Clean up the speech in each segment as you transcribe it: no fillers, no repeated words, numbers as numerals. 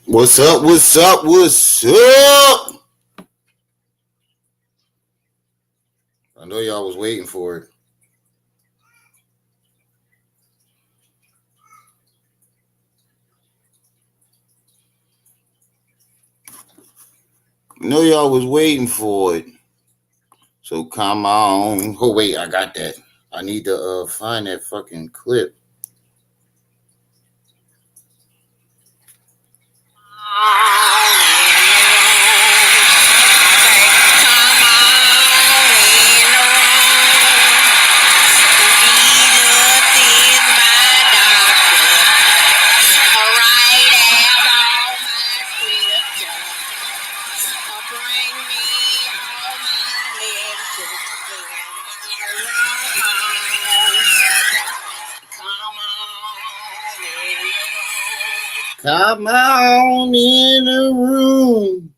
What's up? What's up? What's up? I know y'all was waiting for it. I know y'all was waiting for it. So come on. Oh wait, I got that. I need to find that fucking clip. Come on in the room.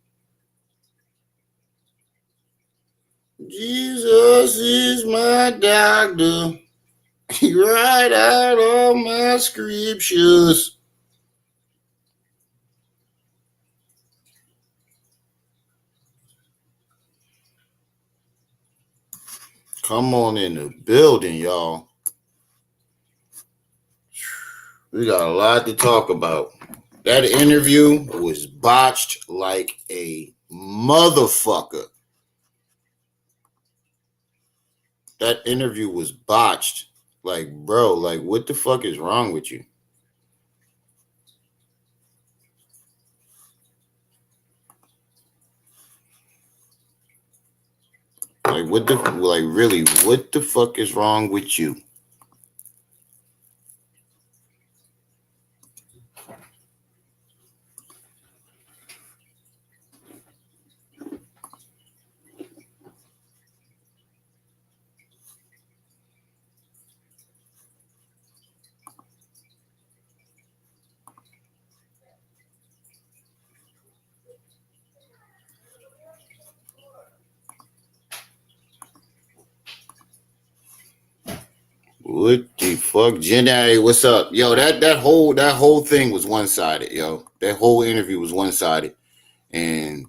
Jesus is my doctor. He write out all my scriptures. Come on in the building, y'all. We got a lot to talk about. That interview was botched like a motherfucker. That interview was botched. Like, bro, like, what the fuck is wrong with you? Like, really, what the fuck is wrong with you? What the fuck, Jenny? What's up, yo? That whole thing was one sided, yo. That whole interview was one sided, and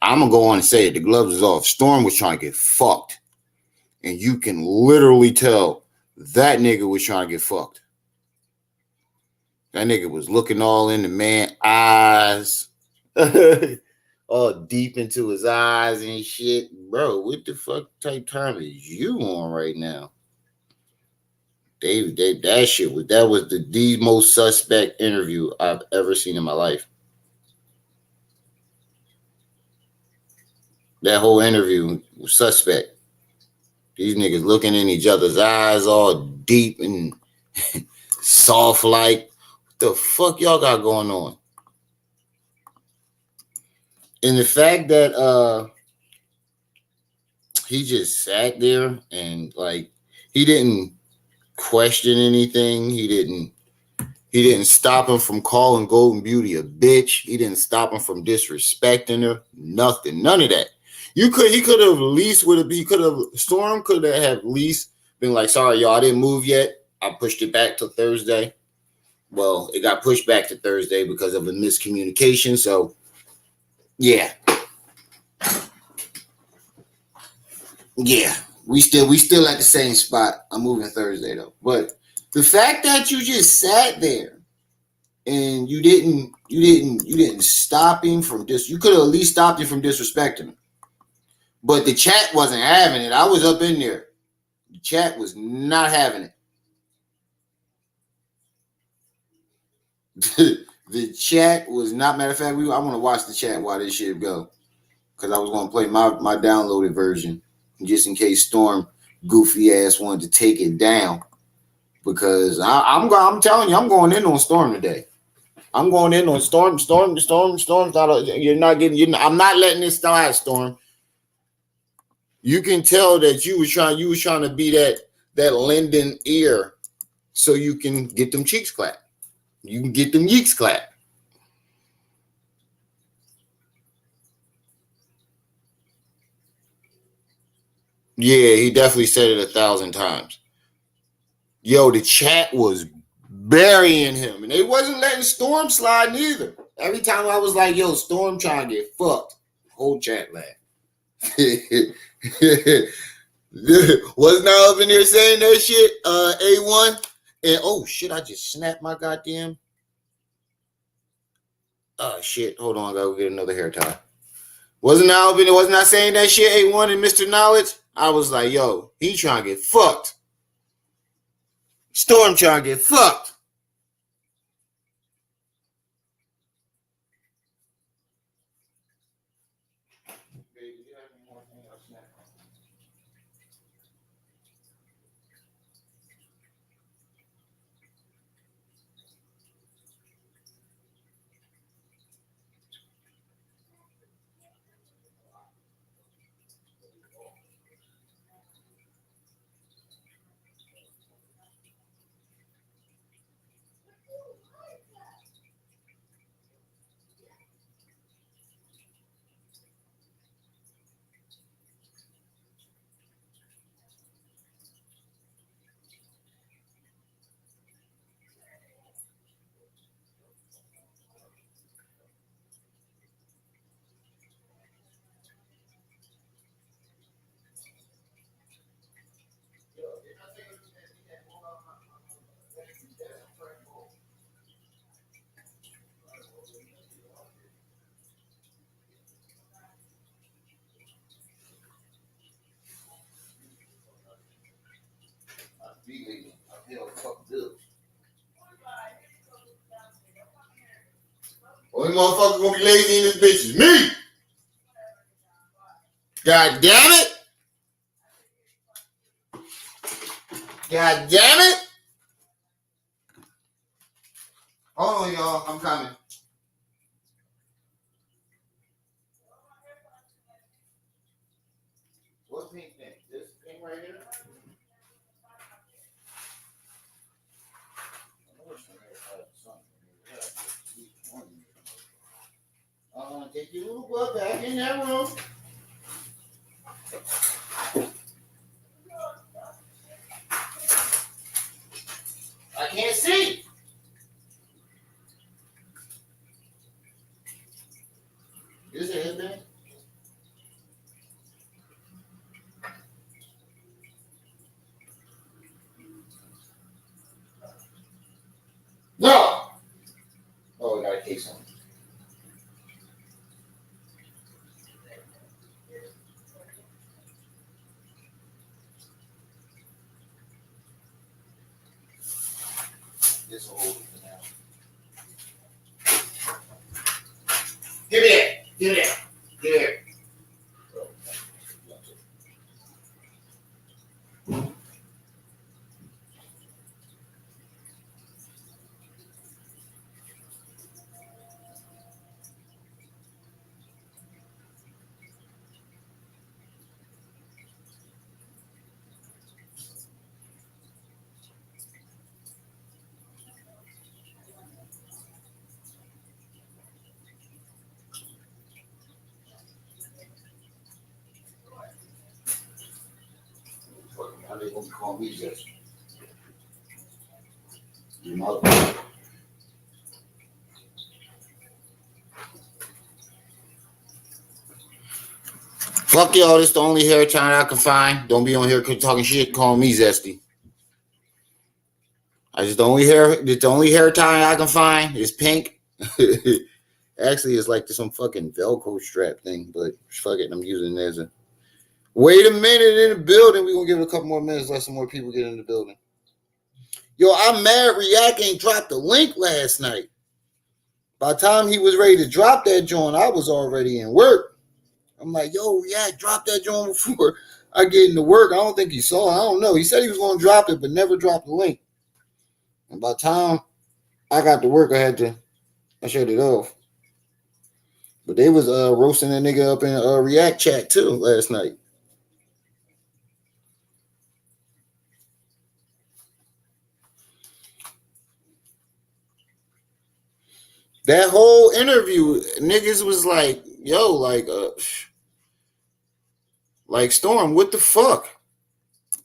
I'm gonna go on and say it. The gloves is off. Storm was trying to get fucked, and you can literally tell that nigga was trying to get fucked. That nigga was looking all in the man's eyes, all deep into his eyes and shit, bro. What the fuck type time is you on right now? That was the most suspect interview I've ever seen in my life. That whole interview was suspect. These niggas looking in each other's eyes all deep and soft like. What the fuck y'all got going on? And the fact that he just sat there and like he didn't question anything. He didn't stop him from calling Golden Beauty a bitch. He didn't stop him from disrespecting her. Nothing. None of that. Storm could have at least been like, sorry, y'all, I didn't move yet. I pushed it back to Thursday. Well, it got pushed back to Thursday because of a miscommunication. So, yeah. Yeah. We still at the same spot. I'm moving Thursday though. But the fact that you just sat there and you didn't stop him from you could have at least stopped him from disrespecting him. But the chat wasn't having it. I was up in there. The chat was not having it. The chat was not. Matter of fact, I want to watch the chat while this shit go. Because I was going to play my downloaded version. Just in case Storm goofy ass wanted to take it down, because I'm telling you, I'm going in on Storm today. I'm going in on Storm. Storm's not. You're not getting. I'm not letting this slide, Storm. You can tell that you was trying to be that Linden ear, so you can get them cheeks clapped. You can get them yeeks clapped. Yeah, he definitely said it 1,000 times. Yo, the chat was burying him, and they wasn't letting Storm slide neither. Every time I was like, yo, Storm trying to get fucked, whole chat laugh. Wasn't I up in there saying that shit? A1. And oh shit, I just snapped my goddamn. Oh shit, hold on, I gotta go get another hair tie. Wasn't I up in there? Wasn't I saying that shit? A1 and Mr. Knowledge? I was like, yo, he trying to get fucked. Storm trying to get fucked. Only motherfucker gonna be lazy in this bitch is me. God damn it. God damn it. Hold on, y'all. I'm coming. What pink thing? This thing right here? Take your little butt back in that room. I can't see. This is it, man. No. Oh, we got a case on. This will hold it for now. Give me that. Give me that. Give me that. How they gonna call me just? You know. Fuck y'all, this the only hair tie I can find. Don't be on here talking shit, calling me zesty. It's the only hair tie I can find. It's pink. Actually, it's like some fucking Velcro strap thing, but fuck it, I'm using it as a. Wait a minute in the building. We're gonna give it a couple more minutes, let some more people get in the building. Yo, I'm mad React ain't dropped the link last night. By the time he was ready to drop that joint, I was already in work. I'm like, yo, React, drop that joint before I get into work. I don't think he saw it. I don't know. He said he was going to drop it, but never dropped the link. And by the time I got to work, I shut it off. But they was roasting that nigga up in React chat too last night. That whole interview, niggas was like, yo, like Storm, what the fuck?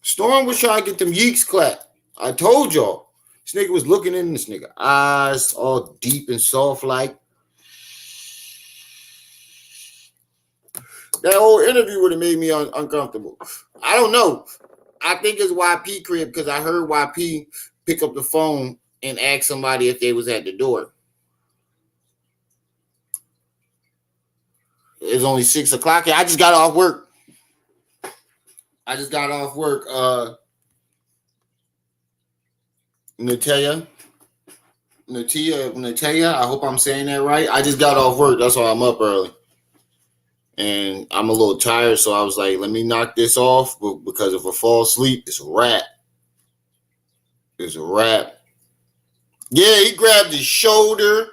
Storm was trying to get them yeeks clapped. I told y'all. This nigga was looking in this nigga eyes all deep and soft like. That whole interview would have made me uncomfortable. I don't know. I think it's YP crib because I heard YP pick up the phone and ask somebody if they was at the door. It's only 6 o'clock. I just got off work. Natia. I hope I'm saying that right. I just got off work. That's why I'm up early. And I'm a little tired, so I was like, let me knock this off. Because if I fall asleep, it's a wrap. It's a wrap. Yeah, he grabbed his shoulder.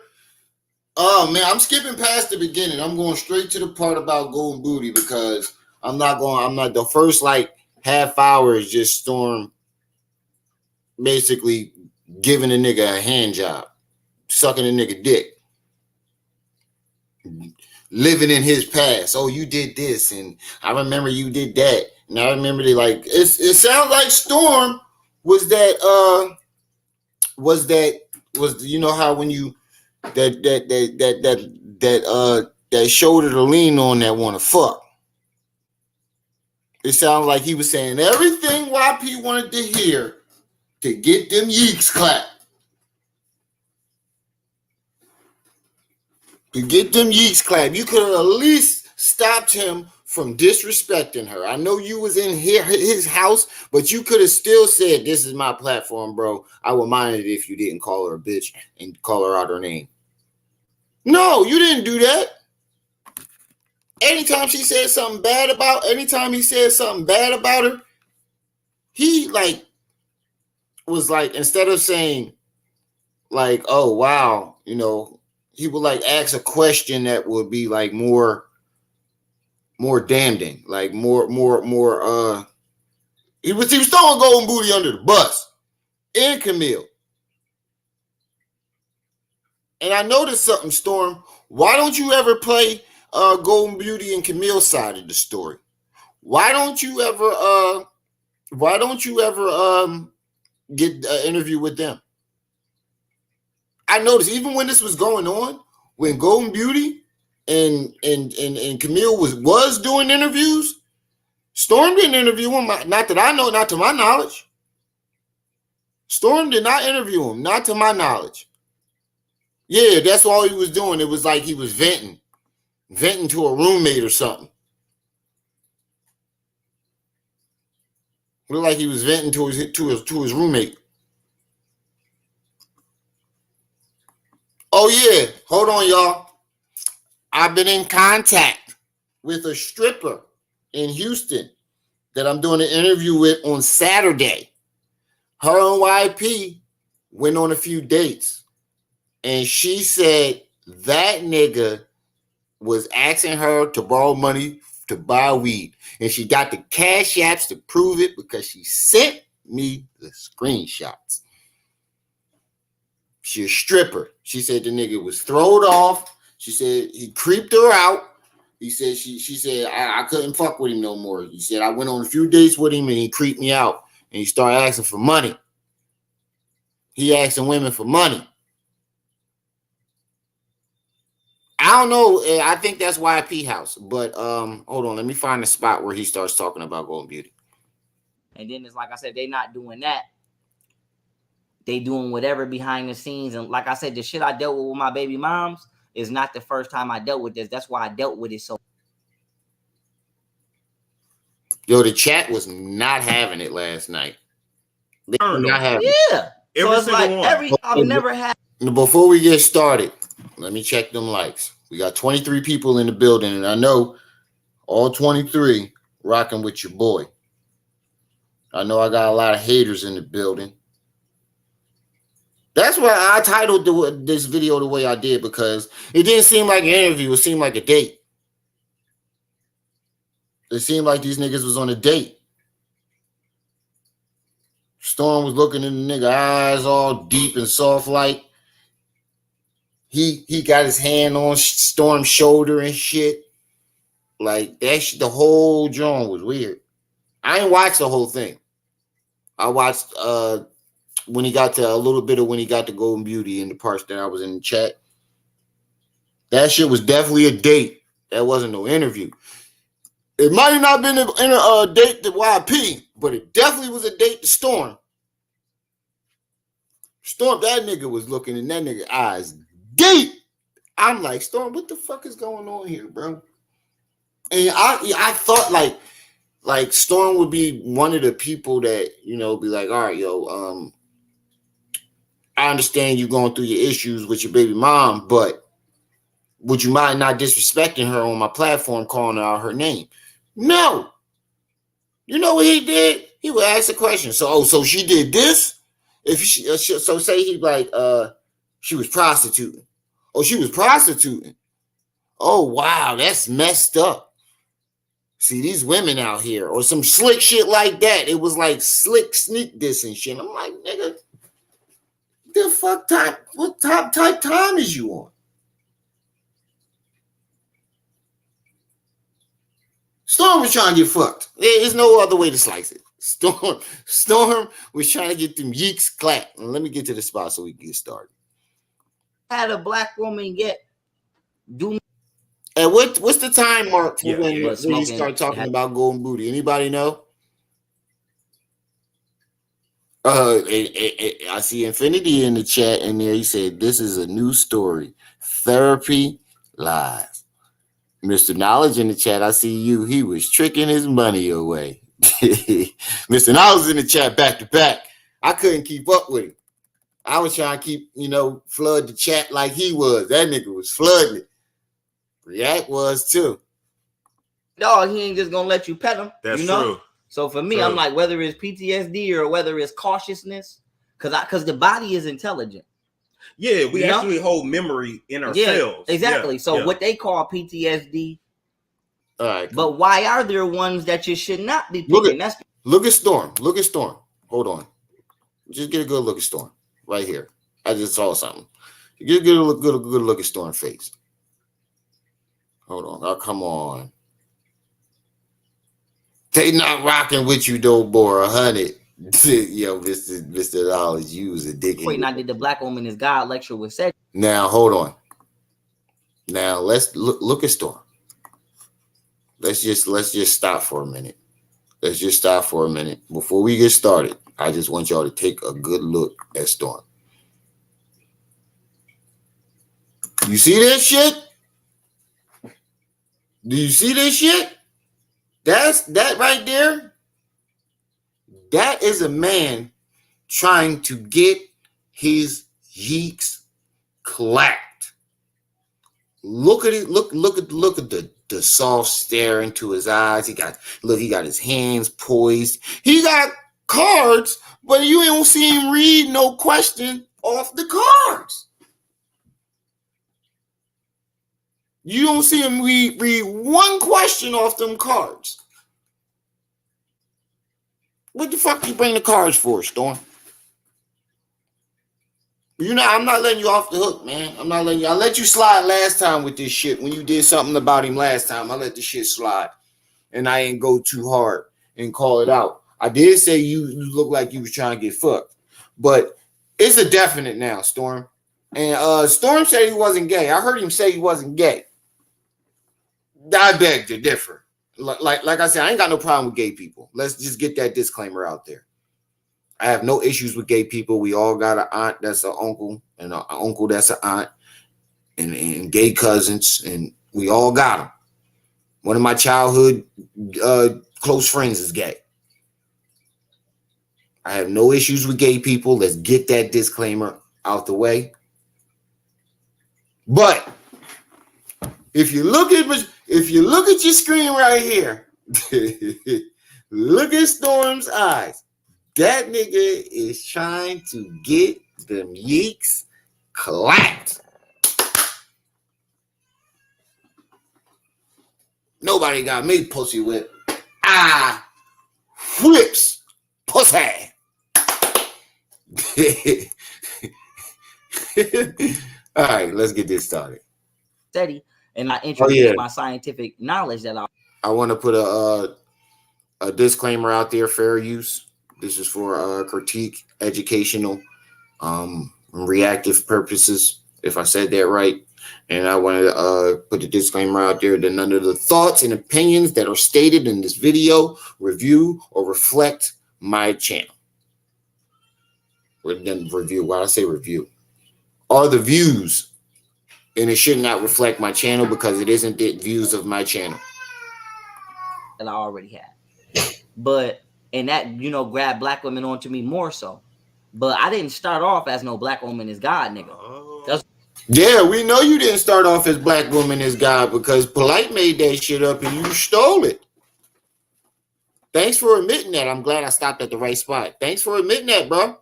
Oh, man, I'm skipping past the beginning. I'm going straight to the part about Golden Booty because the first, half hour is just Storm basically giving a nigga a hand job, sucking a nigga dick. Living in his past. Oh, you did this, and I remember you did that, and I remember it sounds like Storm was you know how when you that shoulder to lean on that want to fuck. It sounds like he was saying everything YP wanted to hear to get them yeeks clapped. To get them yeeks clapped, you could have at least stopped him from disrespecting her. I know you was in his house, but you could have still said, this is my platform, bro. I would mind it if you didn't call her a bitch and call her out her name. No, you didn't do that. Anytime he said something bad about her, he was instead of saying oh wow, he would ask a question that would be more damning, more he was throwing Golden Booty under the bus and Camille. And I noticed something, Storm. Why don't you ever play Golden Beauty and Camille's side of the story? Why don't you ever get an interview with them? I noticed even when this was going on, when Golden Beauty and Camille was doing interviews, Storm didn't interview him. Not that I know, not to my knowledge. Storm did not interview him, not to my knowledge. Yeah, that's all he was doing. It was like he was venting to a roommate or something. Looked like he was venting to his roommate. Oh yeah, hold on, y'all. I've been in contact with a stripper in Houston that I'm doing an interview with on Saturday. Her and YP went on a few dates, and she said that nigga was asking her to borrow money to buy weed, and she got the cash apps to prove it because she sent me the screenshots. She's a stripper. She said the nigga was thrown off. She said he creeped her out. He said she said I couldn't fuck with him no more. He said I went on a few dates with him and he creeped me out and he started asking for money. He asking women for money. I don't know. I think that's YP house. But hold on, let me find the spot where he starts talking about Golden Beauty. And then it's like I said, they not doing that. They doing whatever behind the scenes. And like I said, the shit I dealt with my baby moms is not the first time I dealt with this. That's why I dealt with it so. Yo, the chat was not having it last night. They were not having it. Yeah. So it's like I've never had. Before we get started, let me check them likes. We got 23 people in the building, and I know all 23 rocking with your boy. I know I got a lot of haters in the building. That's why I titled this video the way I did, because it didn't seem like an interview. It seemed like a date. It seemed like these niggas was on a date. Storm was looking in the nigga eyes all deep and soft like. He got his hand on Storm's shoulder and shit. Like, the whole joint was weird. I ain't watched the whole thing. I watched when he got to a little bit of when he got to Golden Beauty in the parts that I was in the chat. That shit was definitely a date. That wasn't no interview. It might have not been a date to YP, but it definitely was a date to Storm. Storm, that nigga was looking in that nigga eyes deep. I'm like, Storm, what the fuck is going on here, bro? And I thought like Storm would be one of the people that, you know, be like, all right, yo, I understand you going through your issues with your baby mom, but would you mind not disrespecting her on my platform, calling out her name? No. You know what he did? He would ask a question. So she did this? If she, so say he like, she was prostituting. Oh, she was prostituting. Oh, wow, that's messed up. See, these women out here, or some slick shit like that. It was like slick sneak this and shit. I'm like, nigga, the fuck type, what type time is you on? Storm was trying to get fucked. There's no other way to slice it. Storm was trying to get them yeeks clapped. And let me get to the spot so we can get started. Had a black woman do. And what's the time mark for when you smoking, start talking about golden booty? Anybody know? I see Infinity in the chat, and there he said, "This is a new story. Therapy lies." Mr. Knowledge in the chat, I see you. He was tricking his money away. Mr. Knowledge in the chat back to back. I couldn't keep up with him. I was trying to keep, flood the chat like he was. That nigga was flooding it. React was too. Dog, he ain't just gonna let you pet him. That's true. So for me, I'm like, whether it's PTSD or whether it's cautiousness, because the body is intelligent. Yeah, we actually hold memory in ourselves. Yeah, exactly. So what they call PTSD. All right. But why are there ones that you should not be picking? Look at Storm. Look at Storm. Hold on. Just get a good look at Storm right here. I just saw something. Get a good look at Storm face. Hold on. Oh, come on. They not rocking with you though, boy. 100. Yo, Mr. Knowledge, you was a dick. Wait, not did the Black Woman is God lecture was said. Now hold on. Now let's look at Storm. Let's just stop for a minute. Let's just stop for a minute. Before we get started, I just want y'all to take a good look at Storm. You see this shit? Do you see this shit? That right there. That is a man trying to get his yeeks clapped. Look at it. Look at the soft stare into his eyes. He got his hands poised. He got cards, but you don't see him read no question off the cards. You don't see him read one question off them cards. What the fuck you bring the cards for, Storm? I'm not letting you off the hook, man. I'm not letting you. I let you slide last time with this shit. When you did something about him last time, I let the shit slide. And I ain't go too hard and call it out. I did say you look like you was trying to get fucked. But it's a definite now, Storm. And Storm said he wasn't gay. I heard him say he wasn't gay. I beg to differ. Like I said, I ain't got no problem with gay people. Let's just get that disclaimer out there. I have no issues with gay people. We all got an aunt that's an uncle, and an uncle that's an aunt, and gay cousins, and we all got them. One of my childhood close friends is gay. I have no issues with gay people. Let's get that disclaimer out the way. But if you look at your screen right here, look at Storm's eyes. That nigga is trying to get them yeeks clapped. Nobody got me pussy whip. Ah, whips pussy. All right, let's get this started. Steady, and I introduce my scientific knowledge that I want to put a disclaimer out there: fair use. This is for critique, educational, reactive purposes. If I said that right, And I want to put the disclaimer out there that none of the thoughts and opinions that are stated in this video review or reflect my channel. Why did I say review? Are the views, and it should not reflect my channel because it isn't the views of my channel. That I already had. But, and that, grabbed black women onto me more so. But I didn't start off as no black woman is God, nigga. Yeah, we know you didn't start off as black woman is God because Polite made that shit up and you stole it. Thanks for admitting that. I'm glad I stopped at the right spot. Thanks for admitting that, bro.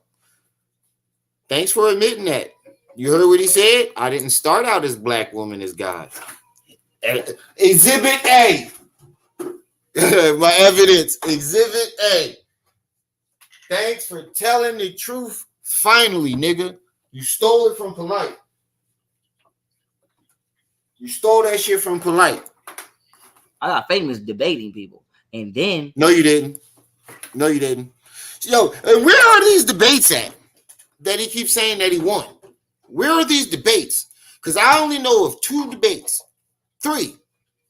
Thanks for admitting that. You heard what he said? I didn't start out as black woman is God. Exhibit A. My evidence. Exhibit A. Thanks for telling the truth. Finally, nigga. You stole it from Polite. You stole that shit from Polite. I got famous debating people. And then... No, you didn't. No, you didn't. Yo, where are these debates at that he keeps saying that he won? Where are these debates? Because I only know of 2 debates. 3.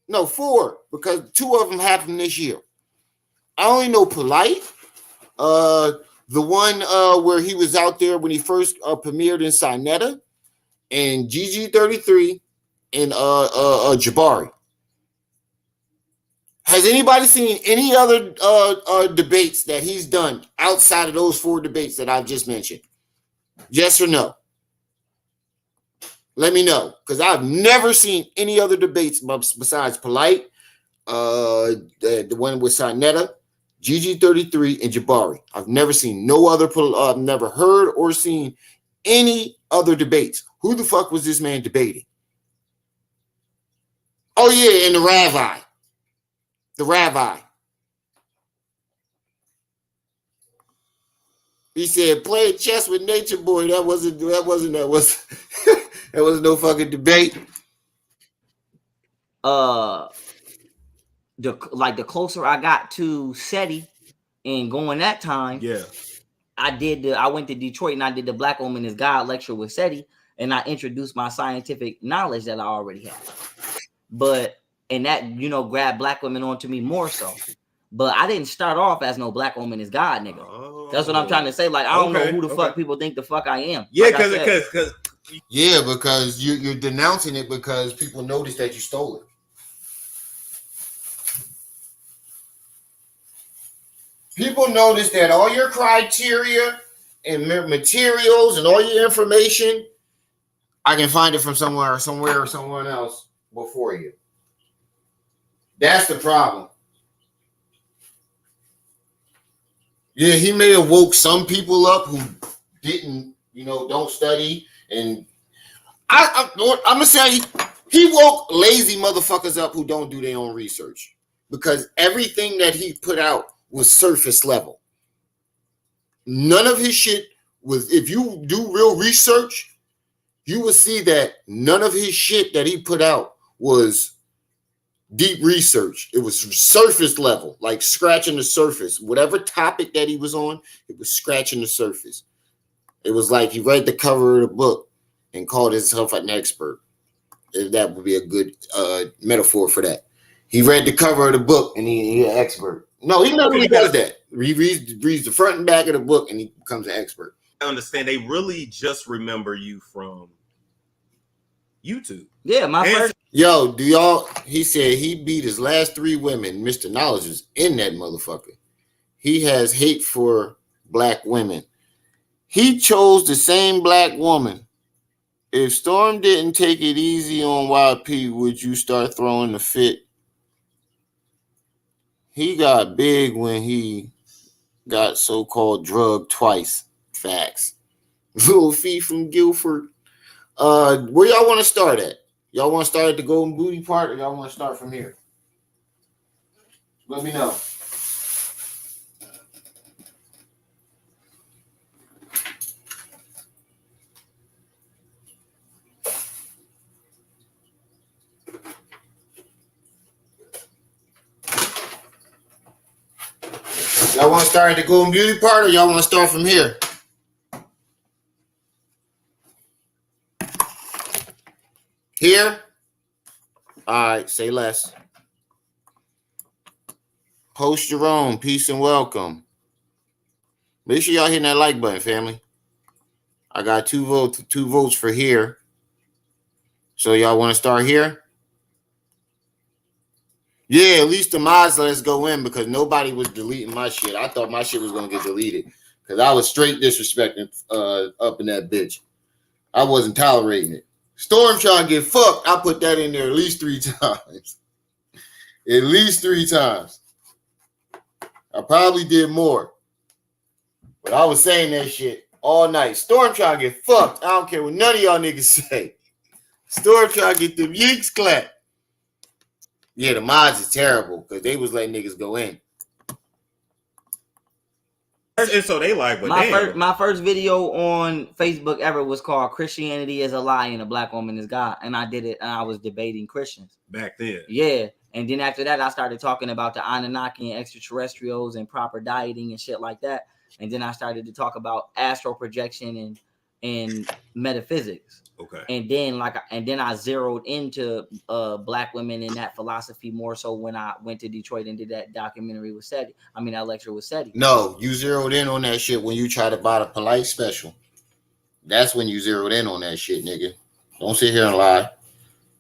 No, 4. Because 2 of them happened this year. I only know Polite. The one where he was out there when he first premiered in Sinetta. And GG33. And Jabari. Has anybody seen any other debates that he's done outside of those 4 debates that I've just mentioned? Yes or no? Let me know, because I've never seen any other debates besides Polite, the one with Sinetta, GG33, and Jabari. I've never seen no other. I've never heard or seen any other debates. Who the fuck was this man debating? Oh, yeah, and the rabbi. The rabbi. He said, play chess with Nature Boy. That wasn't that was no fucking debate. The closer I got to SETI and going that time, yeah, I went to Detroit and I did the Black Woman is God lecture with SETI, and I introduced my scientific knowledge that I already had. But and that grabbed black women onto me more so. But I didn't start off as no black woman is God, nigga. Oh, that's what I'm trying to say. Like, I don't know who the fuck people think the fuck I am. Yeah, like because you're denouncing it because people noticed that you stole it. People notice that all your criteria and materials and all your information, I can find it from somewhere or someone else before you. That's the problem. Yeah, he may have woke some people up who didn't, don't study. And I'm going to say he woke lazy motherfuckers up who don't do their own research. Because everything that he put out was surface level. None of his shit was, if you do real research, you will see that none of his shit that he put out was deep research. It was surface level, like scratching the surface. Whatever topic that he was on, it was scratching the surface. It was like he read the cover of the book and called himself an expert. That would be a good metaphor for that. He read the cover of the book and he's an expert. No, he never really does that. He reads the front and back of the book and he becomes an expert. I understand. They really just remember you from YouTube. Yeah, first. Yo, he said he beat his last 3 women. Mr. Knowledge was in that motherfucker. He has hate for black women. He chose the same black woman. If Storm didn't take it easy on YP, would you start throwing the fit? He got big when he got so-called drugged twice. Facts. Little Fee from Guilford. Where y'all want to start at? Y'all want to start at the golden booty part, or y'all want to start from here? Let me know. Y'all want to start at the golden beauty part, or y'all want to start from here? Here? All right, say less. Host Jerome, peace and welcome. Make sure y'all hitting that like button, family. I got 2 votes for here. So y'all want to start here? Yeah, at least the mods let us go in because nobody was deleting my shit. I thought my shit was gonna get deleted because I was straight disrespecting up in that bitch. I wasn't tolerating it. Storm trying to get fucked. I put that in there at least 3 times. At least 3 times. I probably did more. But I was saying that shit all night. Storm trying to get fucked. I don't care what none of y'all niggas say. Storm trying to get them yeeks clapped. Yeah, the mods is terrible because they was letting niggas go in. And so they like, but my first video on Facebook ever was called "Christianity is a Lie and a Black Woman is God," and I did it, and I was debating Christians back then. Yeah, and then after that, I started talking about the Anunnaki and extraterrestrials and proper dieting and shit like that, and then I started to talk about astral projection and metaphysics. Okay. And then I zeroed into Black women in that philosophy more so when I went to Detroit and did that documentary with SETI. I mean, that lecture with SETI. No, you zeroed in on that shit when you try to buy the Polite special. That's when you zeroed in on that shit, nigga. Don't sit here and lie.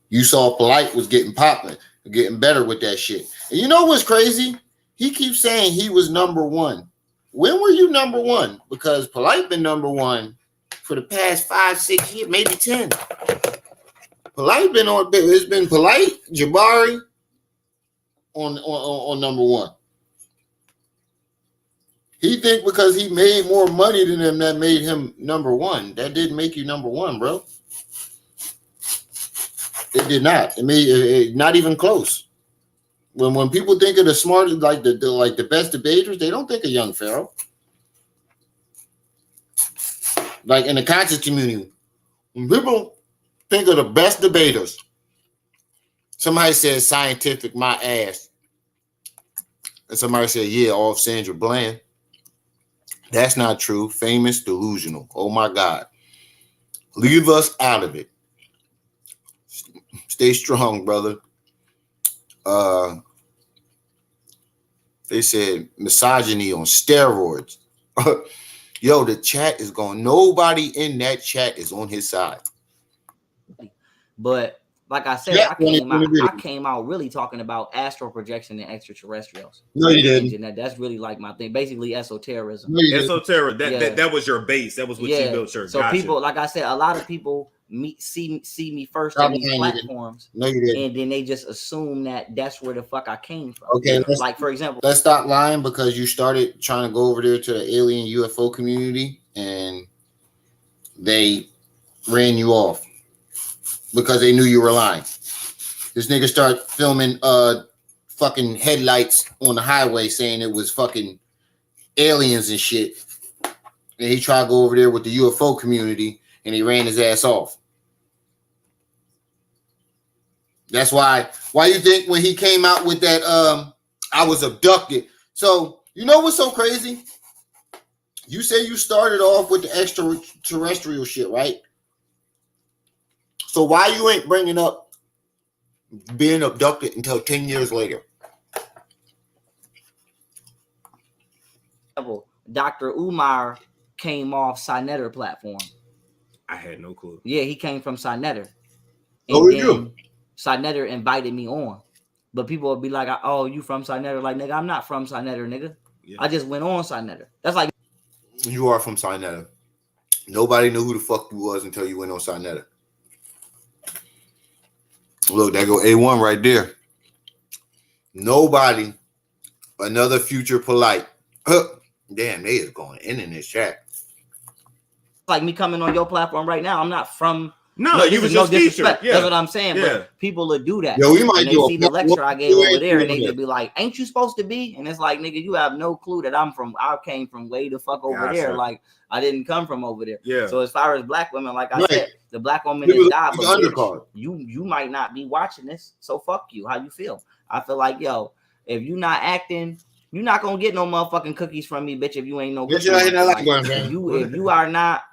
You saw Polite was getting popping, getting better with that shit. And you know what's crazy? He keeps saying he was number 1. When were you number 1? Because Polite been number 1 for the past 5, 6 years, maybe 10. Polite been on. It's been Polite, Jabari on number 1. He think because he made more money than him that made him number 1. That didn't make you number 1, bro. It did not. It made it not even close. When people think of the smartest, like the best debaters, they don't think of young Pharaoh. Like in the conscious community, when people think of the best debaters, somebody says scientific my ass. And somebody said, yeah, off Sandra Bland. That's not true. Famous, delusional. Oh my God. Leave us out of it. Stay strong, brother. They said misogyny on steroids. Yo, the chat is gone. Nobody in that chat is on his side. But like I said, I came out really talking about astral projection and extraterrestrials. No, you didn't. And that's really like my thing. Basically, esotericism. No, Esoteric. That was your base. That was what you built your. So people, like I said, a lot of people see me first on these platforms, no, you didn't. And then they just assume that that's where the fuck I came from. Okay, like for example, let's stop lying because you started trying to go over there to the alien UFO community and they ran you off because they knew you were lying. This nigga started filming fucking headlights on the highway saying it was fucking aliens and shit. And he tried to go over there with the UFO community and he ran his ass off. That's why you think when he came out with that I was abducted. So you know what's so crazy? You say you started off with the extraterrestrial shit, right? So why you ain't bringing up being abducted until 10 years later? Dr. Umar came off Synetter platform. I had no clue. Yeah, he came from Synetter. Oh, you? Synetter invited me on. But people would be like, oh, you from Synetter? Like, nigga, I'm not from Synetter, nigga. Yeah. I just went on Synetter. That's like... You are from Synetter. Nobody knew who the fuck you was until you went on Synetter. Look, there go A1 right there. Nobody, another future polite. Damn, they is going in this chat. Like me coming on your platform right now, I'm not from... No, you was just disrespect. Yeah. That's what I'm saying. Yeah. But people will do that. Yo, we might and they see the lecture I gave over there, and they just be like, "Ain't you supposed to be?" And it's like, nigga, you have no clue that I came from way the fuck over there. Like I didn't come from over there. Yeah. So as far as black women, like I said, the black woman is died, but bitch, you might not be watching this. So fuck you. How you feel? I feel like, yo, if you not acting, you're not gonna get no motherfucking cookies from me, bitch. If you ain't no cookie, if you are not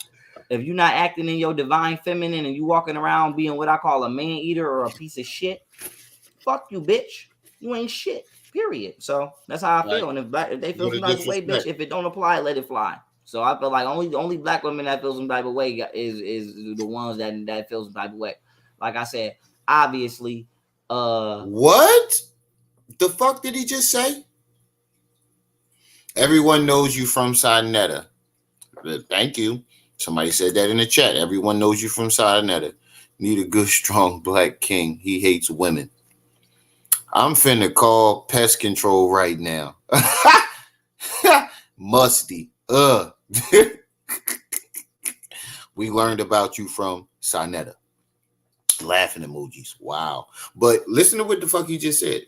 If you're not acting in your divine feminine and you walking around being what I call a man eater or a piece of shit, fuck you, bitch. You ain't shit. Period. So that's how I feel. And if they feel some type of way, bitch, if it don't apply, let it fly. So I feel like only black women that feel some type of way is the ones that feel some type of way. Like I said, obviously, what the fuck did he just say? Everyone knows you from Sinetta. Thank you. Somebody said that in the chat. Everyone knows you from Sinetta. Need a good, strong black king. He hates women. I'm finna call pest control right now. Musty. We learned about you from Sinetta. Laughing emojis. Wow. But listen to what the fuck he just said.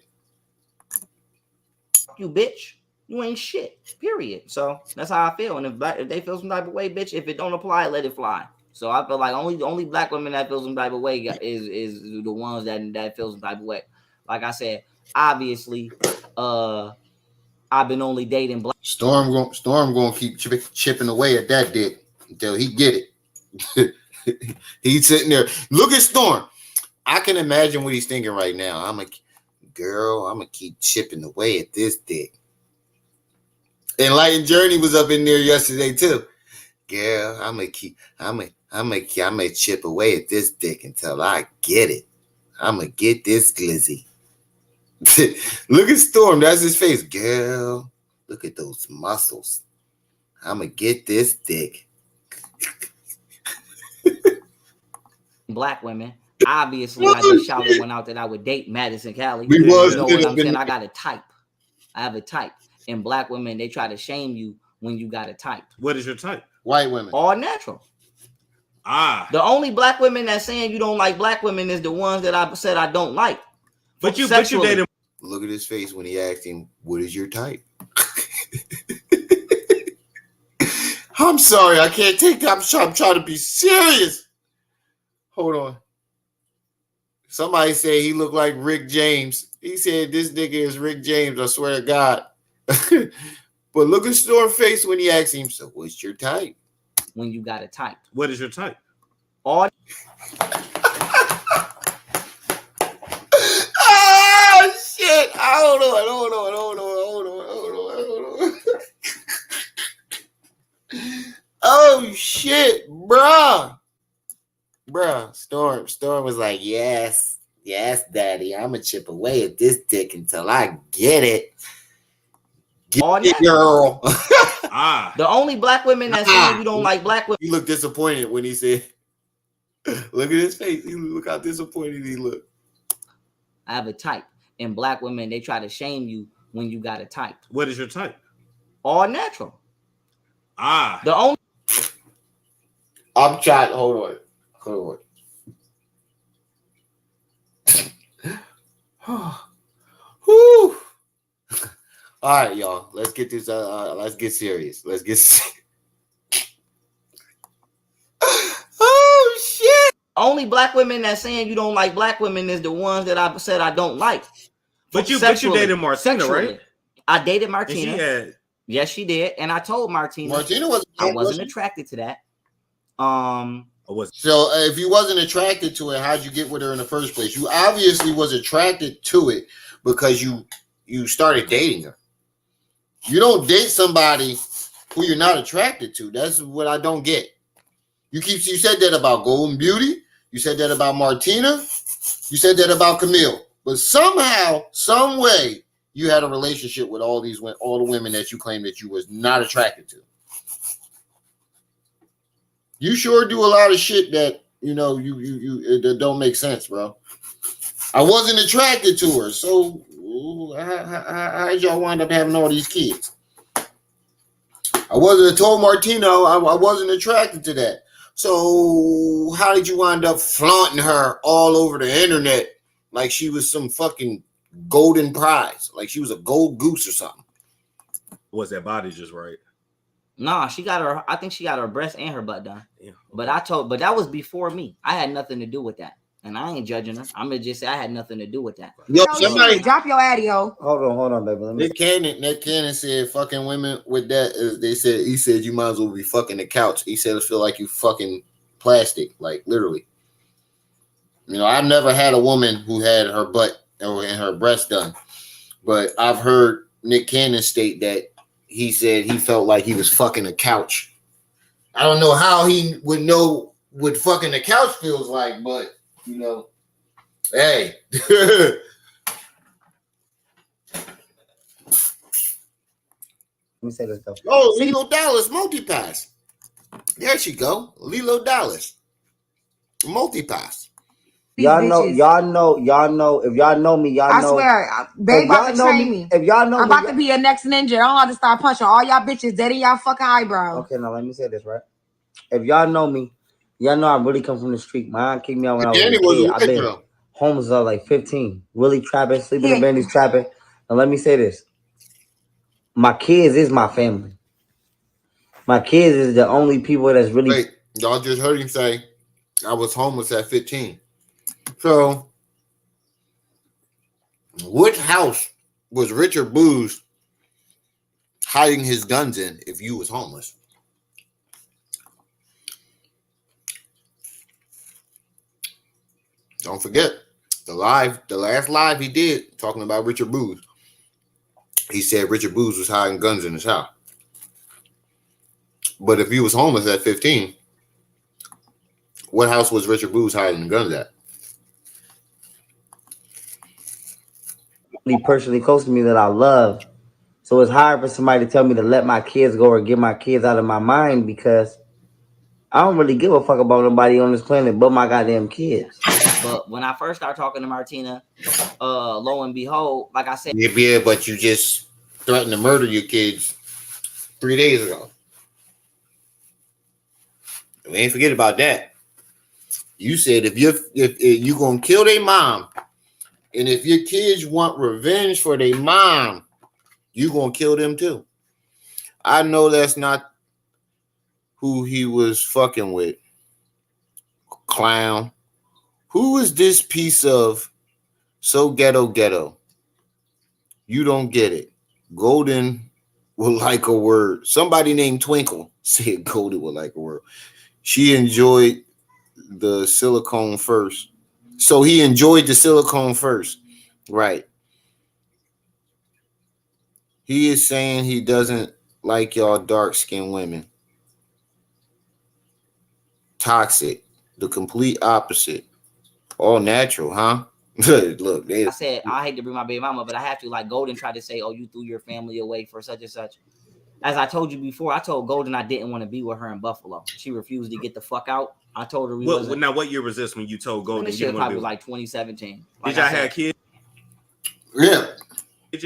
You bitch. You ain't shit. Period. So that's how I feel. And if they feel some type of way, bitch, if it don't apply, let it fly. So I feel like only black women that feel some type of way is the ones that feel some type of way. Like I said, obviously, I've been only dating black. Storm gonna keep chipping away at that dick until he get it. He's sitting there. Look at Storm. I can imagine what he's thinking right now. I'm gonna keep chipping away at this dick. Enlightened Journey was up in there yesterday too. Girl, I'm gonna chip away at this dick until I get it. I'm gonna get this glizzy. Look at Storm. That's his face. Girl, look at those muscles. I'm gonna get this dick. Black women. Obviously, I just shouted one out that I would date Madison Cali. You know what I'm saying? I got a type. I have a type. And black women, they try to shame you when you got a type. What is your type? White women. All natural. The only black women that's saying you don't like black women is the ones that I said I don't like. But you dated. Look at his face when he asked him, "What is your type?" I'm sorry, I can't take that. I'm trying to be serious. Hold on. Somebody said he looked like Rick James. He said this nigga is Rick James. I swear to God. But look at Storm's face when he asked him, "So what's your type?" When you got a type. What is your type? All. Oh shit! Hold on. Oh shit, bruh. Storm was like, yes, daddy. I'ma chip away at this dick until I get it. Get it, girl. The only black women that saying you don't like black women. He looked disappointed when he said, look at his face. Look how disappointed he looked. I have a type. And black women, they try to shame you when you got a type. What is your type? All natural. The only. I'm trying. Hold on. Whew. All right, y'all. Let's get this. Let's get serious. Oh shit! Only black women that saying you don't like black women is the ones that I said I don't like. But you dated Martina, right? I dated Martina. And she had. Yes, she did, and I told Martina I wasn't attracted to that. So if you wasn't attracted to it, how'd you get with her in the first place? You obviously was attracted to it because you started dating her. You don't date somebody who you're not attracted to. That's what I don't get. You said that about Golden Beauty. You said that about Martina. You said that about Camille. But somehow, some way, you had a relationship with all the women that you claim that you was not attracted to. You sure do a lot of shit that you that don't make sense, bro. I wasn't attracted to her, so how'd y'all wind up having all these kids? I told Martino I wasn't attracted to that. So how did you wind up flaunting her all over the internet like she was some fucking golden prize, like she was a gold goose or something? Was that body just right? Nah, I think she got her breast and her butt done. Yeah. But that was before me. I had nothing to do with that. And I ain't judging her. I'm gonna just say I had nothing to do with that. Yo, No somebody, shit. Drop your audio. Hold on, baby. Let me. Nick Cannon said fucking women with that is he said you might as well be fucking the couch. He said it feel like you fucking plastic, like literally. You know, I've never had a woman who had her butt and her breast done, but I've heard Nick Cannon state that he said he felt like he was fucking a couch. I don't know how he would know what fucking the couch feels like, but you know, hey. Let me say this though. Oh, Lilo Dallas multipass. There she go. Lilo Dallas. Multipass. Y'all know. If y'all know me, y'all I know. swear, babe about to train me. If y'all know I'm me, about to be a next ninja. I don't have to start punching all y'all bitches dead in y'all fucking eyebrow. Okay, now let me say this, right? If y'all know me, y'all know I really come from the street. My aunt kicked me out when I was a kid. I've been homeless since I was like 15. Really trapping, sleeping in Bendy's trapping. And let me say this. My kids is my family. My kids is the only people that's really. Wait, y'all just heard him say, I was homeless at 15. So, what house was Richard Booz hiding his guns in if you was homeless? Don't forget, the last live he did, talking about Richard Booz, he said Richard Booz was hiding guns in his house. But if you was homeless at 15, what house was Richard Booz hiding guns at? Personally close to me that I love. So it's hard for somebody to tell me to let my kids go or get my kids out of my mind because I don't really give a fuck about nobody on this planet but my goddamn kids. But when I first started talking to Martina, lo and behold, like I said, Yeah, but you just threatened to murder your kids 3 days ago. We ain't forget about that. You said if you gonna kill their mom, and if your kids want revenge for their mom, you gonna kill them too. I know that's not who he was fucking with. Clown. Who is this piece of so ghetto? You don't get it. Golden will like a word. Somebody named Twinkle said Golden will like a word. She enjoyed the silicone first. So he enjoyed the silicone first. Right. He is saying he doesn't like y'all dark-skinned women. Toxic. The complete opposite. All natural, huh? Look, I said I hate to bring my baby mama, but I have to. Like Golden tried to say, "Oh, you threw your family away for such and such." As I told you before, I told Golden I didn't want to be with her in Buffalo. She refused to get the fuck out. I told her we wasn't. Now, what year was this when you told Golden? This shit probably was like 2017. Did y'all have kids? Yeah. Did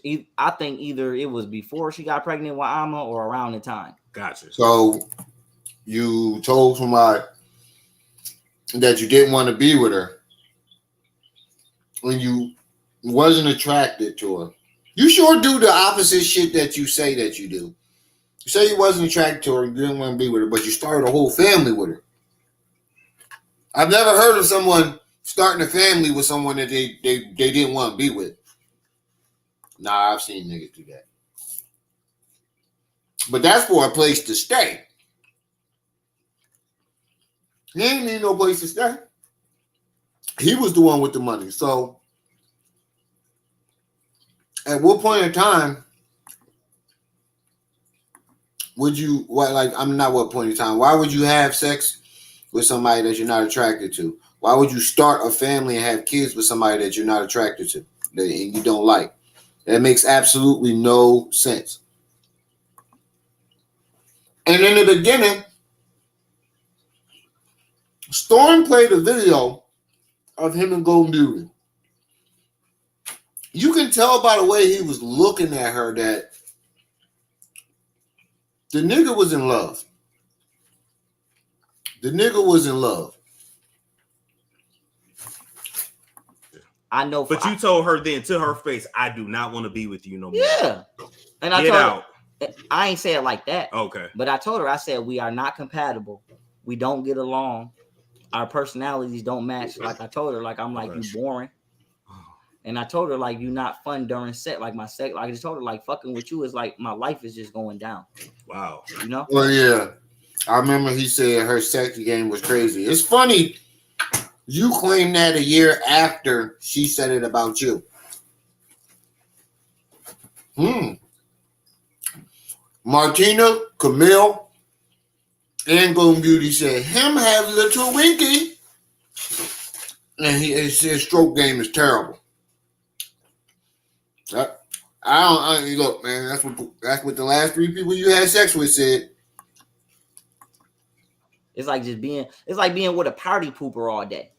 you? I think either it was before she got pregnant with Alma or around the time. Gotcha. So you told somebody that you didn't want to be with her when you wasn't attracted to her. You sure do the opposite shit that you say that you do. You say you wasn't attracted to her, you didn't want to be with her, but you started a whole family with her. I've never heard of someone starting a family with someone that they didn't want to be with. Nah, I've seen niggas do that. But that's for a place to stay. He ain't need no place to stay. He was the one with the money. So at what point in time would you, I'm not what point in time, why would you have sex with somebody that you're not attracted to? Why would you start a family and have kids with somebody that you're not attracted to and you don't like? That makes absolutely no sense. And in the beginning, Storm played a video of him and Golden Beauty. You can tell by the way he was looking at her that the nigga was in love. The nigga was in love. I know. But you told her then to her face, I do not want to be with you no more. Yeah. And I Get told out. her, I ain't say it like that. Okay. But I told her, I said, we are not compatible. We don't get along. our personalities don't match. Like I told her, like I'm like you boring. And I told her like you not fun during sex. Like my sex, like I just told her like fucking with you is like my life is just going down. Wow. You know? Well, yeah. I remember he said her sex game was crazy. It's funny. You claimed that a year after she said it about you. Martina, Camille, and Golden Beauty said him have little Winky. And his stroke game is terrible. I don't look, man. That's what the last 3 people you had sex with said. It's like being with a party pooper all day.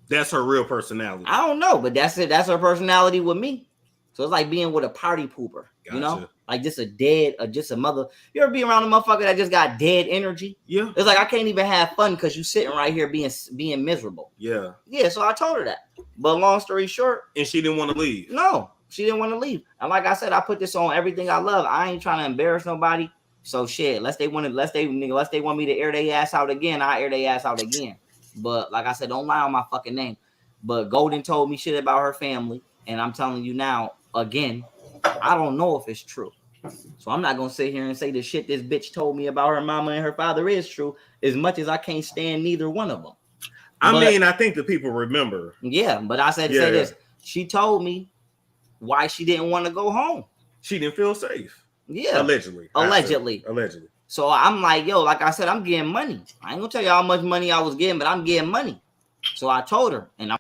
That's her real personality. I don't know, but that's it. That's her personality with me. So it's like being with a party pooper. Gotcha. You know, like just a mother. You ever be around a motherfucker that just got dead energy? Yeah. It's like I can't even have fun because you sitting right here being miserable. Yeah. Yeah. So I told her that. But long story short, and she didn't want to leave. No, she didn't want to leave. And like I said, I put this on everything I love. I ain't trying to embarrass nobody. So shit, unless they want me to air their ass out again, I air their ass out again. But like I said, don't lie on my fucking name. But Golden told me shit about her family, and I'm telling you now, again, I don't know if it's true. So I'm not gonna sit here and say the shit this bitch told me about her mama and her father is true, as much as I can't stand neither one of them. I think the people remember. Yeah, but I said to say this. She told me why she didn't want to go home. She didn't feel safe. Yeah. Allegedly. So I'm like, yo, like I said, I'm getting money. I ain't gonna tell you how much money I was getting, but I'm getting money. So I told her, and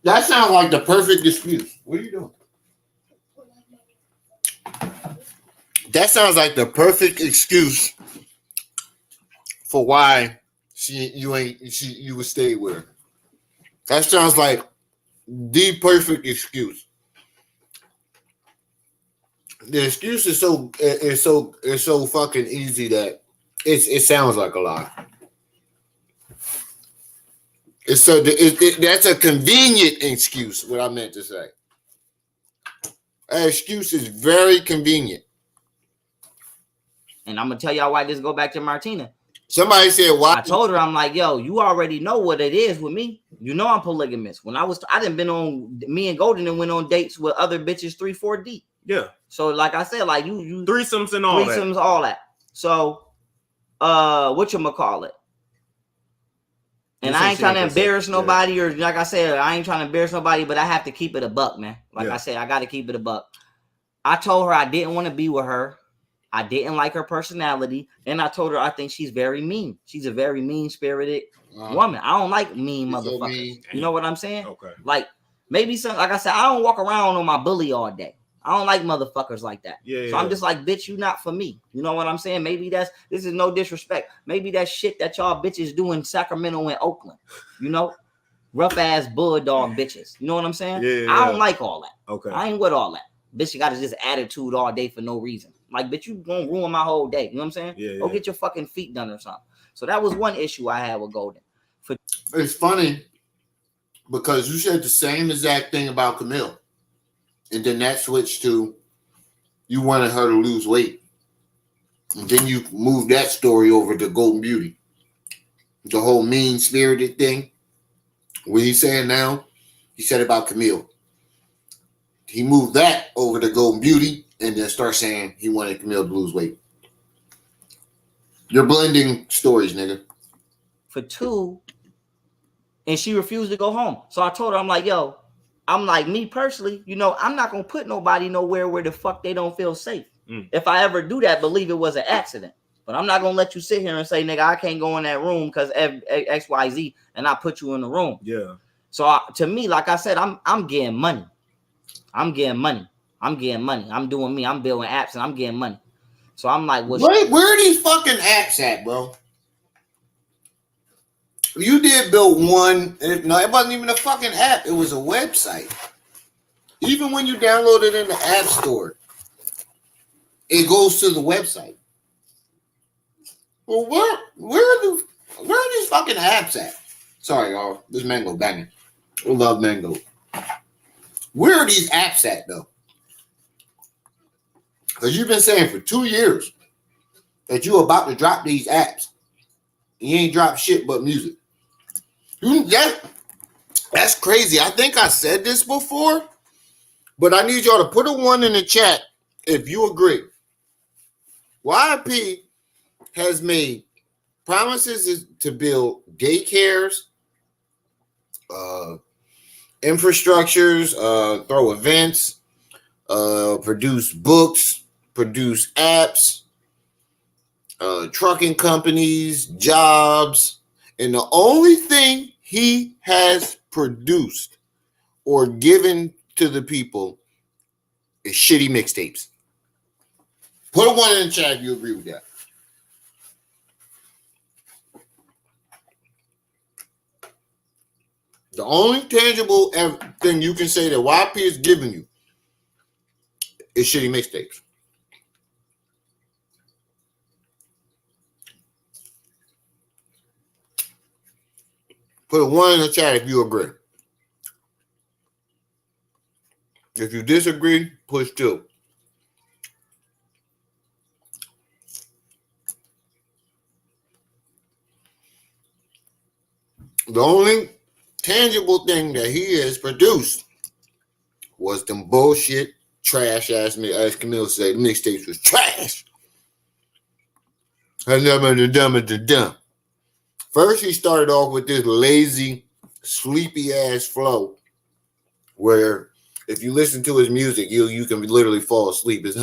that sounds like the perfect excuse. What are you doing? That sounds like the perfect excuse for why you would stay with her. That sounds like the perfect excuse. The excuse is so fucking easy that it sounds like a lie. That's a convenient excuse. What I meant to say. An excuse is very convenient. And I'm gonna tell y'all why this go back to Martina. Somebody said why. I told her, I'm like, yo, you already know what it is with me. You know I'm polygamous. I done been on, me and Golden and went on dates with other bitches 3-4 deep. Yeah. So like I said, like you threesomes and all that. All that. So whatchamacallit? And I ain't trying to embarrass nobody, or like I said, I ain't trying to embarrass nobody, but I have to keep it a buck, man. Like I said, I got to keep it a buck. I told her I didn't want to be with her. I didn't like her personality. And I told her I think she's very mean. She's a very mean-spirited woman. I don't like mean motherfuckers. You know what I'm saying? Okay. Like, maybe like I said, I don't walk around on my bully all day. I don't like motherfuckers like that. So I'm just like, bitch, you not for me. You know what I'm saying? Maybe this is no disrespect. Maybe that shit that y'all bitches do in Sacramento and Oakland. You know? Rough ass bulldog bitches. You know what I'm saying? I don't like all that. Okay. I ain't with all that. Bitch, you got this attitude all day for no reason. Like, bitch, you gonna ruin my whole day. You know what I'm saying? Go get your fucking feet done or something. So that was one issue I had with Golden. It's funny because you said the same exact thing about Camille. And then that switched to you wanted her to lose weight. And then you moved that story over to Golden Beauty. The whole mean-spirited thing. What he's saying now, he said about Camille. He moved that over to Golden Beauty and then start saying he wanted Camille to lose weight. You're blending stories, nigga. For 2, and she refused to go home. So I told her, I'm like, yo, I'm like, me personally, you know, I'm not going to put nobody nowhere where the fuck they don't feel safe. If I ever do that, believe it was an accident. But I'm not going to let you sit here and say, nigga, I can't go in that room because XYZ, and I put you in the room. Yeah. So to me, like I said, I'm getting money. I'm getting money. I'm doing me. I'm building apps, and I'm getting money. So I'm like, where are these fucking apps at, bro? You did build one. No, it wasn't even a fucking app. It was a website. Even when you download it in the app store, it goes to the website. Well, where are these fucking apps at? Sorry, y'all. This mango banging. I love mango. Where are these apps at, though? Because you've been saying for 2 years that you're about to drop these apps. You ain't dropped shit but music. That's crazy. I think I said this before, but I need y'all to put a 1 in the chat if you agree. YP has made promises to build daycares, infrastructures, throw events, produce books, produce apps, trucking companies, jobs, and the only thing he has produced or given to the people is shitty mixtapes. Put a 1 in the chat if you agree with that. The only tangible thing you can say that YP is giving you is shitty mixtapes. Put a 1 in the chat if you agree. If you disagree, push 2. The only tangible thing that he has produced was them bullshit, trash ass, as Camille said, mixtapes was trash. First, he started off with this lazy, sleepy ass flow where if you listen to his music, you can literally fall asleep. It's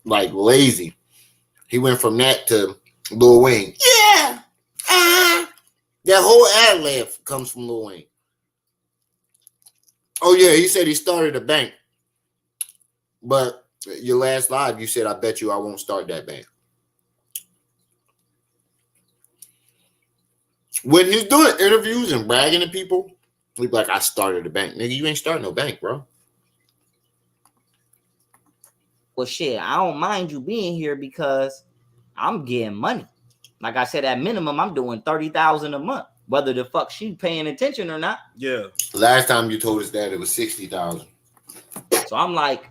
like lazy. He went from that to Lil Wayne. Yeah. That whole ad lib comes from Lil Wayne. Oh yeah, he said he started a bank. But your last live, you said, I bet you I won't start that bank. When he's doing interviews and bragging to people, he's like, I started a bank. Nigga, you ain't starting no bank, bro. Well, shit, I don't mind you being here because I'm getting money. Like I said, at minimum, I'm doing $30,000 a month. Whether the fuck she paying attention or not. Yeah. Last time you told us that it was 60,000. So I'm like,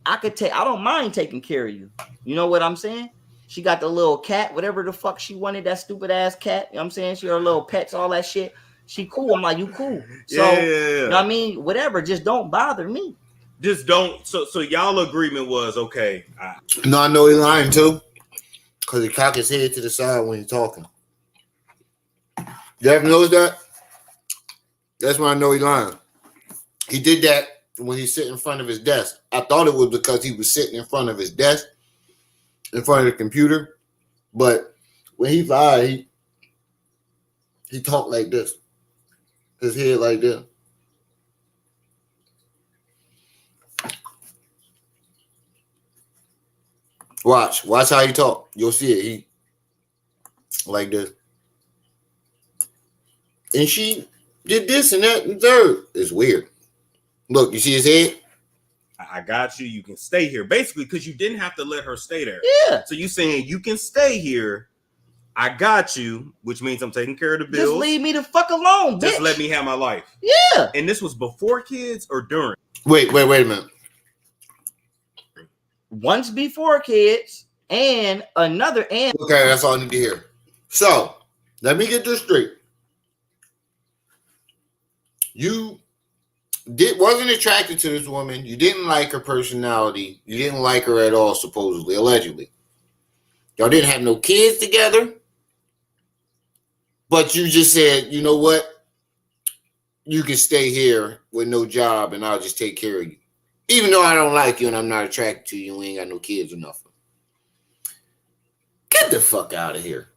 I don't mind taking care of you. You know what I'm saying? She got the little cat, whatever the fuck she wanted, that stupid ass cat. You know what I'm saying? She her little pets, all that shit. She cool. I'm like, you cool. So, yeah. You know what I mean? Whatever. Just don't bother me. Just don't. So y'all agreement was, okay. No, I know he's lying too. Because he cock his head to the side when he's talking. You ever noticed that? That's when I know he's lying. He did that when he's sitting in front of his desk. I thought it was because he was sitting in front of his desk, in front of the computer. But when he lied, he talked like this. His head like this. Watch how he talk. You'll see it. He like this. And she did this and that and third. It's weird. Look, you see his head? I got you. You can stay here. Basically, because you didn't have to let her stay there. Yeah. So you saying you can stay here. I got you, which means I'm taking care of the bills. Just leave me the fuck alone, bitch. Just let me have my life. Yeah. And this was before kids or during? Wait a minute. Once before kids and another and okay, that's all I need to hear. So let me get this straight. You wasn't attracted to this woman. You didn't like her personality. You didn't like her at all, supposedly, allegedly. Y'all didn't have no kids together. But you just said, you know what? You can stay here with no job and I'll just take care of you. Even though I don't like you and I'm not attracted to you, we ain't got no kids or nothing. Get the fuck out of here.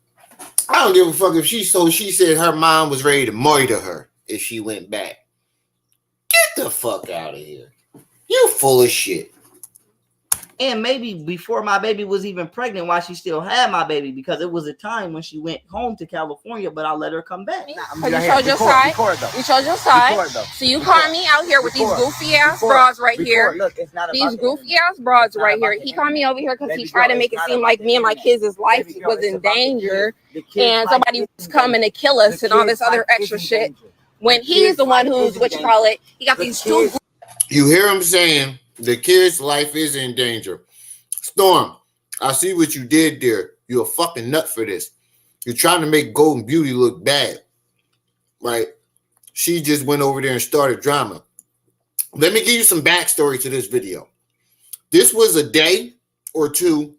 I don't give a fuck if she said her mom was ready to murder her if she went back. Get the fuck out of here. You full of shit. And maybe before my baby was even pregnant, while she still had my baby, because it was a time when she went home to California, but I let her come back. You showed your side. You showed your side. So you caught me out here with these goofy ass broads right here. Look, it's not these goofy ass broads right here. He called me over here because he tried to make it seem like me and my kids' life was in danger and somebody was coming to kill us and all this other extra shit. When he's the one who's, what you call it, he got these two. You hear him saying the kid's life is in danger. Storm, I see what you did there. You're a fucking nut for this. You're trying to make Golden Beauty look bad, right? She just went over there and started drama. Let me give you some backstory to this video. This was a day or two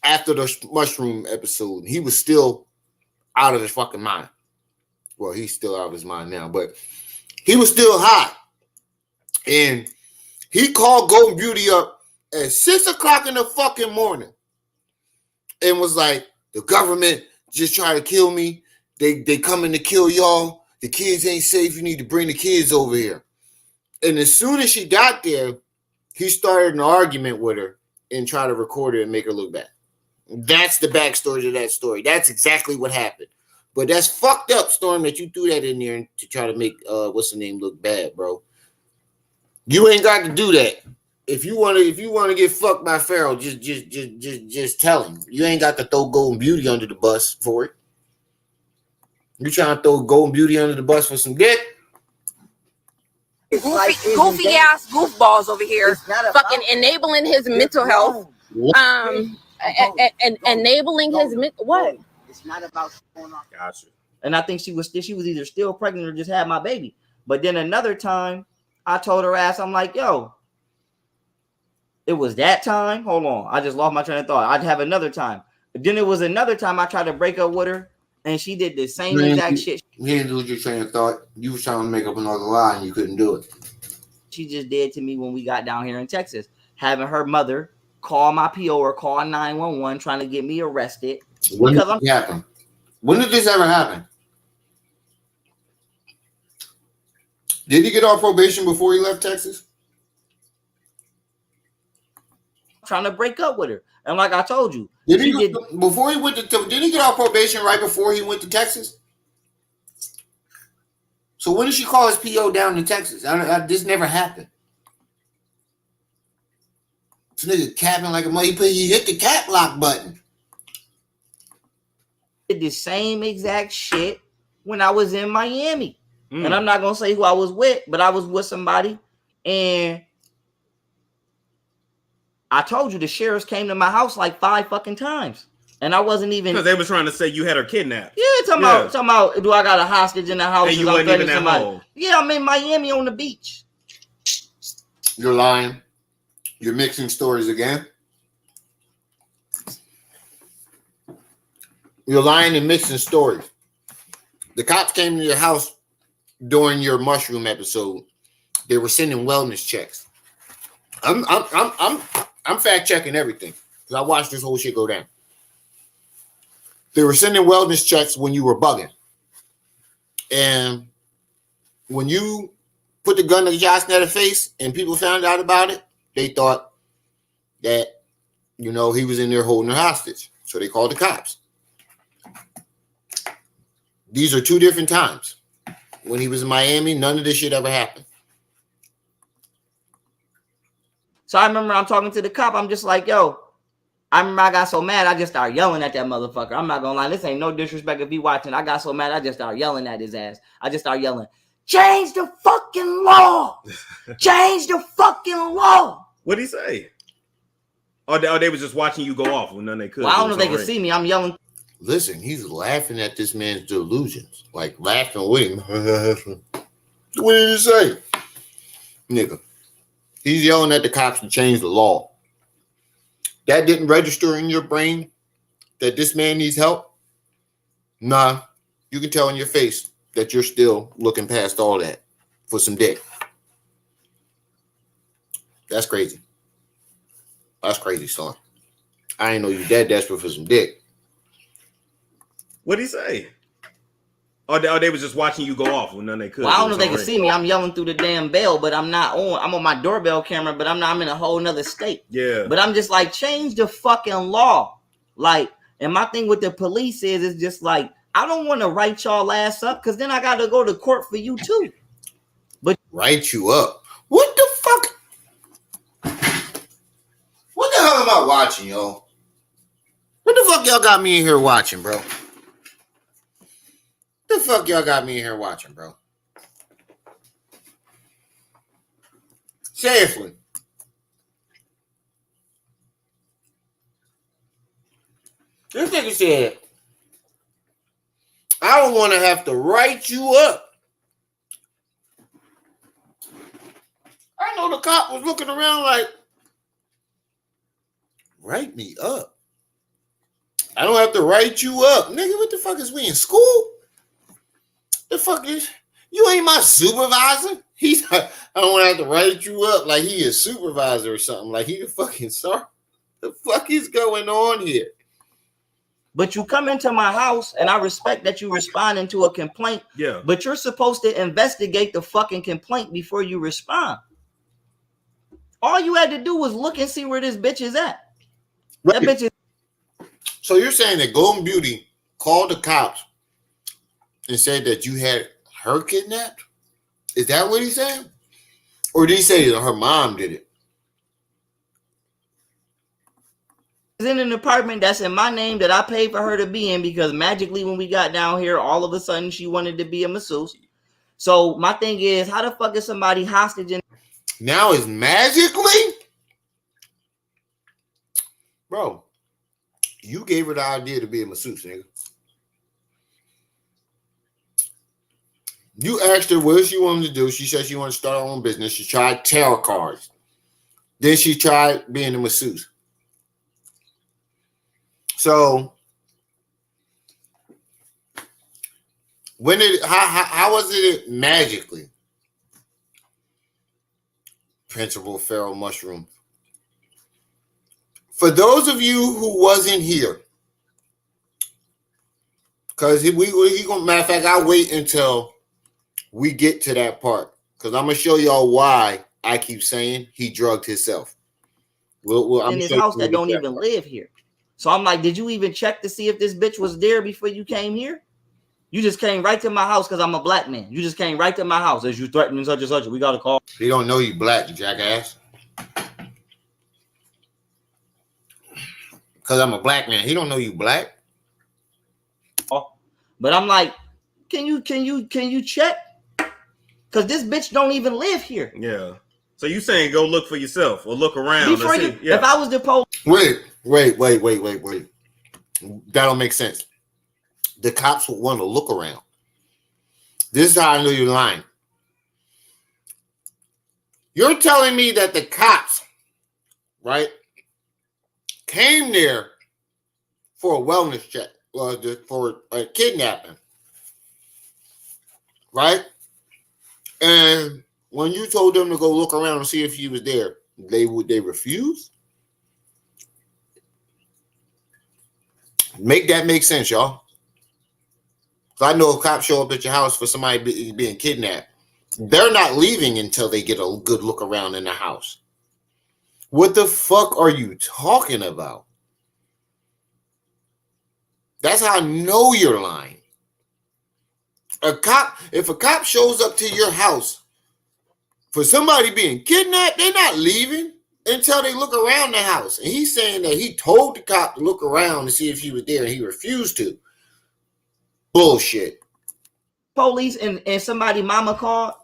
after the mushroom episode. He was still out of his fucking mind. Well, he's still out of his mind now, but he was still high. And he called Golden Beauty up at 6 o'clock in the fucking morning and was like, the government just tried to kill me. They coming to kill y'all. The kids ain't safe. You need to bring the kids over here. And as soon as she got there, he started an argument with her and tried to record her and make her look bad. That's the backstory to that story. That's exactly what happened. But that's fucked up, Storm, that you threw that in there to try to make what's the name look bad, bro. You ain't got to do that. If you want to get fucked by Pharaoh, just tell him. You ain't got to throw Golden Beauty under the bus for it. You trying to throw Golden Beauty under the bus for some dick? Goofy ass goofballs over here, fucking enabling his mental health. Enabling his what? It's not about going on. Gotcha. And I think she was either still pregnant or just had my baby. But then another time, I told her ass, I'm like, yo, it was that time. Hold on, I just lost my train of thought. I'd have another time. But then it was another time I tried to break up with her, and she did the same exact shit. You didn't lose your train of thought. You was trying to make up another lie, and you couldn't do it. She just did to me when we got down here in Texas, having her mother call my PO or call 911 trying to get me arrested. When did this happen? When did this ever happen? Did he get off probation before he left Texas? Trying to break up with her. And like I told you, did he get off probation right before he went to Texas? So when did she call his PO down to Texas? This never happened. This nigga capping like a mother. He hit the cap lock button. Did the same exact shit when I was in Miami. And I'm not gonna say who I was with, but I was with somebody, and I told you the sheriffs came to my house like 5 fucking times, and I wasn't even because they were trying to say you had her kidnapped. Yeah, talking about do I got a hostage in the house? And you wasn't even at home. Yeah, I'm in Miami on the beach. You're lying. You're mixing stories again. You're lying and mixing stories. The cops came to your house during your mushroom episode. They were sending wellness checks. I'm fact checking everything because I watched this whole shit go down. They were sending wellness checks when you were bugging, and when you put the gun to Josh Netter's face and people found out about it, they thought that he was in there holding her hostage, so they called the cops. These are 2 different times. When he was in Miami, none of this shit ever happened. So I remember I'm talking to the cop. I'm just like, yo, I remember I got so mad, I just started yelling at that motherfucker. I'm not gonna lie, this ain't no disrespect if he watching. I got so mad, I just started yelling at his ass. I just started yelling, change the fucking law! Change the fucking law! What'd he say? Or they was just watching you go off when none they could. Well, I don't know if they could see me. I'm yelling. Listen, he's laughing at this man's delusions. Like laughing with him. What did he say? Nigga. He's yelling at the cops to change the law. That didn't register in your brain that this man needs help? Nah. You can tell in your face that you're still looking past all that for some dick. That's crazy. That's crazy, son. I ain't know you that desperate for some dick. What'd he say? Or they was just watching you go off when none they could. Well, I don't know if they can see me. I'm yelling through the damn bell, but I'm not on. I'm on my doorbell camera, but I'm in a whole nother state. Yeah. But I'm just like, change the fucking law. Like, and my thing with the police is just like, I don't want to write y'all ass up because then I got to go to court for you too. But write you up? What the fuck? What the hell am I watching, yo? What the fuck y'all got me in here watching, bro? What the fuck y'all got me in here watching, bro? Seriously. This nigga said, I don't want to have to write you up. I know the cop was looking around like, write me up. I don't have to write you up. Nigga, what the fuck is we in school? The fuck is, you ain't my supervisor? I don't want to have to write you up like he is supervisor or something. Like he the fucking star. The fuck is going on here? But you come into my house and I respect that you responding to a complaint. Yeah. But you're supposed to investigate the fucking complaint before you respond. All you had to do was look and see where this bitch is at. Right. That bitch is. So you're saying that Golden Beauty called the cops and said that you had her kidnapped? Is that what he said? Or did he say that her mom did it? In an apartment that's in my name that I paid for her to be in because magically when we got down here, all of a sudden she wanted to be a masseuse. So my thing is, how the fuck is somebody hostage in? Now it's magically? Bro, you gave her the idea to be a masseuse, nigga. You asked her what she wanted to do. She said she wanted to start her own business. She tried tarot cards. Then she tried being a masseuse. So, when did how was it magically? Principal Pharaoh mushroom. For those of you who wasn't here, because he gonna, matter of fact, I'll wait until we get to that part because I'm gonna show y'all why I keep saying he drugged himself. I'm in his house that don't even live here. So I'm like, did you even check to see if this bitch was there before you came here? You just came right to my house because I'm a black man. You just came right to my house as you threatening such and such. We got to call. He don't know you black, you jackass. Because I'm a black man. He don't know you black. Oh, but I'm like, can you check? Because this bitch don't even live here. Yeah. So you saying go look for yourself or look around? Before you, yeah. If I was the police. Wait. That don't make sense. The cops would want to look around. This is how I know you're lying. You're telling me that the cops, right, came there for a wellness check, for a kidnapping, right? And when you told them to go look around and see if he was there, they refused? Make that make sense, y'all. So I know if cops show up at your house for somebody being kidnapped, they're not leaving until they get a good look around in the house. What the fuck are you talking about? That's how I know you're lying. If a cop shows up to your house for somebody being kidnapped, they're not leaving until they look around the house. And he's saying that he told the cop to look around to see if he was there and he refused to. Bullshit. Police and somebody mama called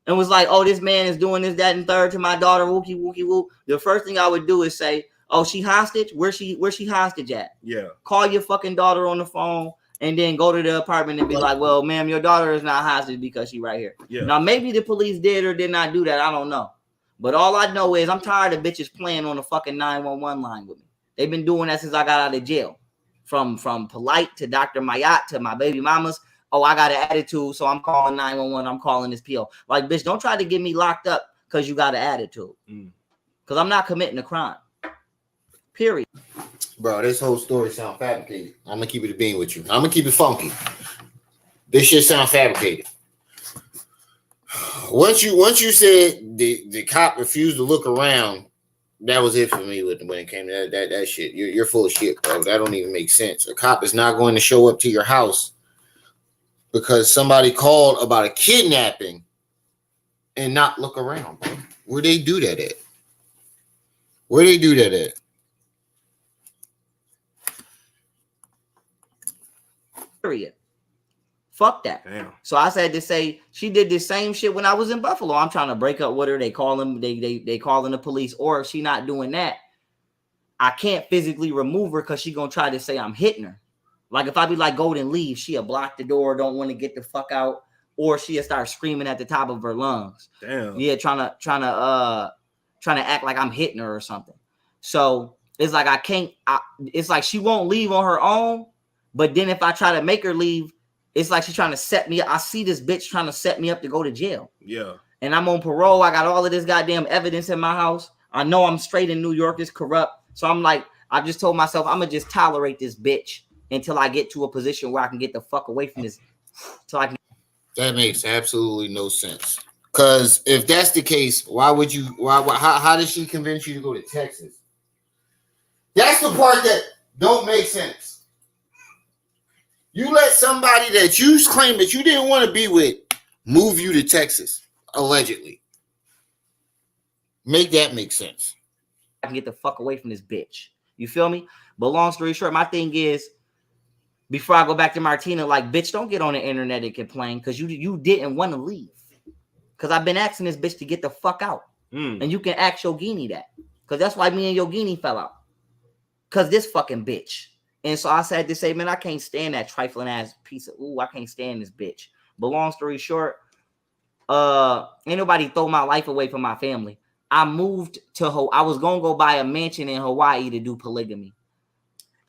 and was like, oh, this man is doing this, that, and third to my daughter, wookie, wookie, woo. The first thing I would do is say, oh, she hostage? Where's she hostage at? Yeah. Call your fucking daughter on the phone and then go to the apartment and be like, well, ma'am, your daughter is not hostage because she right here. Yeah. Now, maybe the police did or did not do that. I don't know. But all I know is I'm tired of bitches playing on the fucking 911 line with me. They've been doing that since I got out of jail. From Polite to Dr. Mayat to my baby mamas. Oh, I got an attitude, so I'm calling 911. I'm calling this PO. Like, bitch, don't try to get me locked up because you got an attitude. Because I'm not committing a crime. Period. Bro, this whole story sounds fabricated. I'm going to keep it a bean with you. I'm going to keep it funky. This shit sounds fabricated. Once you said the cop refused to look around, that was it for me when it came to that shit. You're full of shit, bro. That don't even make sense. A cop is not going to show up to your house because somebody called about a kidnapping and not look around, bro. Where they do that at? Where they do that at? Period. Fuck that. Damn. So I said to say she did the same shit when I was in Buffalo. I'm trying to break up with her. They call them, they calling the police, or if she not doing that, I can't physically remove her because she gonna try to say I'm hitting her. Like if I be like, Golden, leave, she'll block the door, don't want to get the fuck out, or she'll start screaming at the top of her lungs. Damn. Yeah, trying to act like I'm hitting her or something. So it's like it's like she won't leave on her own, but then if I try to make her leave, it's like she's trying to set me up. I see this bitch trying to set me up to go to jail. Yeah. And I'm on parole. I got all of this goddamn evidence in my house. I know I'm straight in New York. It's corrupt. So I'm like, I just told myself, I'm going to just tolerate this bitch until I get to a position where I can get the fuck away from this. So I can. That makes absolutely no sense. Because if that's the case, why would you? How did she convince you to go to Texas? That's the part that don't make sense. You let somebody that you claim that you didn't want to be with move you to Texas, allegedly. Make that make sense. I can get the fuck away from this bitch. You feel me? But long story short, my thing is, before I go back to Martina, like, bitch, don't get on the internet and complain because you didn't want to leave. Because I've been asking this bitch to get the fuck out. And you can ask Yogini that. Because that's why me and Yogini fell out. Because this fucking bitch. And so I said to say, man, I can't stand that trifling ass piece of, I can't stand this bitch. But long story short, ain't nobody throw my life away from my family. I moved to I was going to go buy a mansion in Hawaii to do polygamy.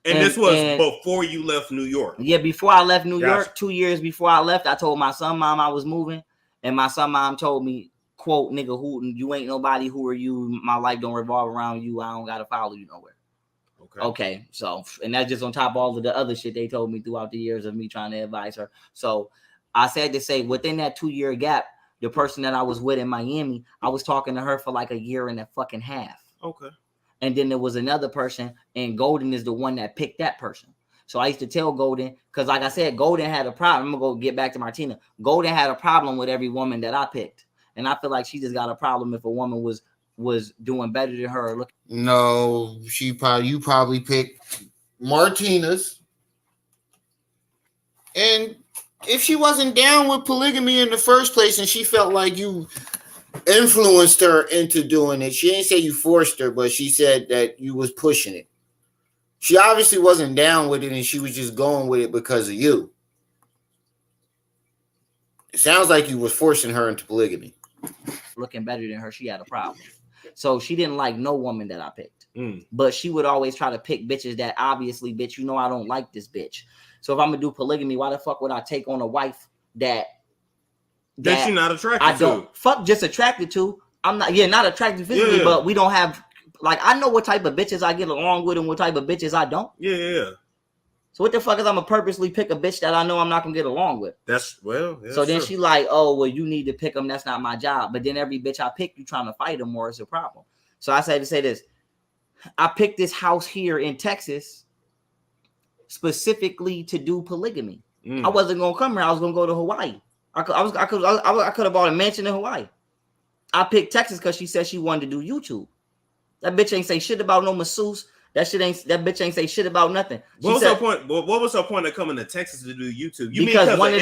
And this was before you left New York? Yeah, before I left New York, 2 years before I left, I told my son mom I was moving. And my son mom told me, quote, nigga, you ain't nobody. Who are you? My life don't revolve around you. I don't got to follow you nowhere. Okay. So, and that's just on top of all of the other shit they told me throughout the years of me trying to advise her. So I said to say, within that 2 year gap, the person that I was with in Miami, I was talking to her for like a year and a fucking half. Okay. And then there was another person, and Golden is the one that picked that person. So I used to tell Golden, because like I said, Golden had a problem. I'm going to go get back to Martina. Golden had a problem with every woman that I picked. And I feel like she just got a problem if a woman was doing better than her. No, you probably picked Martina's. And if she wasn't down with polygamy in the first place and she felt like you influenced her into doing it, she didn't say you forced her, but she said that you was pushing it. She obviously wasn't down with it and she was just going with it because of you. It sounds like you was forcing her into polygamy. Looking better than her, she had a problem. So she didn't like no woman that I picked. But she would always try to pick bitches that obviously, bitch, you know I don't like this bitch. So if I'm going to do polygamy, why the fuck would I take on a wife that you're not attracted to? I don't. Fuck just attracted to. I'm not, not attracted physically, but we don't have, like, I know what type of bitches I get along with and what type of bitches I don't. Yeah. So what the fuck is I'm gonna purposely pick a bitch that I know I'm not gonna get along with? So then she like, oh, well, you need to pick them. That's not my job. But then every bitch I pick, you trying to fight them more is a problem. So I said to say this. I picked this house here in Texas specifically to do polygamy. I wasn't gonna come here. I was gonna go to Hawaii. I could have bought a mansion in Hawaii. I picked Texas because she said she wanted to do YouTube. That bitch ain't say shit about no masseuse. That bitch ain't say shit about nothing. What was her point? What was her point of coming to Texas to do YouTube? Because one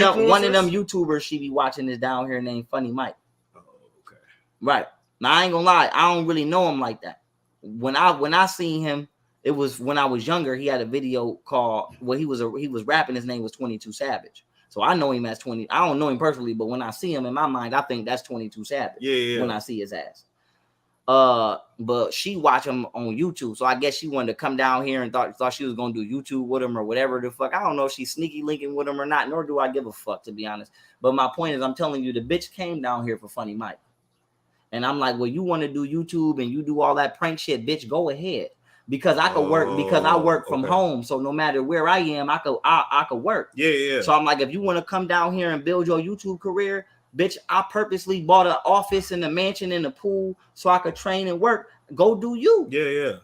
of them YouTubers she be watching is down here named Funny Mike. Oh, okay. Right. Now I ain't gonna lie, I don't really know him like that. When I seen him, it was when I was younger. He had a video called he was rapping. His name was 22 Savage. So I know him as 20. I don't know him personally, but when I see him in my mind, I think that's 22 Savage. Yeah. When I see his ass. But she watched him on YouTube, so I guess she wanted to come down here and thought she was gonna do YouTube with him or whatever the fuck. I don't know if she's sneaky linking with him or not, nor do I give a fuck, to be honest. But my point is, I'm telling you, the bitch came down here for Funny Mike, and I'm like, well, you want to do YouTube and you do all that prank shit, bitch, go ahead, because I could work because I work from home, so no matter where I am, I could work. Yeah. So I'm like, if you want to come down here and build your YouTube career. Bitch, I purposely bought an office and a mansion and a pool so I could train and work. Go do you. Yeah.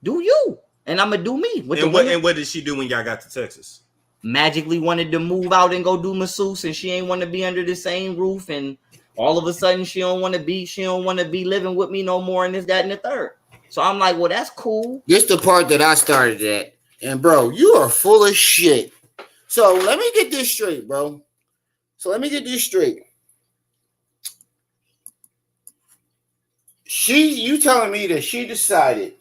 Do you. And I'm going to do me. And what did she do when y'all got to Texas? Magically wanted to move out and go do masseuse, and she ain't want to be under the same roof. And all of a sudden she don't want to be living with me no more and this, that, and the third. So I'm like, well, that's cool. This the part that I started at. And bro, you are full of shit. So let me get this straight, bro. You telling me that she decided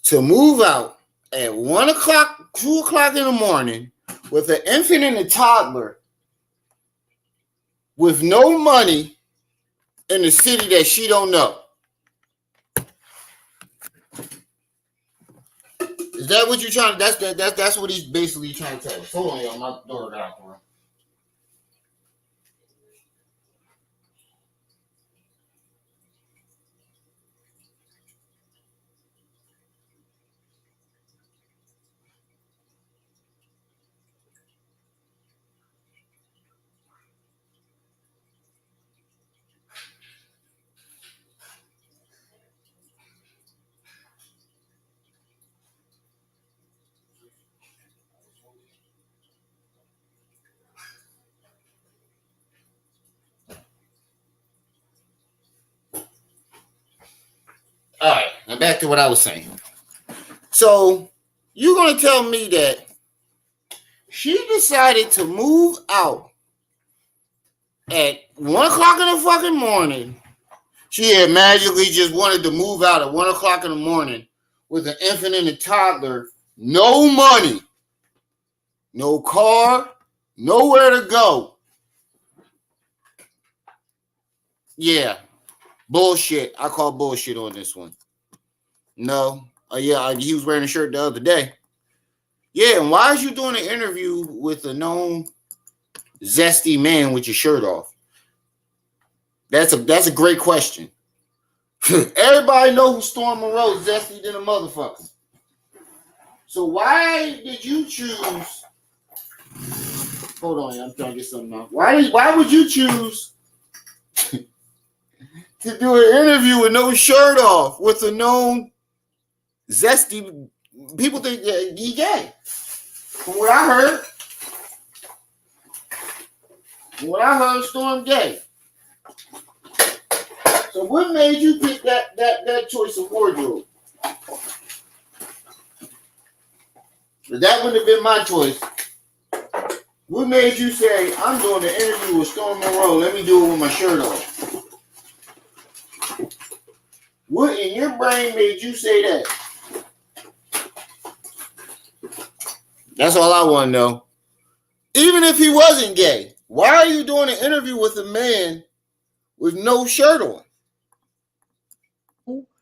to move out at 1 o'clock, 2 o'clock in the morning with an infant and a toddler with no money in a city that she don't know. Is that what you're trying to? That's what he's basically trying to tell us. Hold on, y'all. My daughter got out. All right, now back to what I was saying. So you're gonna tell me that she decided to move out at 1 o'clock in the fucking morning. She had magically just wanted to move out at 1 o'clock in the morning with an infant and a toddler, no money, no car, nowhere to go. Yeah, bullshit. I call bullshit on this one. No. Yeah, he was wearing a shirt the other day. Yeah, and why is you doing an interview with a known zesty man with your shirt off? That's a great question. Everybody know who Storm Monroe is zesty than a motherfucker. So why did you choose? Hold on, I'm trying to get something out. Why would you choose to do an interview with no shirt off with a known zesty? People think he gay. From what I heard, Storm gay. So what made you pick that choice of wardrobe? That wouldn't have been my choice. What made you say, I'm doing an interview with Storm Monroe, let me do it with my shirt off? What in your brain made you say that? That's all I want to know. Even if he wasn't gay, why are you doing an interview with a man with no shirt on?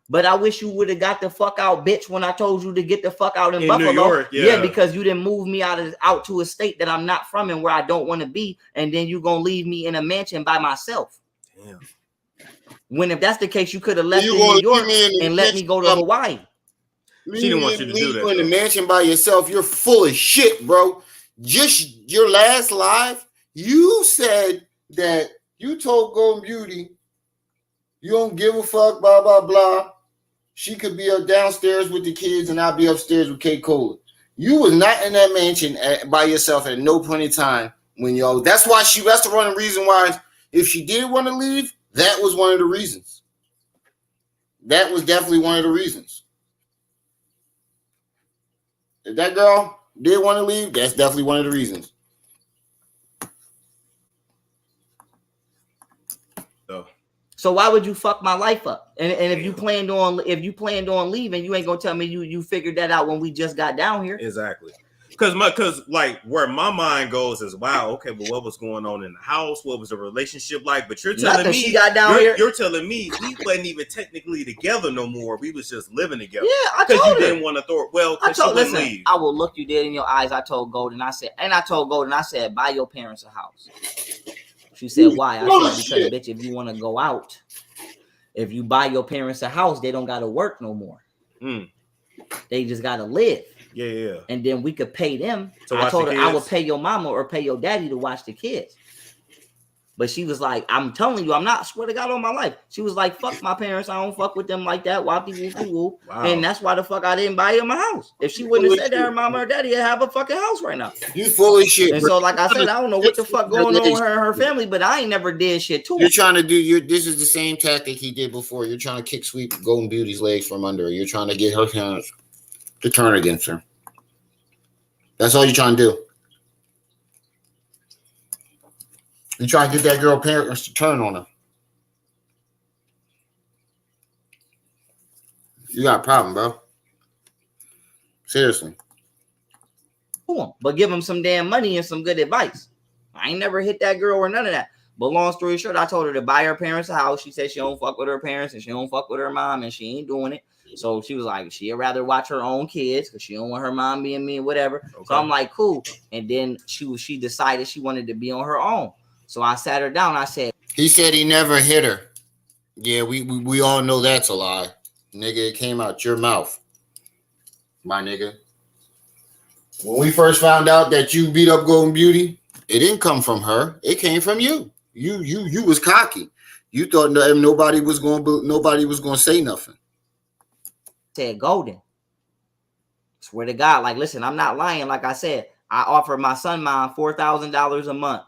But I wish you would have got the fuck out, bitch, when I told you to get the fuck out in Buffalo. New York, yeah, because you didn't move me out to a state that I'm not from and where I don't want to be, and then you gonna leave me in a mansion by myself. Damn. When if that's the case, you could have left in New York and let me go to Hawaii. She didn't want you to do that. You in the mansion by yourself. You're full of shit, bro. Just your last live, you said that you told Golden Beauty you don't give a fuck, blah, blah, blah. She could be up downstairs with the kids and I'll be upstairs with K. Cola. You was not in that mansion by yourself at no point in time when y'all. That's why that's the one reason why if she did want to leave, that was one of the reasons. That was definitely one of the reasons. If that girl did want to leave, that's definitely one of the reasons. So why would you fuck my life up? And if you planned on leaving, you ain't gonna tell me you figured that out when we just got down here. Exactly. Because like where my mind goes is, wow, okay, but what was going on in the house? What was the relationship like? But you're telling me she got down here. You're telling me we wasn't even technically together no more. We was just living together. Yeah, I told because you her. didn't want to throw. Well, because she wouldn't leave. I will look you dead in your eyes. I told Golden, I said, buy your parents a house. She said, why? I said, because bitch, if you want to go out, if you buy your parents a house, they don't gotta work no more. They just gotta live. Yeah. And then we could pay them. So I told her I would pay your mama or pay your daddy to watch the kids. But she was like, I'm telling you, I'm not, swear to God on my life. She was like, fuck my parents. I don't fuck with them like that. Wow. And that's why the fuck I didn't buy them a house. If she wouldn't have said that, her mama or daddy would have a fucking house right now. You full of shit. And so, like I said, I don't know what the fuck going on with her and her family, but I ain't never did shit to her. You're trying to do this is the same tactic he did before. You're trying to kick sweep Golden Beauty's legs from under her. You're trying to get her parents to turn against her. That's all you're trying to do. You try to get that girl parents to turn on her. You got a problem, bro. Seriously. But give them some damn money and some good advice. I ain't never hit that girl or none of that. But long story short, I told her to buy her parents a house. She said she don't fuck with her parents and she don't fuck with her mom and she ain't doing it. So she was like, she'd rather watch her own kids because she don't want her mom being mean, whatever. Okay. So I'm like, cool. And then she decided she wanted to be on her own. So I sat her down. I said, he said he never hit her. Yeah, we all know that's a lie. Nigga, it came out your mouth. My nigga. When we first found out that you beat up Golden Beauty, it didn't come from her. It came from you. You was cocky. You thought nobody was going to say nothing. Said Golden. Swear to God, like, listen, I'm not lying. Like I said, I offered my son mom $4,000 a month.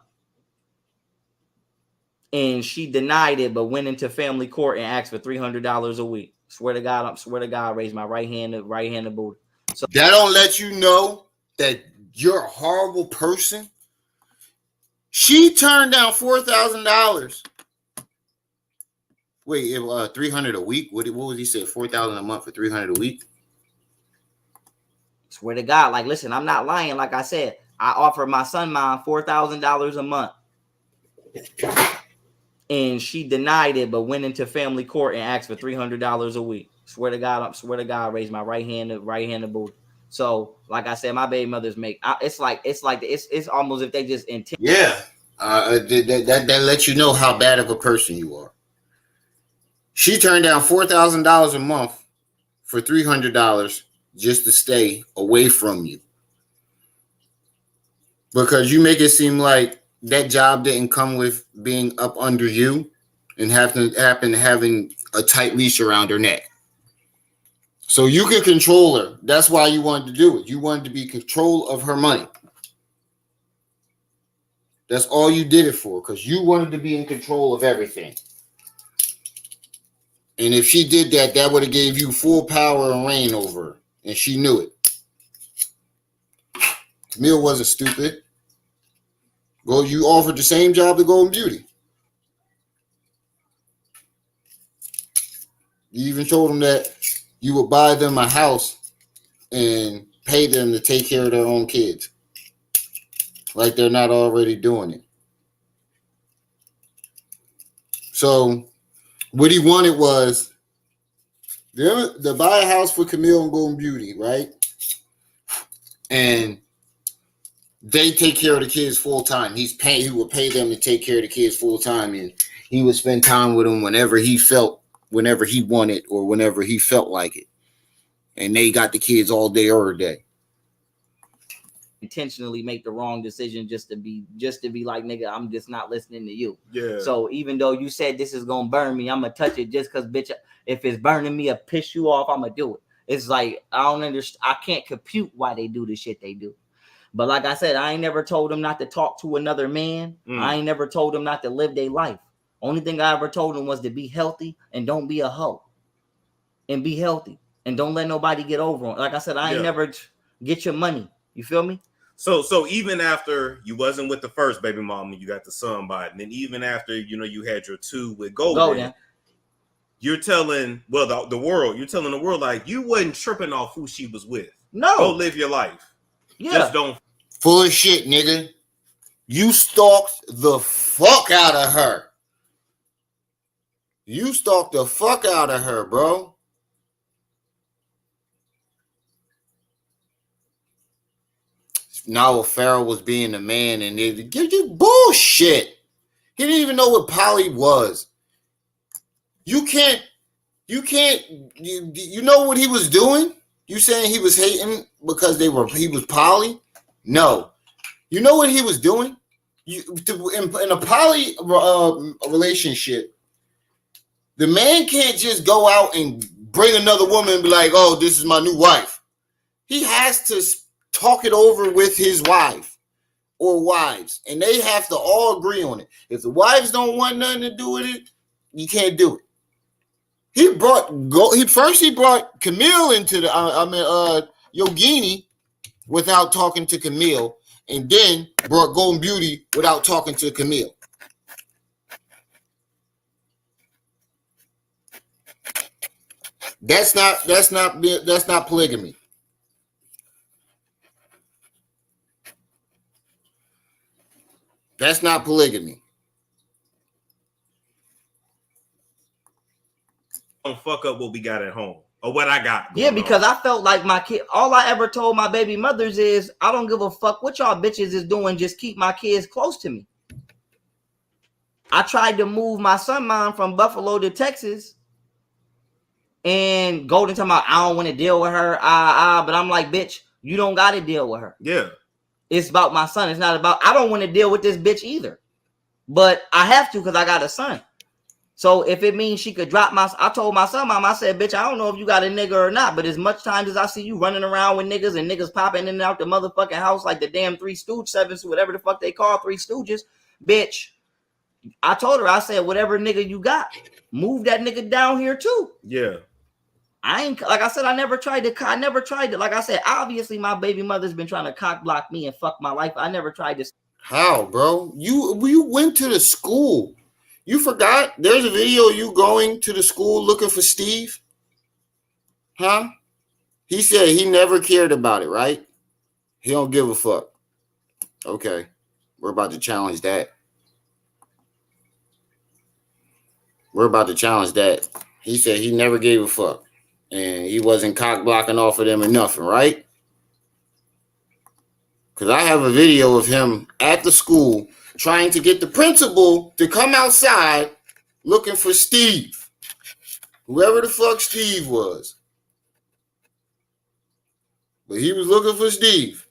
And she denied it, but went into family court and asked for $300 a week. Swear to God, raised my right hand to Buddha. So that don't let you know that you're a horrible person. She turned down $4,000. Wait, $300 a week? What was he say? $4,000 a month for $300 a week? Swear to God, like, listen, I'm not lying. Like I said, I offered my son mom $4,000 a month. And she denied it, but went into family court and asked for $300 a week. Swear to God, raised my right hand to Buddha. So, like I said, my baby mothers make it's almost if they just intend. Yeah, that lets you know how bad of a person you are. She turned down $4,000 a month for $300 just to stay away from you, because you make it seem like that job didn't come with being up under you and having a tight leash around her neck. So you could control her. That's why you wanted to do it. You wanted to be in control of her money. That's all you did it for, because you wanted to be in control of everything. And if she did that, that would have gave you full power and reign over her. And she knew it. Camille wasn't stupid. Well, you offered the same job to Golden Beauty. You even told them that you would buy them a house and pay them to take care of their own kids. Like they're not already doing it. So what he wanted was to buy a house for Camille and Golden Beauty, right? And they take care of the kids full time. He would pay them to take care of the kids full time, and he would spend time with them whenever he wanted, or whenever he felt like it. And they got the kids all day, every day. Intentionally make the wrong decision just to be like, nigga, I'm just not listening to you. Yeah. So even though you said this is gonna burn me, I'm gonna touch it just because, bitch, if it's burning me or piss you off, I'm gonna do it. It's like, I don't understand. I can't compute why they do the shit they do. But like I said, I ain't never told them not to talk to another man. I ain't never told them not to live their life. Only thing I ever told them was to be healthy and don't be a hoe. And be healthy and don't let nobody get over on. Like I said, I ain't never get your money. You feel me? So even after you wasn't with the first baby mama, you got the son by it, and then even after you had your two with Golden. You're telling the world, like, you wasn't tripping off who she was with. No, go live your life. Yeah. Just don't. Full of shit, nigga. You stalked the fuck out of her. You stalked the fuck out of her, bro. Now Pharaoh was being a man, and it gives you bullshit. He didn't even know what poly was. You know what he was doing? You saying he was hating because he was poly? No. You know what he was doing? In a poly relationship, the man can't just go out and bring another woman and be like, oh, this is my new wife. He has to talk it over with his wife or wives, and they have to all agree on it. If the wives don't want nothing to do with it, you can't do it. He brought Camille into the Yogini without talking to Camille, and then brought Golden Beauty without talking to Camille. That's not polygamy. That's not polygamy. Don't fuck up what we got at home or what I got. Yeah, because I felt like my kid. All I ever told my baby mothers is, I don't give a fuck what y'all bitches is doing. Just keep my kids close to me. I tried to move my son mom from Buffalo to Texas, and Golden talking about I don't want to deal with her. But I'm like, bitch, you don't got to deal with her. Yeah, it's about my son. It's not about. I don't want to deal with this bitch either, but I have to because I got a son. So if it means she could drop my, I told my son mom, I said, bitch, I don't know if you got a nigga or not, but as much times as I see you running around with niggas and niggas popping in and out the motherfucking house like the damn Three Stooges, whatever the fuck they call Three Stooges, bitch. I told her, I said, whatever nigga you got, move that nigga down here too. Yeah. I ain't, like I said, I never tried to, like I said, obviously my baby mother's been trying to cock block me and fuck my life. I never tried to. How, bro? You went to the school. You forgot? There's a video of you going to the school looking for Steve. Huh? He said he never cared about it, right? He don't give a fuck. Okay. We're about to challenge that. He said he never gave a fuck. And he wasn't cock blocking off of them or nothing, right? Because I have a video of him at the school trying to get the principal to come outside looking for Steve. Whoever the fuck Steve was. But he was looking for Steve.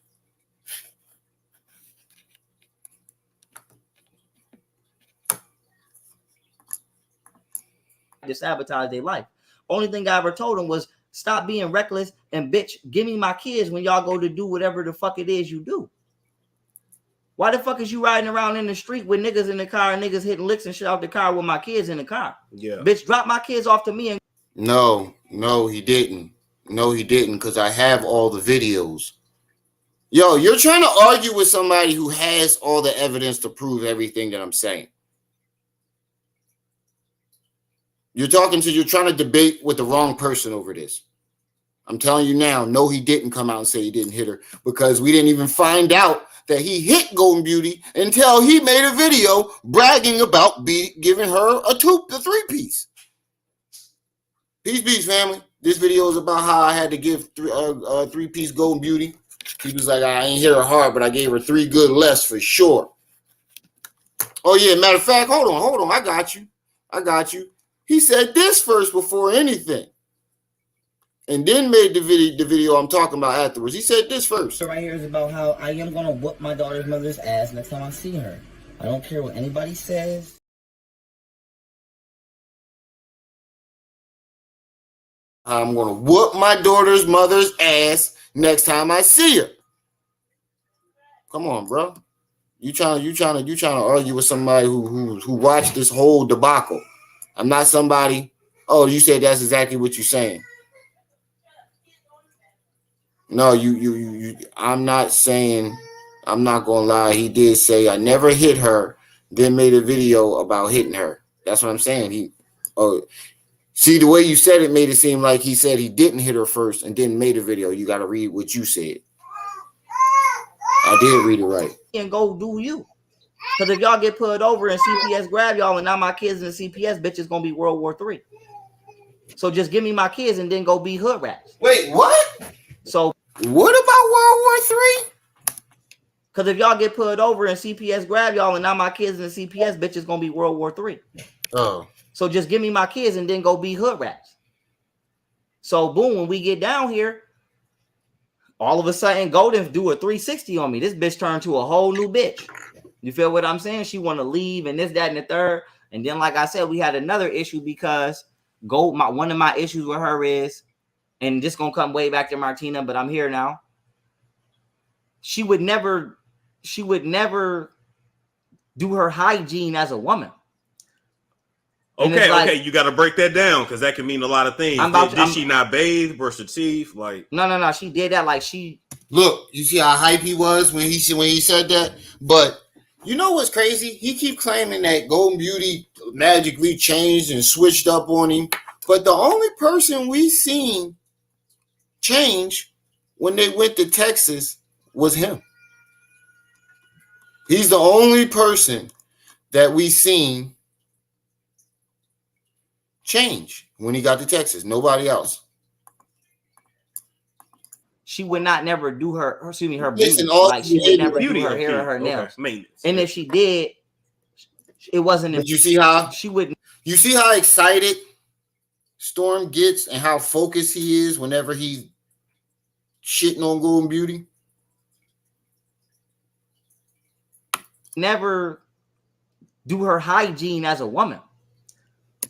To sabotage their life. Only thing I ever told him was stop being reckless and bitch, give me my kids when y'all go to do whatever the fuck it is you do. Why the fuck is you riding around in the street with niggas in the car and niggas hitting licks and shit out the car with my kids in the car? Yeah. Bitch, drop my kids off to me. And No, he didn't. No, he didn't, because I have all the videos. Yo, you're trying to argue with somebody who has all the evidence to prove everything that I'm saying. You're trying to debate with the wrong person over this. I'm telling you now, no, he didn't come out and say he didn't hit her, because we didn't even find out that he hit Golden Beauty until he made a video bragging about giving her a 3-piece. Peace, family. This video is about how I had to give 3-piece Golden Beauty. He was like, I ain't hit her hard, but I gave her 3 good less for sure. Oh, yeah, matter of fact, hold on. I got you. He said this first before anything. And then made the video I'm talking about afterwards. He said this first. So right here is about how I am going to whoop my daughter's mother's ass next time I see her. I don't care what anybody says. I'm going to whoop my daughter's mother's ass next time I see her. Come on, bro. You trying to argue with somebody who watched this whole debacle. I'm not somebody. Oh, you said that's exactly what you're saying. No, I'm not saying, I'm not gonna lie. He did say I never hit her, then made a video about hitting her. That's what I'm saying. See, the way you said it made it seem like he said he didn't hit her first and then made a video. You got to read what you said. I did read it right. And go do you. Because if y'all get pulled over and CPS grab y'all and now my kids in the CPS, bitch, it's going to be World War III. So just give me my kids and then go be hood rats. Wait, what? So what about World War III? Because if y'all get pulled over and CPS grab y'all and now my kids in the CPS, bitch, it's going to be World War III. Oh. So just give me my kids and then go be hood rats. So boom, when we get down here, all of a sudden Golden do a 360 on me. This bitch turned to a whole new bitch. You feel what I'm saying? She want to leave and this, that, and the third. And then, like I said, we had another issue because one of my issues with her is, and this gonna come way back to Martina, but I'm here now. She would never do her hygiene as a woman. Okay, you got to break that down because that can mean a lot of things. Did she not bathe, brush her teeth? Like no, she did that. Like she look, you see how hype he was when he said that. But you know what's crazy? He keep claiming that Golden Beauty magically changed and switched up on him. But the only person we seen change when they went to Texas was him. He's the only person that we seen change when he got to Texas. Nobody else. She would not never do her beauty. Like she would never do her hair or her nails. And if she did, it wasn't. But you see how she wouldn't. You see how excited Storm gets and how focused he is whenever he's shitting on Golden Beauty? Never do her hygiene as a woman.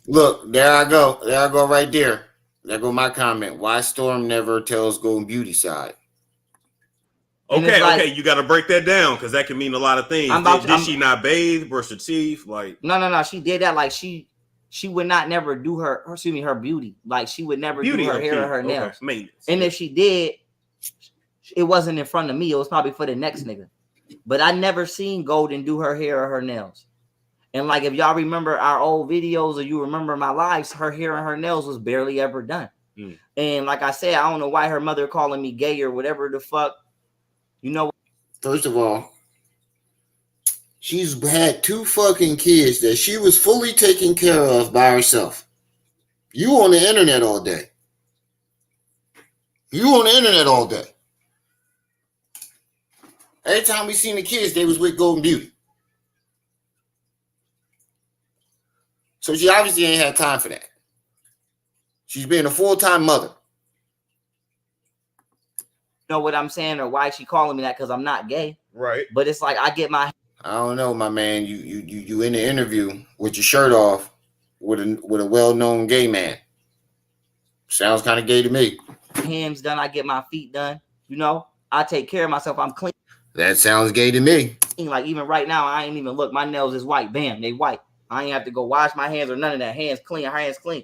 Look, there I go. There I go right there. There go my comment. Why Storm never tells Golden Beauty side? Okay, like, okay, you got to break that down because that can mean a lot of things. Did she not bathe, brush her teeth? Like no, she did that. Like she would not never do her beauty. Like she would never do her hair or her nails. And if she did, it wasn't in front of me. It was probably for the next nigga. But I never seen Golden do her hair or her nails. And like if y'all remember our old videos or you remember my lives, her hair and her nails was barely ever done. And like I said, I don't know why her mother calling me gay or whatever the fuck. You know, first of all, she's had 2 fucking kids that she was fully taken care of by herself. You on the internet all day. Every time we seen the kids, they was with Golden Beauty. So she obviously ain't had time for that. She's being a full-time mother. Know what I'm saying, or why she calling me that? Because I'm not gay, right? But it's like I get my. I don't know, my man. You in the interview with your shirt off with a well-known gay man. Sounds kind of gay to me. Hands done, I get my feet done. You know, I take care of myself. I'm clean. That sounds gay to me. Like even right now, I ain't even look. My nails is white. Bam, they white. I ain't have to go wash my hands or none of that. Hands clean. Hands clean.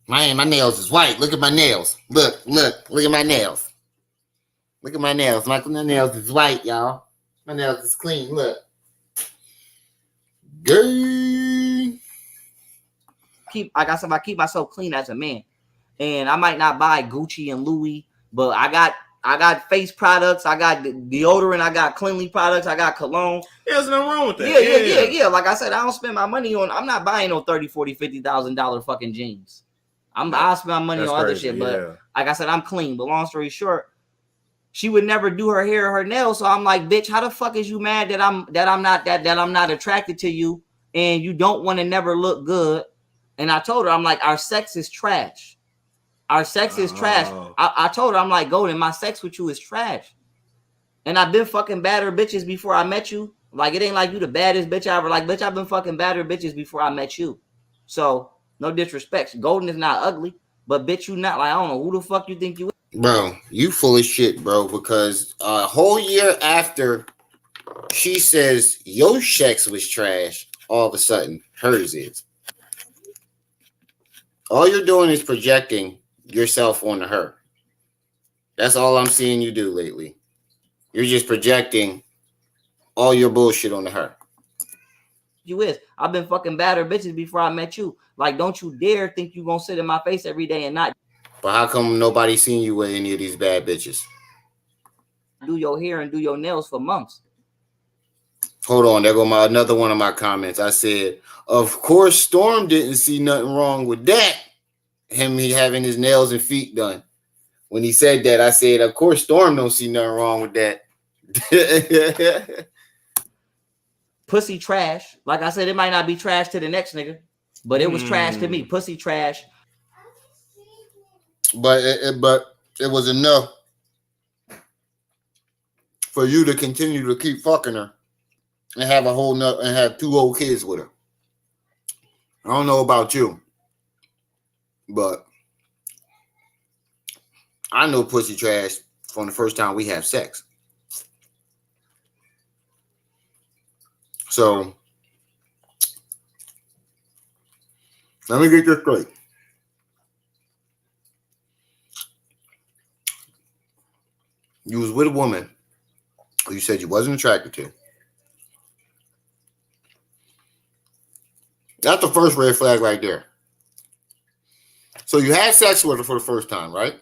My nails is white. Look at my nails. Look at my nails. Look at my nails. My nails is white, y'all. My nails is clean. Look. Gay. I keep myself clean as a man. And I might not buy Gucci and Louis, but I got face products, I got deodorant, I got cleanly products, I got cologne. There's nothing wrong with that. Yeah. Like I said, I don't spend my money on. I'm not buying no $30,000, $40,000, $50,000 fucking jeans. I spend my money on other shit, but like I said, I'm clean. But long story short, she would never do her hair or her nails. So I'm like, bitch, how the fuck is you mad that I'm not attracted to you and you don't want to never look good? And I told her, I'm like, our sex is trash. Our sex is trash. I told her, I'm like, Golden, my sex with you is trash. And I've been fucking badder bitches before I met you. Like, it ain't like you the baddest bitch I ever. Like, bitch, I've been fucking badder bitches before I met you. So, no disrespect. Golden is not ugly, but bitch, you not. Like, I don't know who the fuck you think you is. Bro, you full of shit, bro, because a whole year after she says your sex was trash, all of a sudden, hers is. All you're doing is projecting yourself onto her. That's all I'm seeing you do lately. You're just projecting all your bullshit onto her. You is. I've been fucking badder bitches before I met you. Like, don't you dare think you gonna sit in my face every day and not. But how come nobody seen you with any of these bad bitches? Do your hair and do your nails for months. Hold on, there go another one of my comments. I said, of course, Storm didn't see nothing wrong with that. He having his nails and feet done. When he said that, I said, of course, Storm don't see nothing wrong with that. Pussy trash. Like I said, it might not be trash to the next nigga, but it was trash to me. Pussy trash. But it was enough for you to continue to keep fucking her and have and have 2 old kids with her. I don't know about you, but I know pussy trash from the first time we have sex. So let me get this straight. You was with a woman who you said you wasn't attracted to. That's the first red flag right there. So you had sex with her for the first time, right?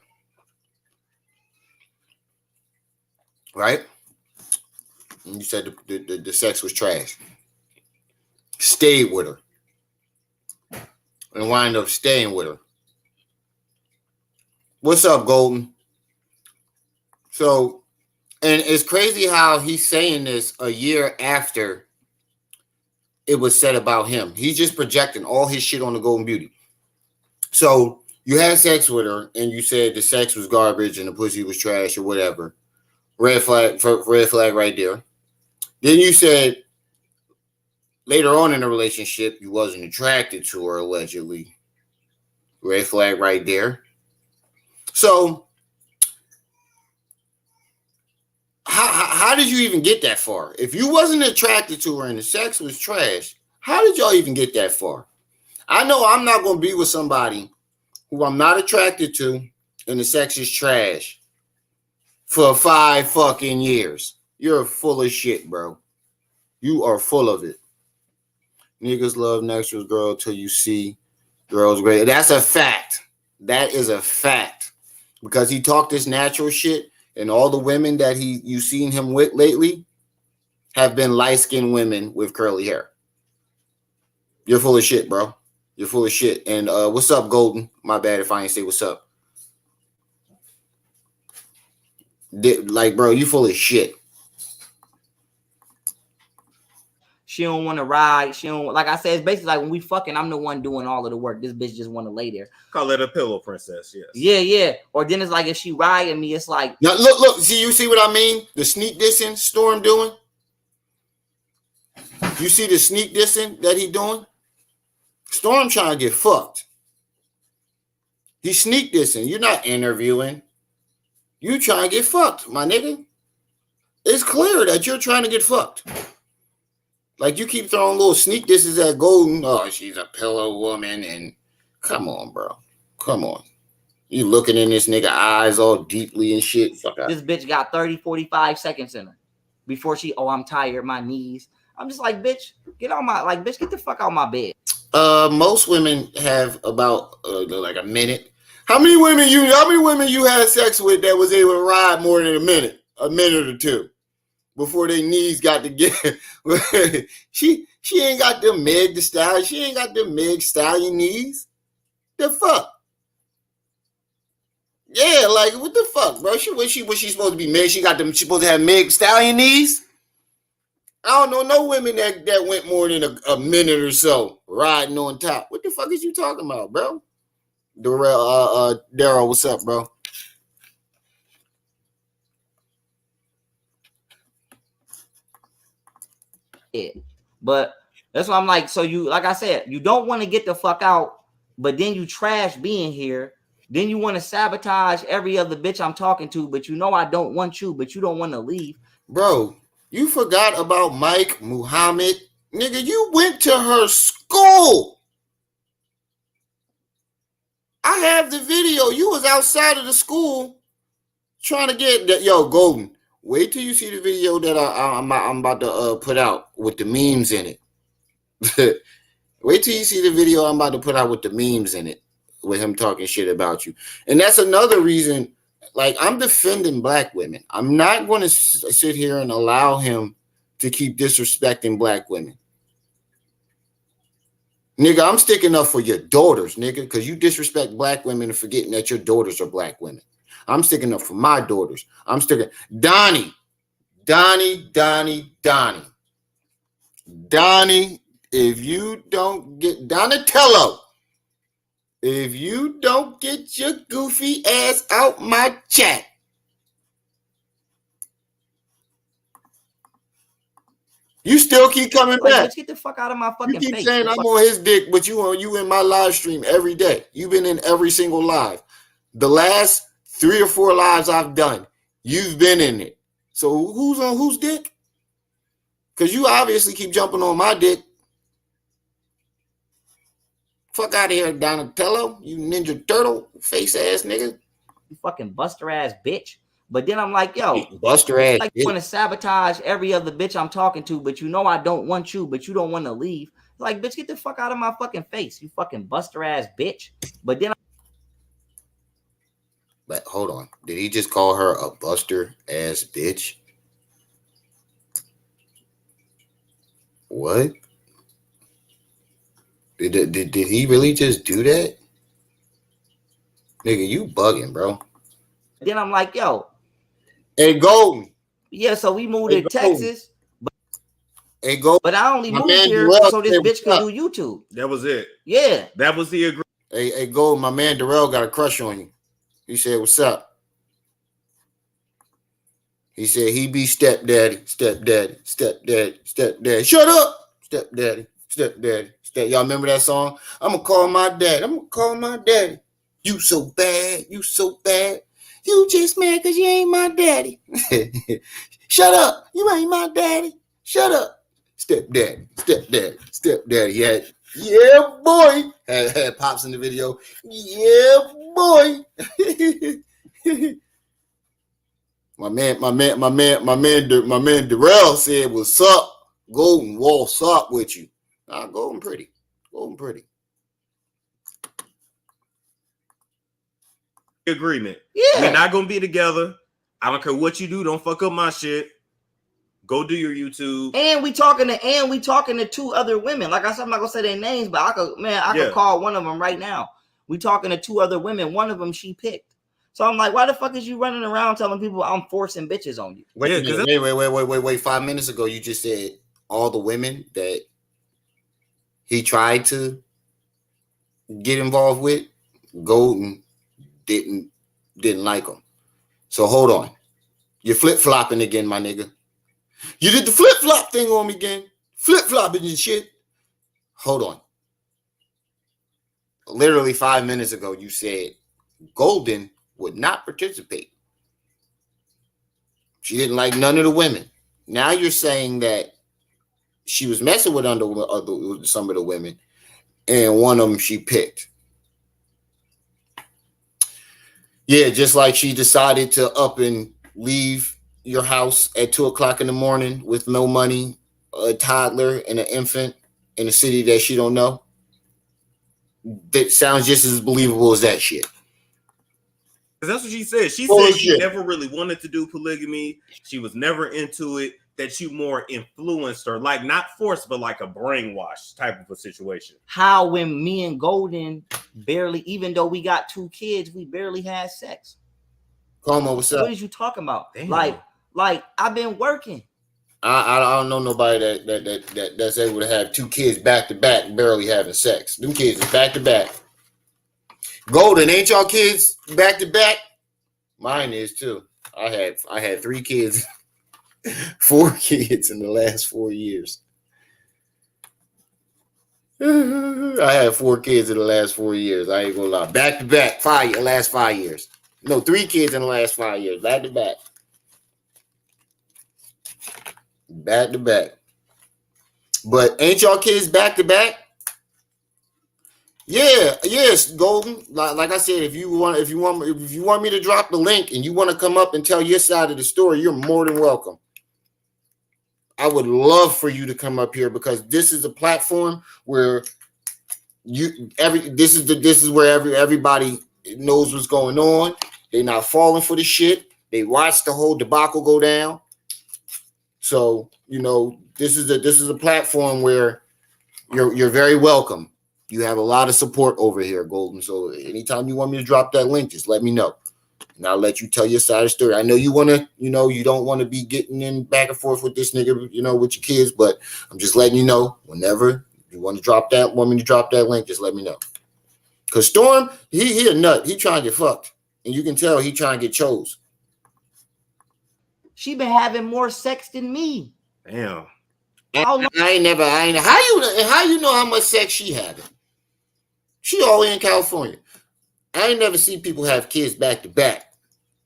Right? And you said the sex was trash. Stayed with her. And wind up staying with her. What's up, Golden? So, and it's crazy how he's saying this a year after it was said about him. He's just projecting all his shit on the Golden Beauty. So, you had sex with her, and you said the sex was garbage and the pussy was trash or whatever. Red flag right there. Then you said later on in the relationship, you wasn't attracted to her, allegedly. Red flag right there. So, how did you even get that far? If you wasn't attracted to her and the sex was trash, how did y'all even get that far? I know I'm not going to be with somebody who I'm not attracted to and the sex is trash for 5 fucking years. You're full of shit, bro. You are full of it. Niggas love next girl till you see girls great. That's a fact. That is a fact. Because he talked this natural shit, and all the women that you seen him with lately have been light-skinned women with curly hair. You're full of shit, bro. You're full of shit. And what's up, Golden? My bad if I ain't say what's up. Like, bro, you full of shit. She don't want to ride. She don't, like I said, it's basically like when we fucking, I'm the one doing all of the work. This bitch just want to lay there. Call it a pillow princess, yes. Yeah. Or then it's like if she riding me, it's like. Now, look. You see what I mean? The sneak dissing Storm doing? You see the sneak dissing that he doing? Storm trying to get fucked. He sneak dissing. You're not interviewing. You trying to get fucked, my nigga. It's clear that you're trying to get fucked. Like, you keep throwing little sneak disses at Golden. Oh, she's a pillow woman. And come on, bro. Come on. You looking in this nigga eyes all deeply and shit. Fuck out. This bitch got 30, 45 seconds in her before she, I'm tired, my knees. I'm just like, bitch, get the fuck out my bed. Most women have about like a minute. How many women you had sex with that was able to ride more than a minute or two? Before their knees got to get, she ain't got them Meg the Stallion. She ain't got them Meg Stallion knees. The fuck? Yeah, like what the fuck, bro? Was she supposed to be Meg? She supposed to have Meg Stallion knees. I don't know no women that went more than a minute or so riding on top. What the fuck is you talking about, bro? Daryl, what's up, bro? But that's why I'm like, so you, like I said, you don't want to get the fuck out, but then you trash being here. Then you want to sabotage every other bitch I'm talking to, but you know I don't want you, but you don't want to leave. Bro, you forgot about Mike Muhammad. Nigga, you went to her school. I have the video. You was outside of the school trying to get that. Yo, Golden, wait till you see the video that I'm about to put out with the memes in it. Wait till you see the video I'm about to put out with the memes in it, with him talking shit about you. And that's another reason, like, I'm defending black women. I'm not going to sit here and allow him to keep disrespecting black women. Nigga, I'm sticking up for your daughters, nigga, because you disrespect black women and forgetting that your daughters are black women. I'm sticking up for my daughters. I'm sticking. Donnie, if you don't get Donatello, if you don't get your goofy ass out my chat, you still keep coming back. Let's get the fuck out of my fucking face. You keep saying I'm on his dick, but you in my live stream every day. You've been in every single live. The last 3 or 4 lives I've done, you've been in it. So who's on whose dick? Because you obviously keep jumping on my dick. Fuck out of here, Donatello. You Ninja Turtle face ass nigga. You fucking buster ass bitch. But then I'm like, yo, buster ass. Like, you want to sabotage every other bitch I'm talking to, but you know I don't want you, but you don't want to leave. Like, bitch, get the fuck out of my fucking face, you fucking buster ass bitch. But then, but hold on, did he just call her a buster ass bitch? What? Did he really just do that? Nigga, you bugging, bro. Then I'm like, yo. Hey, Golden. Yeah, so we moved to Texas. Hey, Golden. But I only moved here so this bitch could do YouTube. That was it. Yeah. That was the agreement. Hey, Golden, my man Darrell got a crush on you. He said, what's up? He said he be stepdaddy. Shut up, stepdaddy. Y'all remember that song? I'm gonna call my daddy. You so bad. You just mad because you ain't my daddy. Shut up. You ain't my daddy. Shut up. Stepdaddy. Yeah, boy. Had Pops in the video. Yeah, boy. My man Darrell said, what's up? Golden, what's up with you? Golden pretty. Agreement. Yeah. We're not gonna be together. I don't care what you do. Don't fuck up my shit. Go do your YouTube. And we talking to two other women. Like I said, I'm not gonna say their names, but I could call one of them right now. We talking to two other women. One of them she picked. So I'm like, why the fuck is you running around telling people I'm forcing bitches on you? Wait. 5 minutes ago, you just said all the women that he tried to get involved with, Golden didn't like them. So hold on. You're flip-flopping again, my nigga. You did the flip-flop thing on me again. Flip-flopping and shit. Hold on. Literally 5 minutes ago, you said Golden would not participate. She didn't like none of the women. Now you're saying that she was messing with some of the women, and one of them she picked. Yeah, just like she decided to up and leave your house at 2:00 in the morning with no money, a toddler and an infant in a city that she don't know. That sounds just as believable as that shit. Because that's what she said. She said she never really wanted to do polygamy. She was never into it. That you more influenced her, like not forced, but like a brainwash type of a situation. How when me and Golden barely, even though we got 2 kids, we barely had sex. Como, what's up? What is you talking about? Damn. Like I've been working. I don't know nobody that's able to have 2 kids back to back, barely having sex. Them kids is back to back. Golden, ain't y'all kids back to back? Mine is too. I had 3 kids, 4 kids in the last 4 years. I had 4 kids in the last 4 years. I ain't gonna lie. Back to back, last 5 years. No, 3 kids in the last 5 years. Back to back. Back to back. But ain't y'all kids back to back? Yeah, yes, Golden. Like I said, if you want me to drop the link and you want to come up and tell your side of the story, you're more than welcome. I would love for you to come up here because this is a platform where this is where everybody knows what's going on. They're not falling for the shit. They watch the whole debacle go down. So, this is a platform where you're very welcome. You have a lot of support over here, Golden. So anytime you want me to drop that link, just let me know. And I'll let you tell your side of the story. I know you want to, you don't want to be getting in back and forth with this nigga, with your kids, but I'm just letting you know whenever you want me to drop that link, just let me know. Because Storm, he a nut. He trying to get fucked. And you can tell he trying to get chose. She been having more sex than me. Damn. How you know how much sex she having? She all in California. I ain't never seen people have kids back to back,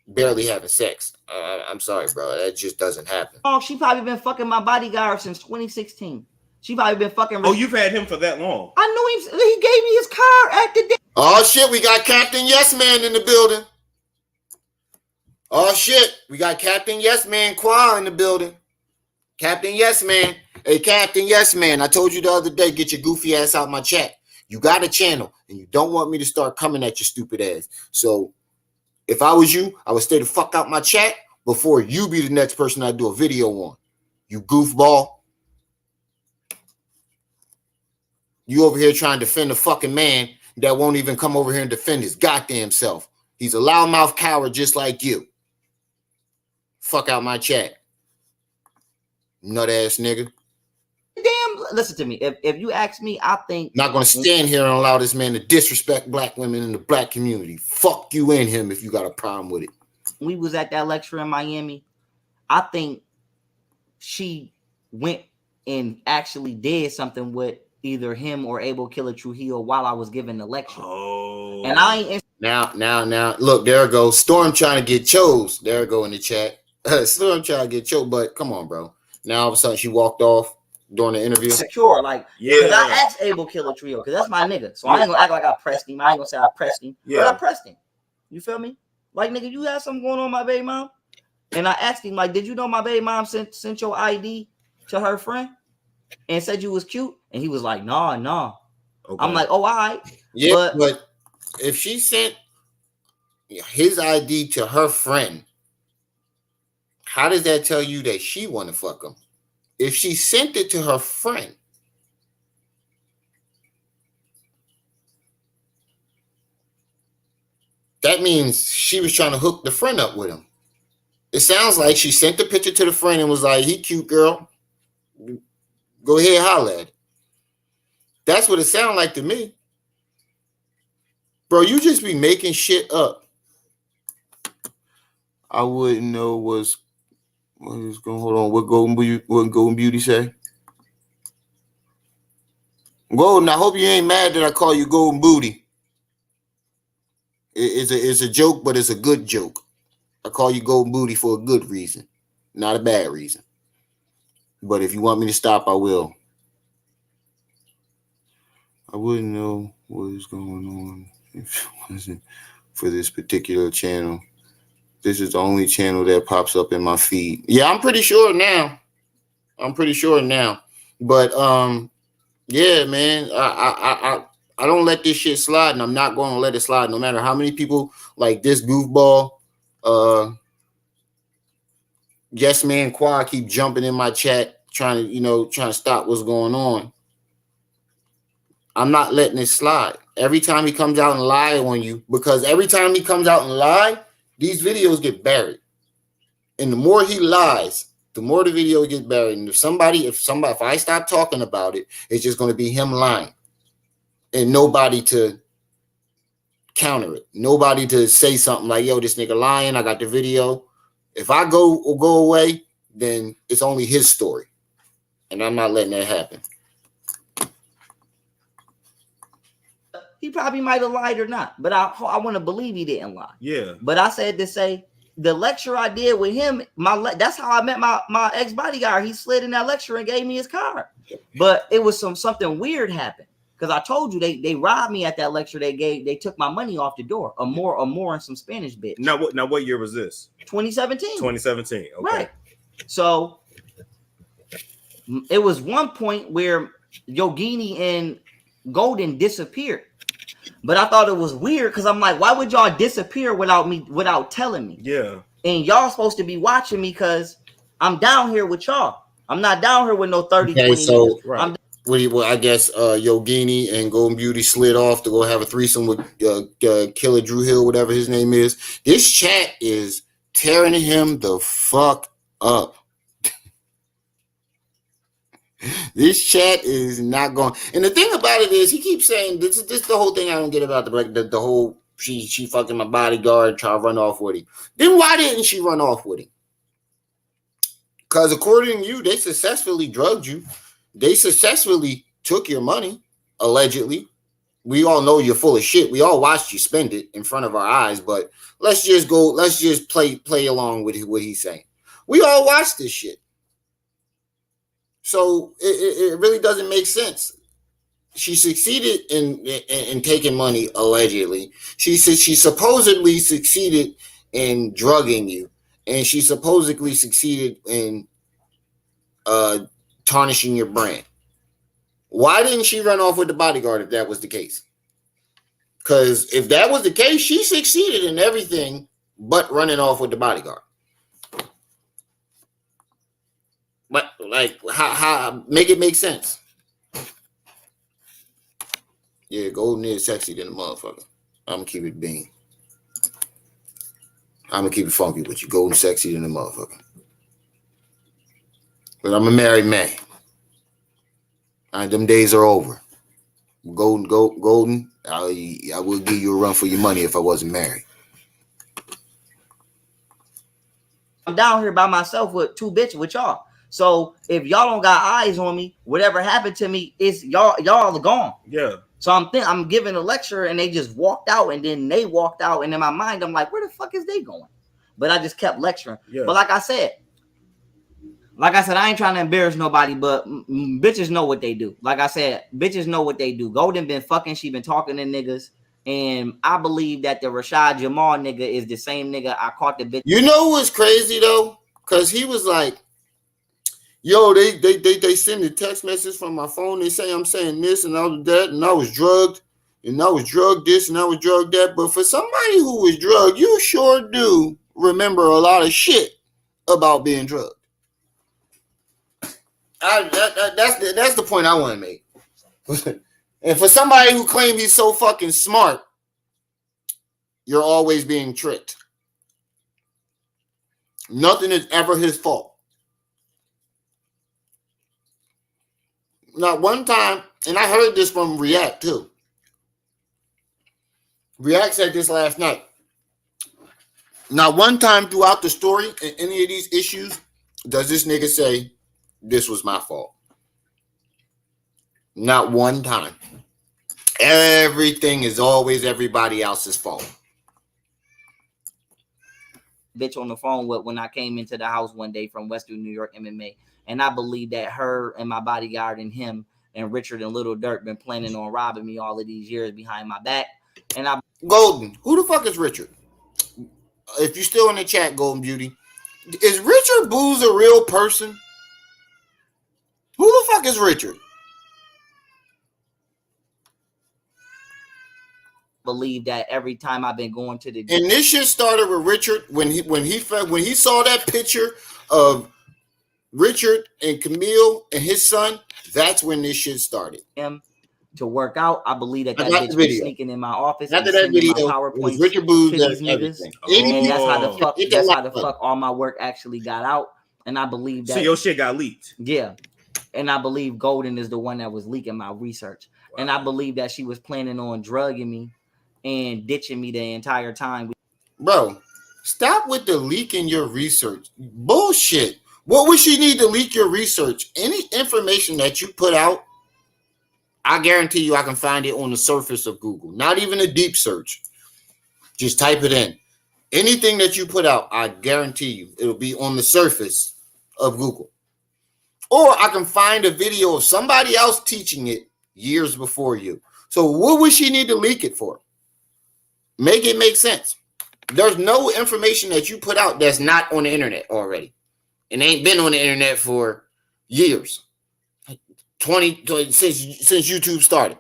barely having sex. I'm sorry, bro. That just doesn't happen. Oh, she probably been fucking my bodyguard since 2016. She probably been fucking. Oh, you've had him for that long? I knew him. He gave me his car at the day. Oh shit, we got Captain Yes Man in the building. Oh shit, we got Captain Yes Man Qua in the building. Captain Yes Man. Hey, Captain Yes Man, I told you the other day, get your goofy ass out my chat. You got a channel, and you don't want me to start coming at your stupid ass. So, if I was you, I would stay the fuck out my chat before you be the next person I do a video on. You goofball. You over here trying to defend a fucking man that won't even come over here and defend his goddamn self. He's a loudmouth coward just like you. Fuck out my chat. Nut ass nigga. Damn, listen to me. If you ask me, I think not gonna stand here and allow this man to disrespect black women in the black community. Fuck you and him if you got a problem with it. We was at that lecture in Miami. I think she went and actually did something with either him or Abel Killer Trujillo while I was giving the lecture. Oh, and I ain't now look, there it goes. Storm trying to get chose. There it go in the chat. Storm trying to get chose, but come on, bro. Now all of a sudden she walked off during the interview. Secure, like, because I asked Abel Killer Trio, because that's my nigga. So I ain't gonna act like I pressed him. I ain't gonna say I pressed him, but I pressed him. You feel me? Like, nigga, you had something going on with my baby mom? And I asked him, like, did you know my baby mom sent your ID to her friend and said you was cute? And he was like, nah. Okay. I'm like, oh, all right. Yeah, but if she sent his ID to her friend, how does that tell you that she want to fuck him? If she sent it to her friend, that means she was trying to hook the friend up with him. It sounds like she sent the picture to the friend and was like, he cute, girl. Go ahead, holla at him. That's what it sounded like to me. Bro, you just be making shit up. I wouldn't know what is going. Hold on. What Golden Beauty say? Golden, I hope you ain't mad that I call you Golden Booty. It's a joke, but it's a good joke. I call you Golden Booty for a good reason, not a bad reason. But if you want me to stop, I will. I wouldn't know what is going on if it wasn't for this particular channel. This is the only channel that pops up in my feed. Yeah, I'm pretty sure now. But yeah, man, I don't let this shit slide, and I'm not going to let it slide, no matter how many people like this goofball, yes man Quad keep jumping in my chat, trying to stop what's going on. I'm not letting it slide. Every time he comes out and lie on you, because every time he comes out and lie, these videos get buried. And the more he lies, the more the video gets buried. And if I stop talking about it, it's just going to be him lying. And nobody to counter it. Nobody to say something like, yo, this nigga lying, I got the video. If I go away, then it's only his story. And I'm not letting that happen. He probably might have lied or not, but I want to believe he didn't lie. Yeah. But I said to say, the lecture I did with him, that's how I met my ex-bodyguard. He slid in that lecture and gave me his card. But it was something weird happened. Because I told you they robbed me at that lecture. They took my money off the door. A more and some Spanish bitch. Now what year was this? 2017. 2017. Okay. Right. So it was one point where Yogini and Golden disappeared. But I thought it was weird because I'm like, why would y'all disappear without telling me? Yeah. And y'all supposed to be watching me because I'm down here with y'all. I'm not down here with no 30, okay, 20 so right. Well, I guess Yogini and Golden Beauty slid off to go have a threesome with Killer Drew Hill, whatever his name is. This chat is tearing him the fuck up. This chat is not going. And the thing about it is, he keeps saying this is the whole thing I don't get about the whole she fucking my bodyguard, try to run off with him. Then why didn't she run off with him? Because according to you, they successfully drugged you. They successfully took your money, allegedly. We all know you're full of shit. We all watched you spend it in front of our eyes, but let's just play along with what he's saying. We all watched this shit. So it really doesn't make sense. She succeeded in taking money, allegedly. She supposedly succeeded in drugging you, and she supposedly succeeded in tarnishing your brand. Why didn't she run off with the bodyguard if that was the case? Because if that was the case, she succeeded in everything but running off with the bodyguard. But like, how make it make sense? Yeah, Golden is sexy than a motherfucker. I'm gonna keep it bean. I'm gonna keep it funky with you. Golden sexy than a motherfucker. But I'm a married man. Them days are over. Golden. I will give you a run for your money if I wasn't married. I'm down here by myself with 2 bitches with y'all. So if y'all don't got eyes on me, whatever happened to me is y'all are gone. Yeah. So I'm giving a lecture and they just walked out, and then they walked out, and in my mind I'm like, where the fuck is they going? But I just kept lecturing. Yeah. But like I said, I ain't trying to embarrass nobody, but bitches know what they do. Like I said, bitches know what they do. Golden been fucking, she been talking to niggas. And I believe that the Rashad Jamal nigga is the same nigga I caught the bitch. You know what's crazy though? Because he was like, yo, they send a text message from my phone. They say I'm saying this and I was that, and I was drugged, and I was drugged this, and I was drugged that. But for somebody who was drugged, you sure do remember a lot of shit about being drugged. That's the point I want to make. And for somebody who claims he's so fucking smart, you're always being tricked. Nothing is ever his fault. Not one time, and I heard this from React too. React said this last night. Not one time throughout the story in any of these issues does this nigga say, this was my fault. Not one time. Everything is always everybody else's fault. Bitch on the phone with when I came into the house one day from Western New York MMA. And I believe that her and my bodyguard and him and Richard and Little Dirk been planning on robbing me all of these years behind my back. And I Golden, who the fuck is Richard? If you're still in the chat, Golden Beauty, is Richard Booz a real person? Who the fuck is Richard? believe that every time I've been going to the and this shit started with Richard when he saw that picture of Richard and Camille and his son. That's when this shit started. Him to work out. I believe that bitch was sneaking in my office. After that video, PowerPoint Richard Booz, to these niggas. And that's how the fuck all my work actually got out. And I believe that. So your shit got leaked. Yeah. And I believe Golden is the one that was leaking my research. Wow. And I believe that she was planning on drugging me and ditching me the entire time. Bro, stop with the leaking your research. Bullshit. What would she need to leak your research? Any information that you put out, I guarantee you I can find it on the surface of Google. Not even a deep search. Just type it in. Anything that you put out, I guarantee you it'll be on the surface of Google. Or I can find a video of somebody else teaching it years before you. So what would she need to leak it for? Make it make sense. There's no information that you put out that's not on the internet already. It ain't been on the internet for years. 20 since YouTube started.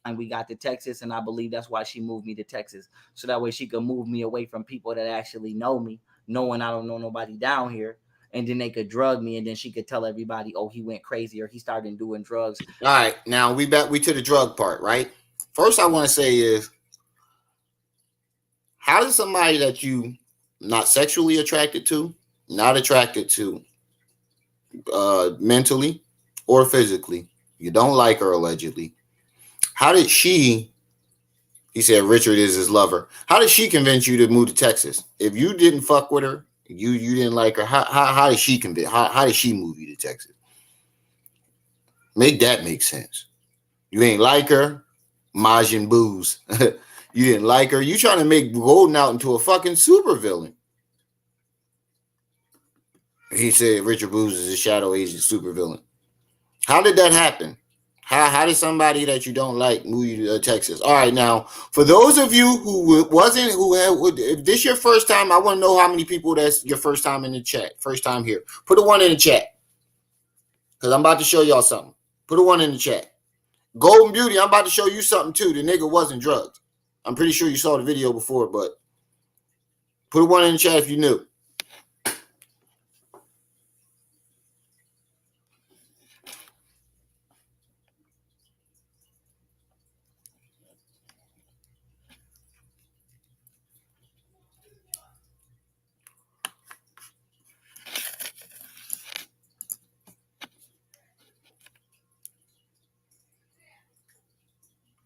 And we got to Texas, and I believe that's why she moved me to Texas. So that way she could move me away from people that actually know me, knowing I don't know nobody down here. And then they could drug me, and then she could tell everybody, oh, he went crazy or he started doing drugs. All right, now we to the drug part, right? First I want to say is, how does somebody that you not sexually attracted to, not attracted to mentally or physically, you don't like her allegedly, how did he said Richard is his lover, how did she convince you to move to Texas? If you didn't fuck with her, you didn't like her, how did she convince, how did she move you to Texas? Make that make sense. You ain't like her, Majin Booz. You didn't like her. You trying to make Golden out into a fucking supervillain. He said Richard Booz is a shadow agent supervillain. How did that happen? How did somebody that you don't like move you to Texas? All right, now, for those of you if this your first time, I want to know how many people that's your first time in the chat. First time here. Put a 1 in the chat. Because I'm about to show y'all something. Put a 1 in the chat. Golden Beauty, I'm about to show you something too. The nigga wasn't drugged. I'm pretty sure you saw the video before, but put a 1 in the chat if you knew.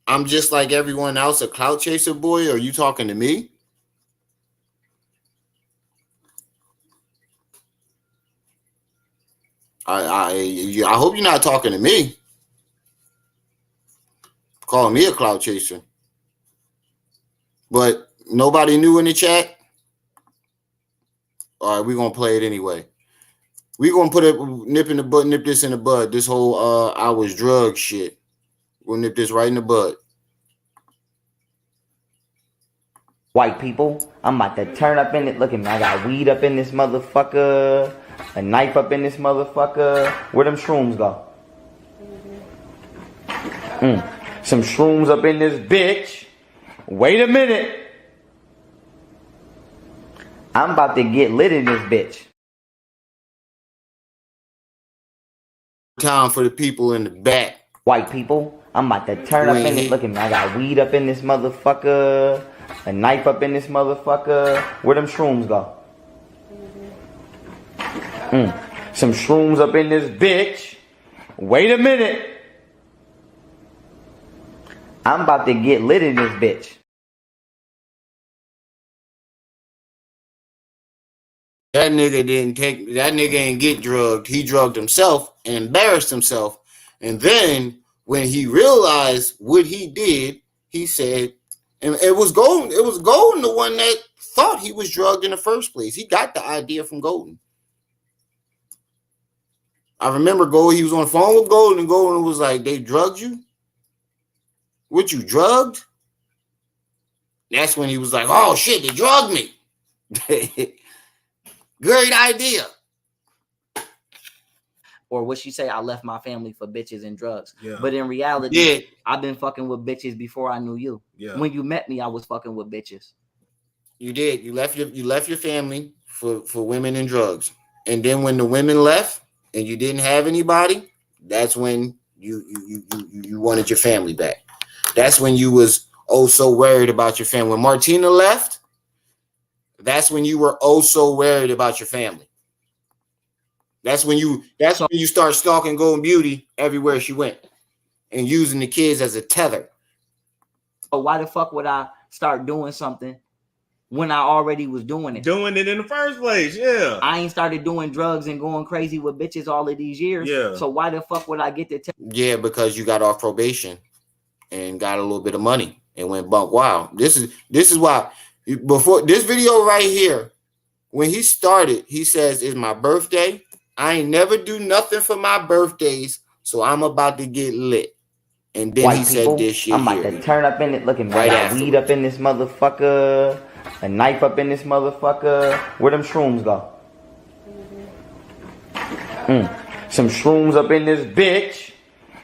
I'm just like everyone else, a clout chaser boy? Or are you talking to me? I hope you're not talking to me. Calling me a clout chaser. But nobody knew in the chat? All right, we're going to play it anyway. We're going to put it, nip this in the bud. This whole I was drug shit. We'll nip this right in the bud. White people, I'm about to turn up in it. Look at me, I got weed up in this motherfucker. A knife up in this motherfucker. Where them shrooms go? Some shrooms up in this bitch. Wait a minute. I'm about to get lit in this bitch. Time for the people in the back. White people, I'm about to turn up in it. Look at me, I got weed up in this motherfucker. A knife up in this motherfucker. Where them shrooms go? Some shrooms up in this bitch. Wait a minute. I'm about to get lit in this bitch. That nigga ain't get drugged. He drugged himself and embarrassed himself. And then when he realized what he did, he said, and it was Golden the one that thought he was drugged in the first place. He got the idea from Golden. I remember he was on the phone with Golden, and Golden was like, they drugged you? What, you drugged? That's when he was like, oh shit, they drugged me. Great idea. Or what she say, I left my family for bitches and drugs. Yeah. But in reality, I've been fucking with bitches before I knew you. Yeah. When you met me, I was fucking with bitches. You did. You left your family for women and drugs. And then when the women left and you didn't have anybody, that's when you wanted your family back. That's when you was so worried about your family. When Martina left, that's when you were so worried about your family. That's when you start stalking Golden Beauty everywhere she went and using the kids as a tether. So why the fuck would I start doing something when I already was doing it? Doing it in the first place, yeah. I ain't started doing drugs and going crazy with bitches all of these years. Yeah. So why the fuck would I get to Yeah, because you got off probation and got a little bit of money and went buck wild. This is why before this video right here, when he started, he says, it's my birthday. I ain't never do nothing for my birthdays, so I'm about to get lit. And then he said this shit. I'm about to turn up in it. Look at me. I got weed up in this motherfucker. A knife up in this motherfucker. Where them shrooms go? Some shrooms up in this bitch.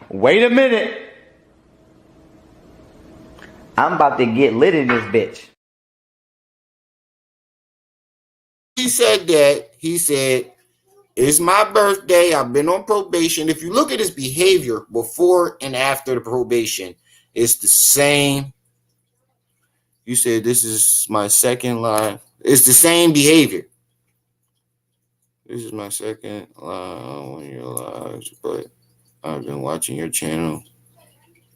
Wait a minute. I'm about to get lit in this bitch. He said that. He said, it's my birthday. I've been on probation. If you look at his behavior before and after the probation, it's the same. You said this is my second live. It's the same behavior. This is my second live on your lives, but I've been watching your channel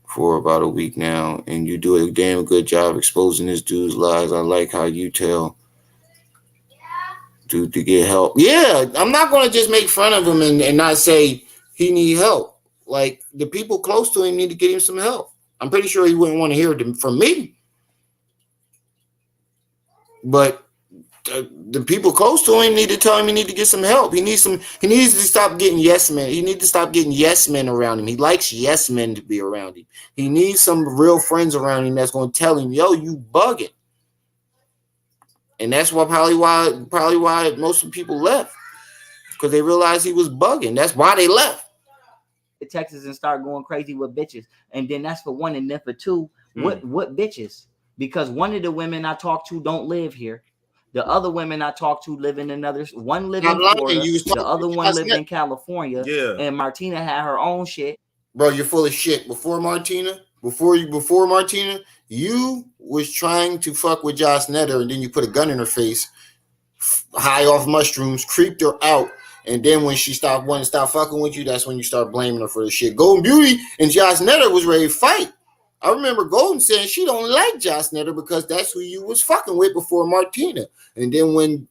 for about a week now, and you do a damn good job exposing this dude's lies. I like how you tell dude to get help. Yeah, I'm not going to just make fun of him and not say he need help. Like, the people close to him need to get him some help. I'm pretty sure he wouldn't want to hear it from me. But the people close to him need to tell him he need to get some help. He needs to stop getting yes men. He needs to stop getting yes men around him. He likes yes men to be around him. He needs some real friends around him that's going to tell him, yo, you bugging. And that's probably why most of the people left, because they realized he was bugging. That's why they left. Texas and start going crazy with bitches, and then that's for one, and then for two, what bitches? Because one of the women I talk to don't live here. The other women I talk to live in another. One live in Florida. The other one lived in California. Yeah. And Martina had her own shit. Bro, you're full of shit. Before Martina, you was trying to fuck with Josh Netter, and then you put a gun in her face, high off mushrooms, creeped her out, and then when she wanted to stop fucking with you, that's when you start blaming her for the shit. Golden Beauty and Josh Netter was ready to fight. I remember Golden saying she don't like Josh Snetter because that's who you was fucking with before Martina. And then when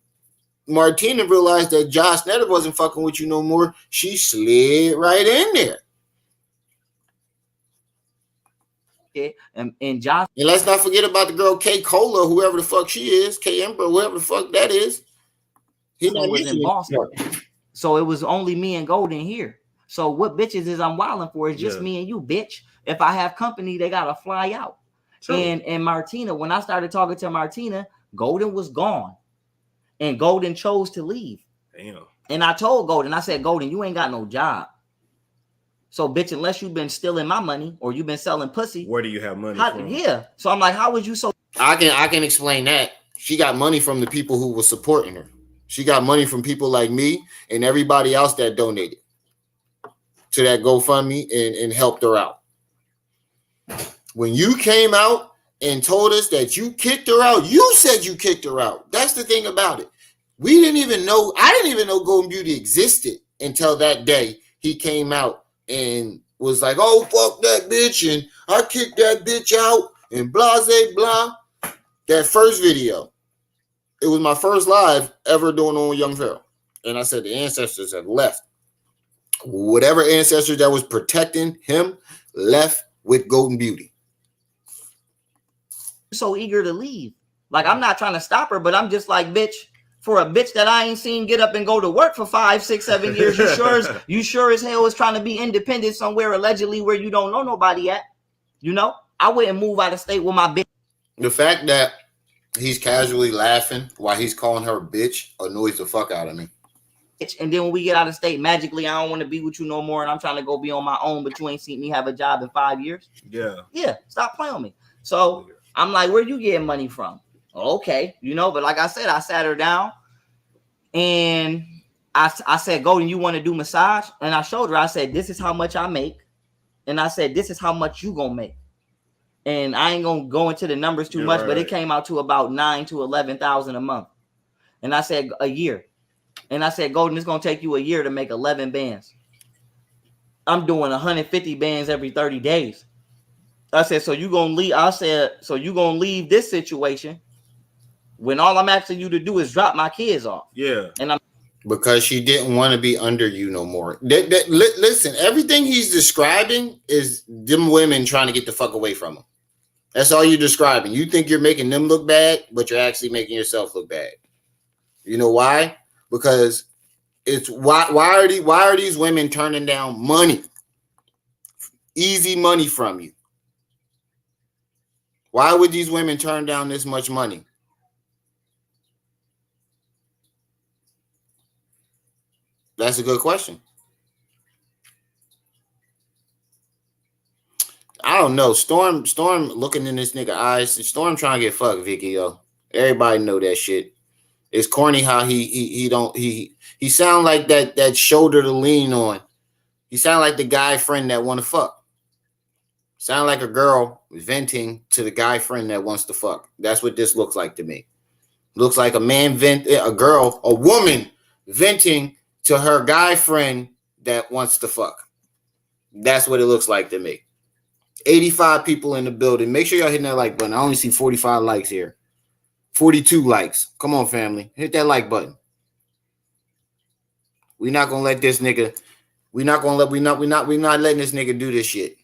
Martina realized that Josh Snetter wasn't fucking with you no more, she slid right in there. And Josh. And let's not forget about the girl K Cola, whoever the fuck she is, K Emperor, whoever the fuck that is. He was in Boston. So it was only me and Golden here. So what bitches is I'm wilding for is just me and you, bitch. If I have company, they gotta fly out. True. And Martina, when I started talking to Martina, Golden was gone. And Golden chose to leave. Damn. And I told Golden, I said, Golden, you ain't got no job. So, bitch, unless you've been stealing my money or you've been selling pussy. Where do you have money from? Yeah. So I'm like, how was you so? I can explain that. She got money from the people who were supporting her. She got money from people like me and everybody else that donated to that GoFundMe and helped her out. When you came out and told us that you kicked her out, you said you kicked her out. That's the thing about it. We didn't even know. I didn't even know Golden Beauty existed until that day he came out and was like, oh, fuck that bitch, and I kicked that bitch out, and blase blah. That first video, it was my first live ever doing on Young Pharaoh. And I said the ancestors have left. Whatever ancestor that was protecting him left with Golden Beauty. So eager to leave. Like, I'm not trying to stop her, but I'm just like, bitch, for a bitch that I ain't seen get up and go to work for 5, 6, 7 years, you sure as hell is trying to be independent somewhere allegedly where you don't know nobody at. You know, I wouldn't move out of state with my bitch. The fact that he's casually laughing while he's calling her a bitch annoys the fuck out of me. And then when we get out of state, magically, I don't want to be with you no more, and I'm trying to go be on my own, but you ain't seen me have a job in 5 years. Yeah, stop playing with me. So I'm like, where you getting money from? Okay, you know, but like I said, I sat her down and I said, Golden, you want to do massage? And I showed her, I said, this is how much I make. And I said, this is how much you gonna make. And I ain't gonna go into the numbers too much, but it came out to about 9,000 to 11,000 a month. And I said, a year. And I said, Golden, it's gonna take you a year to make 11 bands. I'm doing 150 bands every 30 days. I said, so you gonna leave? I said, so you gonna leave this situation when all I'm asking you to do is drop my kids off? Yeah. And I'm because she didn't want to be under you no more. Listen, everything he's describing is them women trying to get the fuck away from him. That's all you're describing. You think you're making them look bad, but you're actually making yourself look bad. You know why? Because it's why are these women turning down money? Easy money from you. Why would these women turn down this much money? That's a good question. I don't know. Storm looking in this nigga eyes. Storm trying to get fucked, Vicky, yo. Everybody know that shit. It's corny how he sound like that shoulder to lean on. He sound like the guy friend that want to fuck. Sound like a girl venting to the guy friend that wants to fuck. That's what this looks like to me. Looks like a woman venting to her guy friend that wants to fuck. That's what it looks like to me. 85 people in the building. Make sure y'all hitting that like button. I only see 45 likes here. 42 likes. Come on, family. Hit that like button. We're not gonna let this nigga. We're not letting this nigga do this shit.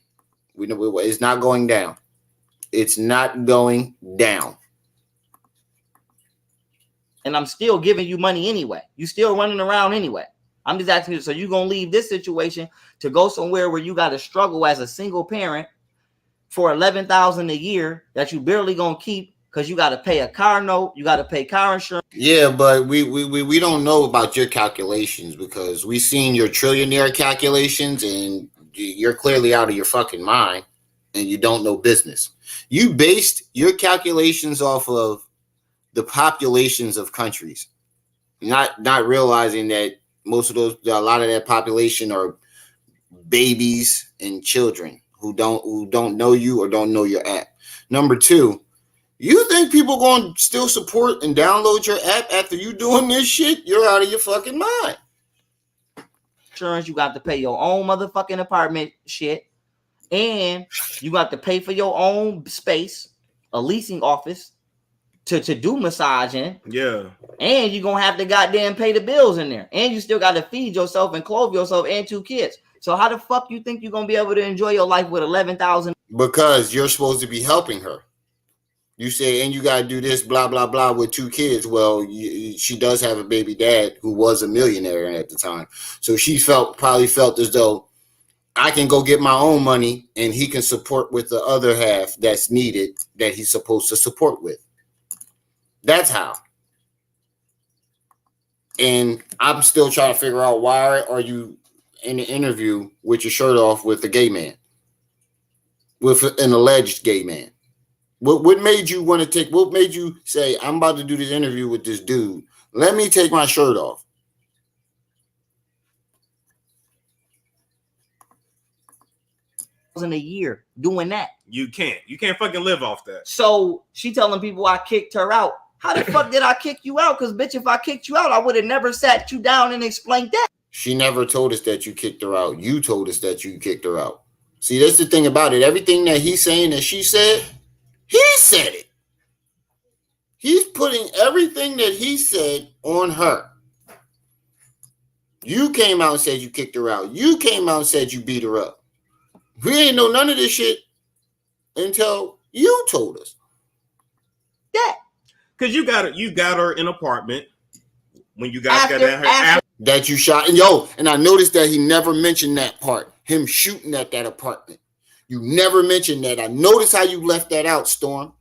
It's not going down. It's not going down. And I'm still giving you money anyway. You still running around anyway. I'm just asking you, so you gonna leave this situation to go somewhere where you got to struggle as a single parent for $11,000 a year that you barely gonna keep because you got to pay a car note, you got to pay car insurance. Yeah, but we don't know about your calculations because we seen your trillionaire calculations and you're clearly out of your fucking mind and you don't know business. You based your calculations off of the populations of countries, not realizing that a lot of that population are babies and children who don't know you or don't know your app. Number two, you think people going to still support and download your app after you doing this shit? You're out of your fucking mind. Insurance, you got to pay your own motherfucking apartment shit. and you got to pay for your own space, a leasing office to do massaging. Yeah. And you're gonna have to goddamn pay the bills in there. And you still gotta feed yourself and clothe yourself and 2 kids. So how the fuck you think you're gonna be able to enjoy your life with 11,000? Because you're supposed to be helping her. You say, and you gotta do this, blah blah blah, with 2 kids. Well, she does have a baby dad who was a millionaire at the time, so she probably felt as though I can go get my own money, and he can support with the other half that's needed that he's supposed to support with. That's how. And I'm still trying to figure out, why are you in the interview with your shirt off with a gay man, with an alleged gay man? What made you want to take? What made you say, I'm about to do this interview with this dude? Let me take my shirt off. In a year doing that. You can't fucking live off that. So she telling people I kicked her out. How the fuck did I kick you out? Because bitch, if I kicked you out, I would have never sat you down and explained that. She never told us that you kicked her out. You told us that you kicked her out. See, that's the thing about it. Everything that he's saying that she said, he said it. He's putting everything that he said on her. You came out and said you kicked her out. You came out and said you beat her up. We didn't know none of this shit until you told us. That. Because you got her in an apartment when you guys got down her after that you shot. And I noticed that he never mentioned that part. Him shooting at that apartment. You never mentioned that. I noticed how you left that out, Storm.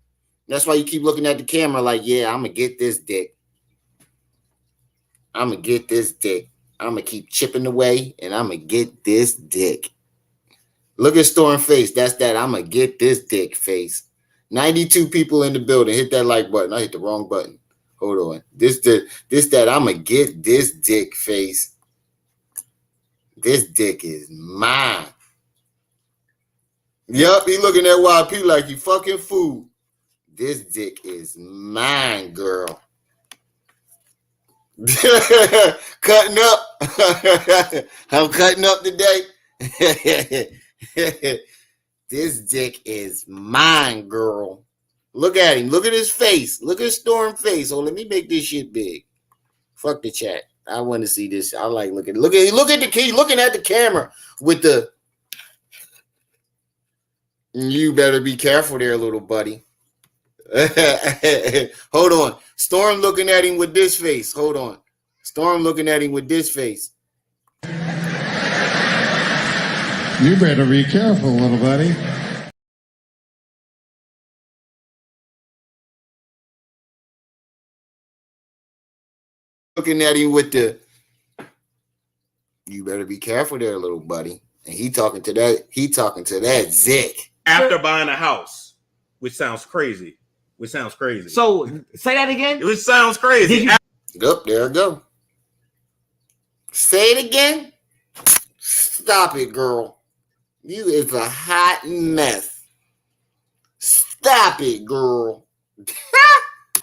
That's why you keep looking at the camera like, yeah, I'm going to get this dick. I'm going to get this dick. I'm going to keep chipping away, and I'm going to get this dick. Look at Storm's face. That's that I'm going to get this dick face. 92 people in the building. Hit that like button. I hit the wrong button. Hold on. This that I'm going to get this dick face. This dick is mine. Yup, he looking at YP like you fucking fool. This dick is mine, girl. Cutting up. I'm cutting up today. This dick is mine, girl. Look at him. Look at his face. Look at Storm's face. Oh, let me make this shit big. Fuck the chat. I want to see this. I like looking. Look at the key. Looking at the camera with the. You better be careful there, little buddy. Hold on. Storm looking at him with this face. Hold on. Storm looking at him with this face. You better be careful, little buddy. Looking at him with the. You better be careful there, little buddy. And he talking to that Zick. After buying a house, which sounds crazy. So say that again. It sounds crazy. Yep, there it go. Say it again. Stop it, girl. You is a hot mess. Stop it, girl.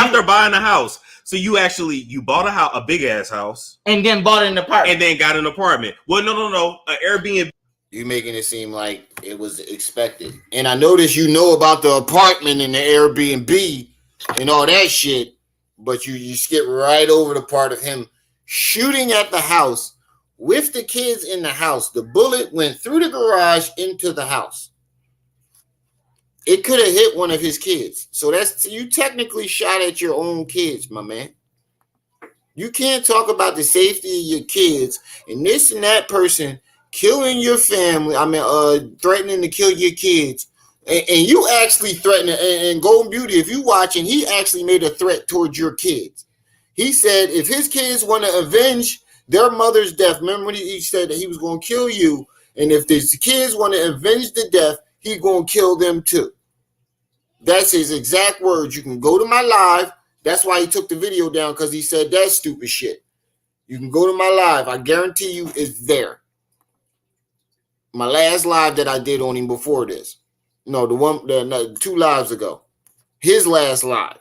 After buying a house. So you bought a house, a big ass house. And then bought an apartment. And then got an apartment. Well, no. An Airbnb. You making it seem like it was expected. And I noticed you know about the apartment and the Airbnb and all that shit, but you skip right over the part of him shooting at the house with the kids in the house. The bullet went through the garage into the house. It could have hit one of his kids. So you technically shot at your own kids, my man. You can't talk about the safety of your kids and this and that person killing your family. Threatening to kill your kids. And you actually threatening, and Golden Beauty, if you watching, he actually made a threat towards your kids. He said if his kids want to avenge their mother's death, remember when he said that he was going to kill you, and if the kids want to avenge the death, he going to kill them too. That's his exact words. You can go to my live. That's why he took the video down, because he said that stupid shit. You can go to my live. I guarantee you it's there. My last live that I did on him before this. No, 2 lives ago. His last live.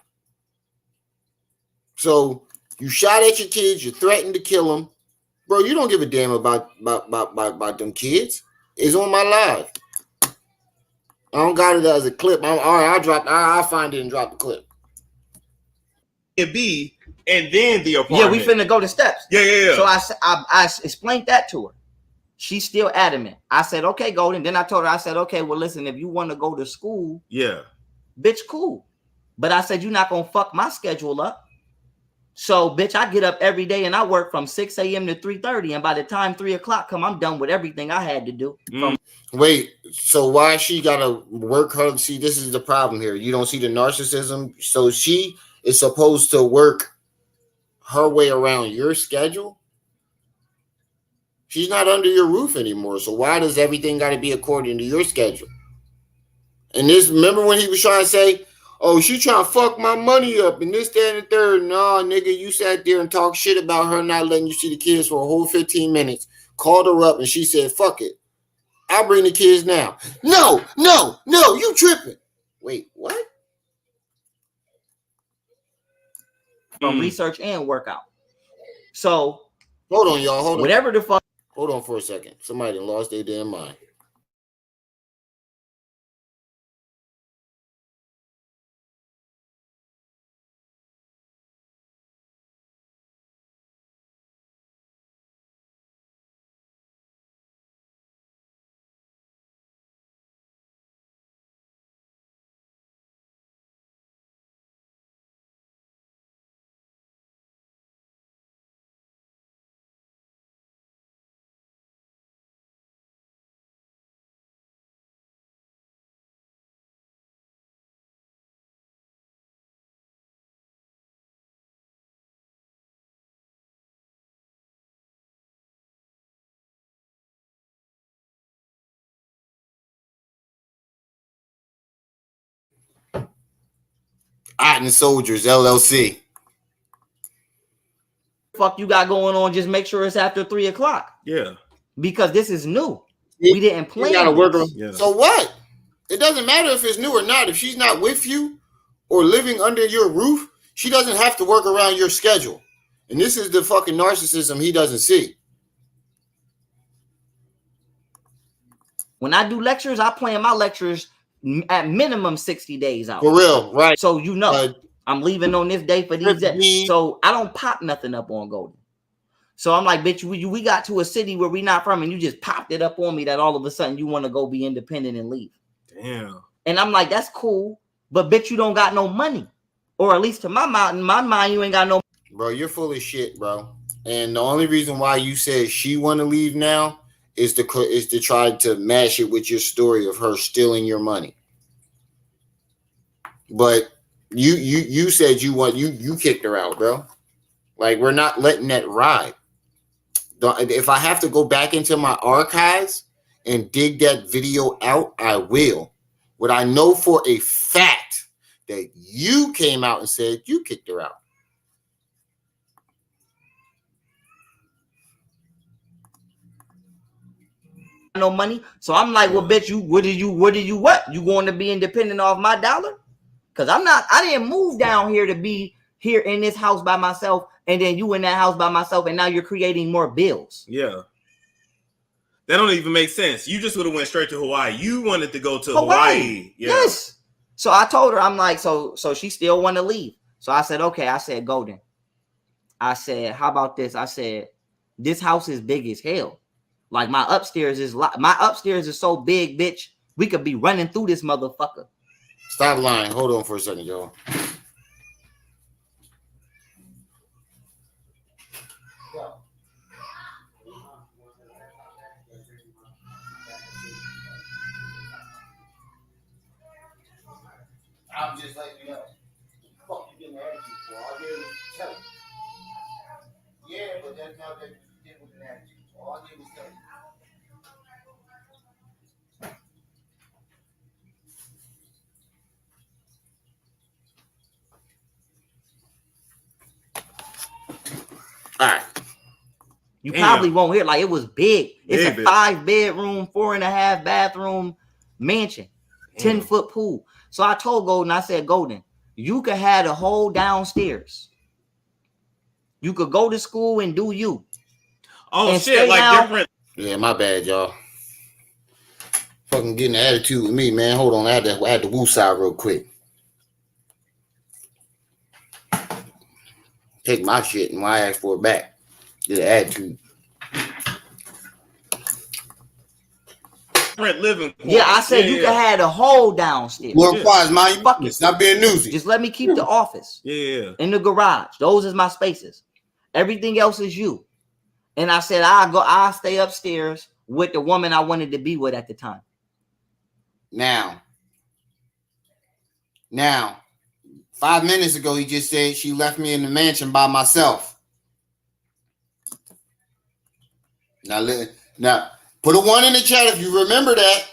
So you shot at your kids. You threatened to kill them. Bro, you don't give a damn about them kids. It's on my live. don't got it as a clip. All right, I'll find it and drop the clip. It be, and then the apartment. Yeah, we finna go to steps. Yeah. So I explained that to her. She's still adamant. I said, okay, Golden. Then I told her, I said, okay, well, listen, if you want to go to school, yeah, bitch, cool. But I said, you're not gonna fuck my schedule up. So, bitch, I get up every day and I work from 6 a.m. to 3:30. And by the time 3 o'clock come, I'm done with everything I had to do. Wait, so why she gotta work her? See, this is the problem here. You don't see the narcissism. So she is supposed to work her way around your schedule. She's not under your roof anymore. So why does everything got to be according to your schedule? And this, remember when he was trying to say, oh, she trying to fuck my money up and this, that, and the third. No, nigga, you sat there and talked shit about her not letting you see the kids for a whole 15 minutes. Called her up and she said, fuck it. I'll bring the kids now. No, you tripping. Wait, what? From research and workout. So, hold on, y'all. Hold on. Whatever the fuck. Hold on for a second. Somebody lost their damn mind. Otten Soldiers, LLC. Fuck you got going on? Just make sure it's after 3 o'clock. Yeah. Because this is new. We didn't plan. Gotta work So what? It doesn't matter if it's new or not. If she's not with you or living under your roof, she doesn't have to work around your schedule. And this is the fucking narcissism he doesn't see. When I do lectures, I plan my lectures at minimum 60 days out. For real, right? So you know, I'm leaving on this day for these days. So I don't pop nothing up on Golden. So I'm like, bitch, we got to a city where we not from, and you just popped it up on me that all of a sudden you want to go be independent and leave. Damn. And I'm like, that's cool, but bitch, you don't got no money, or at least to my mind, you ain't got no. Bro, you're full of shit, bro. And the only reason why you said she want to leave now is to try to mash it with your story of her stealing your money. But you said you kicked her out, bro. Like, we're not letting that ride. If I have to go back into my archives and dig that video out, I will. What I know for a fact that you came out and said you kicked her out. No money. So I'm like, well, bitch, you going to be independent off my dollar? Because I didn't move down here to be here in this house by myself, and then you in that house by myself, and now you're creating more bills. Yeah. That don't even make sense. You just would have went straight to Hawaii. You wanted to go to Hawaii. Yeah. Yes. So I told her, I'm like, so she still want to leave. So I said, okay. I said, Golden. I said, how about this? I said, this house is big as hell. Like my upstairs is so big, bitch. We could be running through this motherfucker. Stop lying. Hold on for a second, y'all. I'm just letting you know. Fuck you getting attitude for? All I did was tell you. Yeah, but that's not that you did with an attitude. All I did was tell you. All right. You probably won't hear, like, it was big. It's a 5-bedroom, 4.5 bathroom mansion, 10-foot pool. So I told Golden, I said, Golden, you could have the whole downstairs. You could go to school and do you. Oh, shit, like down. Different. Yeah, my bad, y'all. Fucking getting an attitude with me, man. Hold on, I had to woo side real quick. Take my shit and why I ask for it back. Get an attitude. Living quarters. Yeah, I said you can have the whole downstairs. More quiet, man. Fuck it. Stop being newsy. Just let me keep the office. Yeah. In the garage. Those is my spaces. Everything else is you. And I said I'll stay upstairs with the woman I wanted to be with at the time. Now, 5 minutes ago, he just said she left me in the mansion by myself. Now, put a 1 in the chat if you remember that.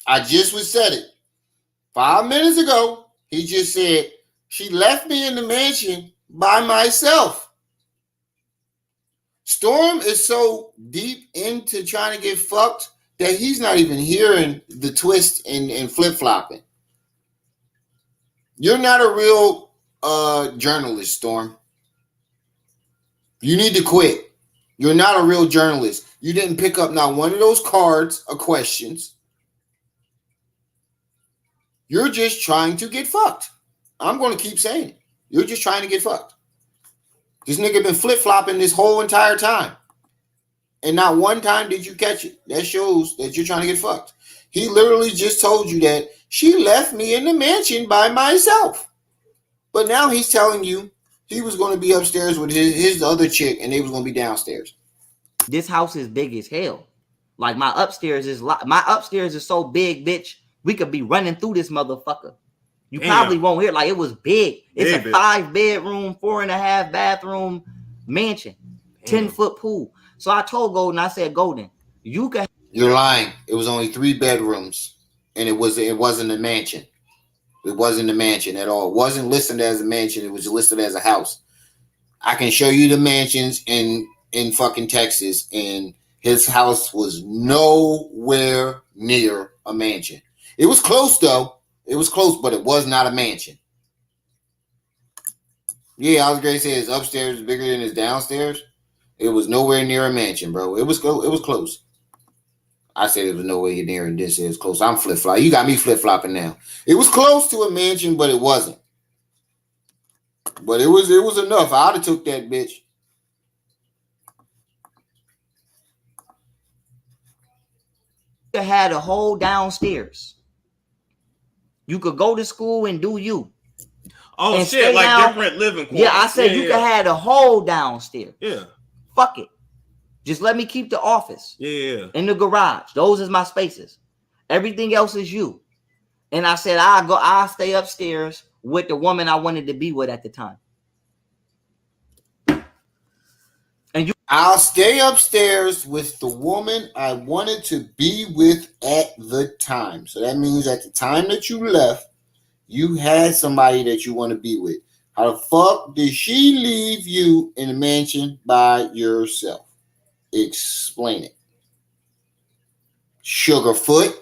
I just said it. 5 minutes ago, he just said she left me in the mansion by myself. Storm is so deep into trying to get fucked that he's not even hearing the twist and flip-flopping. You're not a real journalist, Storm. You need to quit. You're not a real journalist. You didn't pick up not one of those cards or questions. You're just trying to get fucked. I'm going to keep saying it. You're just trying to get fucked. This nigga been flip-flopping this whole entire time. And not one time did you catch it. That shows that you're trying to get fucked. He literally just told you that she left me in the mansion by myself. But now he's telling you he was going to be upstairs with his other chick and they was going to be downstairs. This house is big as hell. Like my upstairs is so big, bitch. We could be running through this motherfucker. You probably won't hear. Like, it was big. It's a 5-bedroom, 4.5 bathroom mansion, 10-foot pool. So I told Golden, I said, Golden, you can. You're lying. It was only 3 bedrooms, and it wasn't a mansion. It wasn't a mansion at all. It wasn't listed as a mansion. It was listed as a house. I can show you the mansions in fucking Texas, and his house was nowhere near a mansion. It was close though. It was close, but it was not a mansion. Yeah, I was going to say his upstairs is bigger than his downstairs. It was nowhere near a mansion, bro. It was close. I said it was nowhere near, and this is close. I'm flip-flopping. You got me flip-flopping now. It was close to a mansion, but it wasn't. But it was enough. I'd have took that bitch. You had a whole downstairs. You could go to school and do you. Oh shit, like down. Different living quarters. Yeah, I said you could have the whole downstairs. Yeah. Fuck it. Just let me keep the office. Yeah. In the garage. Those is my spaces. Everything else is you. And I said I'll stay upstairs with the woman I wanted to be with at the time. And I'll stay upstairs with the woman I wanted to be with at the time. So that means at the time that you left, you had somebody that you want to be with. How the fuck did she leave you in a mansion by yourself? Explain it. Sugarfoot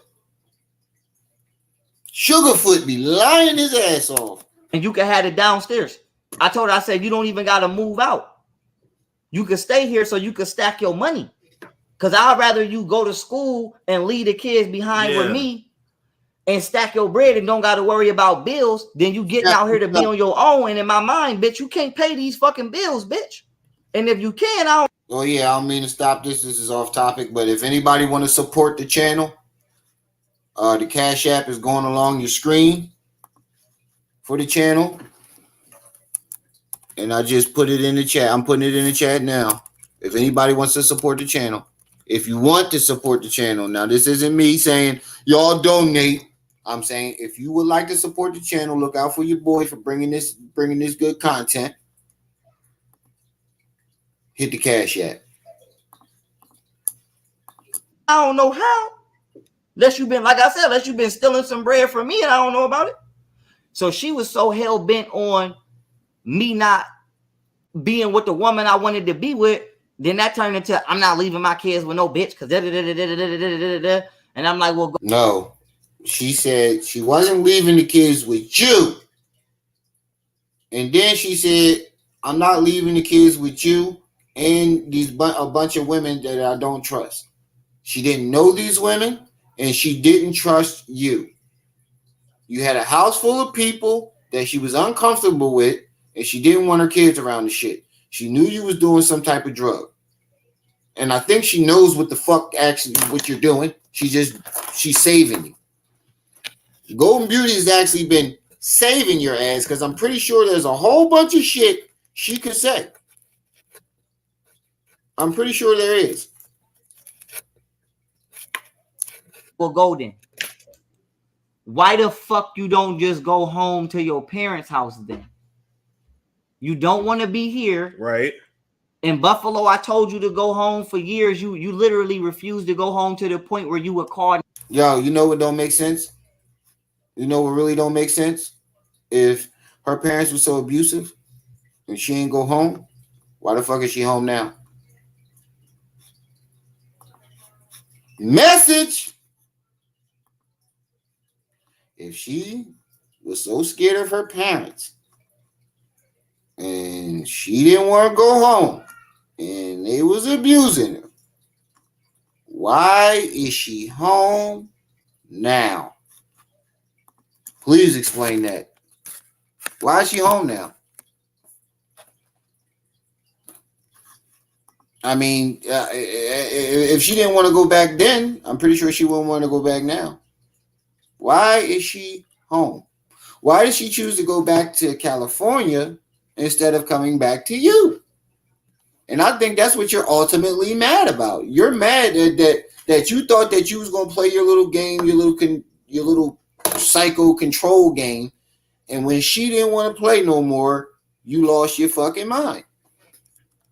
be lying his ass off. And you can have it downstairs. I told her, I said, you don't even got to move out. You can stay here so you can stack your money. Because I'd rather you go to school and leave the kids behind with me and stack your bread and don't got to worry about bills than you getting out here to be on your own. And in my mind, bitch, you can't pay these fucking bills, bitch. And if you can, I don't mean to stop this. This is off topic. But if anybody want to support the channel, the Cash App is going along your screen for the channel. And I just put it in the chat. I'm putting it in the chat now. If anybody wants to support the channel, if you want to support the channel, now this isn't me saying y'all donate. I'm saying if you would like to support the channel, look out for your boy for bringing this good content. Hit the Cash App. I don't know how. Unless you've been stealing some bread from me and I don't know about it. So she was so hell bent on me not being with the woman I wanted to be with, then that turned into I'm not leaving my kids with no bitch because and I'm like, well, go. No, she said she wasn't leaving the kids with you, and then she said I'm not leaving the kids with you and a bunch of women that I don't trust. She didn't know these women. and she didn't trust you. You had a house full of people that she was uncomfortable with, and she didn't want her kids around the shit. She knew you was doing some type of drug. And I think she knows what the fuck actually what you're doing. She's saving you. Golden Beauty has actually been saving your ass because I'm pretty sure there's a whole bunch of shit she could say. I'm pretty sure there is. Well, Golden, why the fuck you don't just go home to your parents' house then? You don't want to be here. Right. In Buffalo, I told you to go home for years. You literally refused to go home to the point where you would call. Yo, you know what don't make sense? You know what really don't make sense? If her parents were so abusive and she ain't go home, why the fuck is she home now? Message! If she was so scared of her parents and she didn't want to go home and they was abusing her, why is she home now? Please explain that. Why is she home now? I mean, if she didn't want to go back then, I'm pretty sure she wouldn't want to go back now. Why is she home? Why did she choose to go back to California instead of coming back to you? And I think that's what you're ultimately mad about. You're mad that you thought that you was gonna play your little game, your little psycho control game, and when she didn't want to play no more, you lost your fucking mind.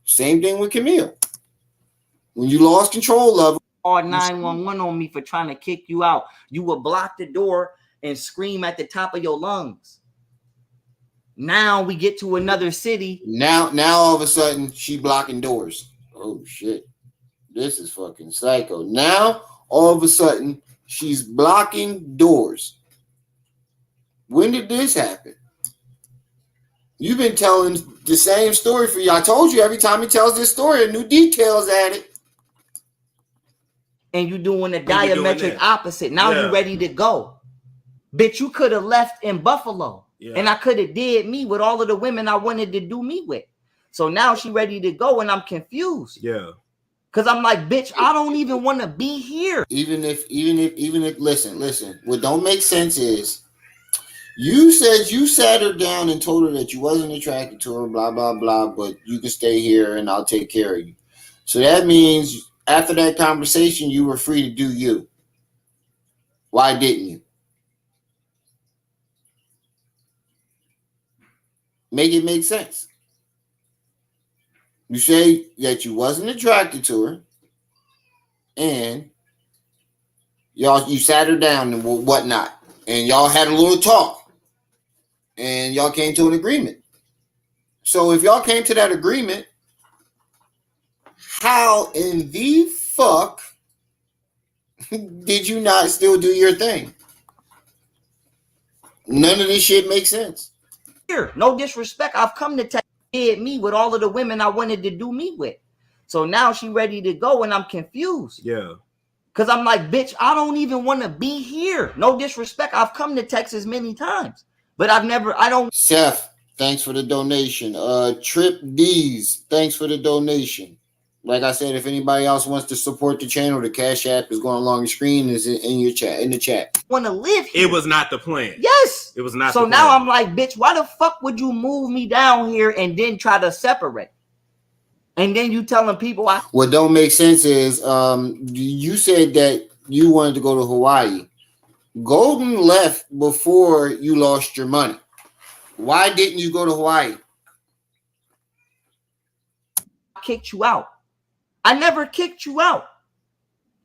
Same thing with Camille. When you lost control of her, called 911 on me for trying to kick you out. You would block the door and scream at the top of your lungs. Now we get to another city. Now all of a sudden she blocking doors. Oh shit. This is fucking psycho. Now all of a sudden she's blocking doors. When did this happen? You've been telling the same story for you. I told you every time he tells this story, new details added. And you're doing the diametric opposite. Now you're ready to go. Bitch, you could have left in Buffalo. Yeah. And I could have did me with all of the women I wanted to do me with. So now she ready to go and I'm confused. Yeah. Cause I'm like, bitch, I don't even want to be here. Even if, listen, what don't make sense is you said you sat her down and told her that you wasn't attracted to her, blah, blah, blah, but you can stay here and I'll take care of you. So that means after that conversation, you were free to do you. Why didn't you? Make it make sense. You say that you wasn't attracted to her and you sat her down and whatnot, and y'all had a little talk and y'all came to an agreement. So if y'all came to that agreement, how in the fuck did you not still do your thing? None of this shit makes sense. Here, no disrespect. I've come to take me with all of the women I wanted to do me with. So now she ready to go and I'm confused. Yeah. Cause I'm like, bitch, I don't even want to be here. No disrespect. I've come to Texas many times, but I don't. Seth, thanks for the donation. Trip D's, thanks for the donation. Like I said, if anybody else wants to support the channel, the Cash App is going along the screen. Is in your chat, in the chat. Want to live here. It was not the plan. Yes, it was not. So now I'm like, bitch, why the fuck would you move me down here and then try to separate? And then you telling people what don't make sense is you said that you wanted to go to Hawaii. Golden left before you lost your money. Why didn't you go to Hawaii? I kicked you out. I never kicked you out.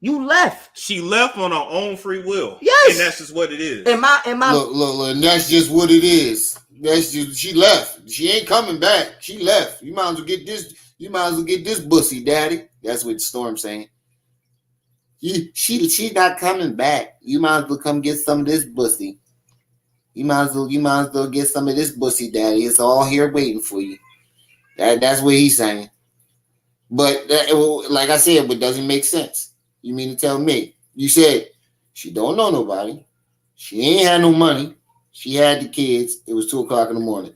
You left. She left on her own free will. Yes. And that's just what it is. Am I look, and that's just what it is. That's just, she left. She ain't coming back. She left. You might as well get this. You might as well get this bussy, daddy. That's what Storm's saying. She's not coming back. You might as well come get some of this bussy. You might as well get some of this bussy, daddy. It's all here waiting for you. That's what he's saying. But like I said, it doesn't make sense. You mean to tell me? You said She don't know nobody. She ain't had no money. She had the kids. It was 2 o'clock in the morning.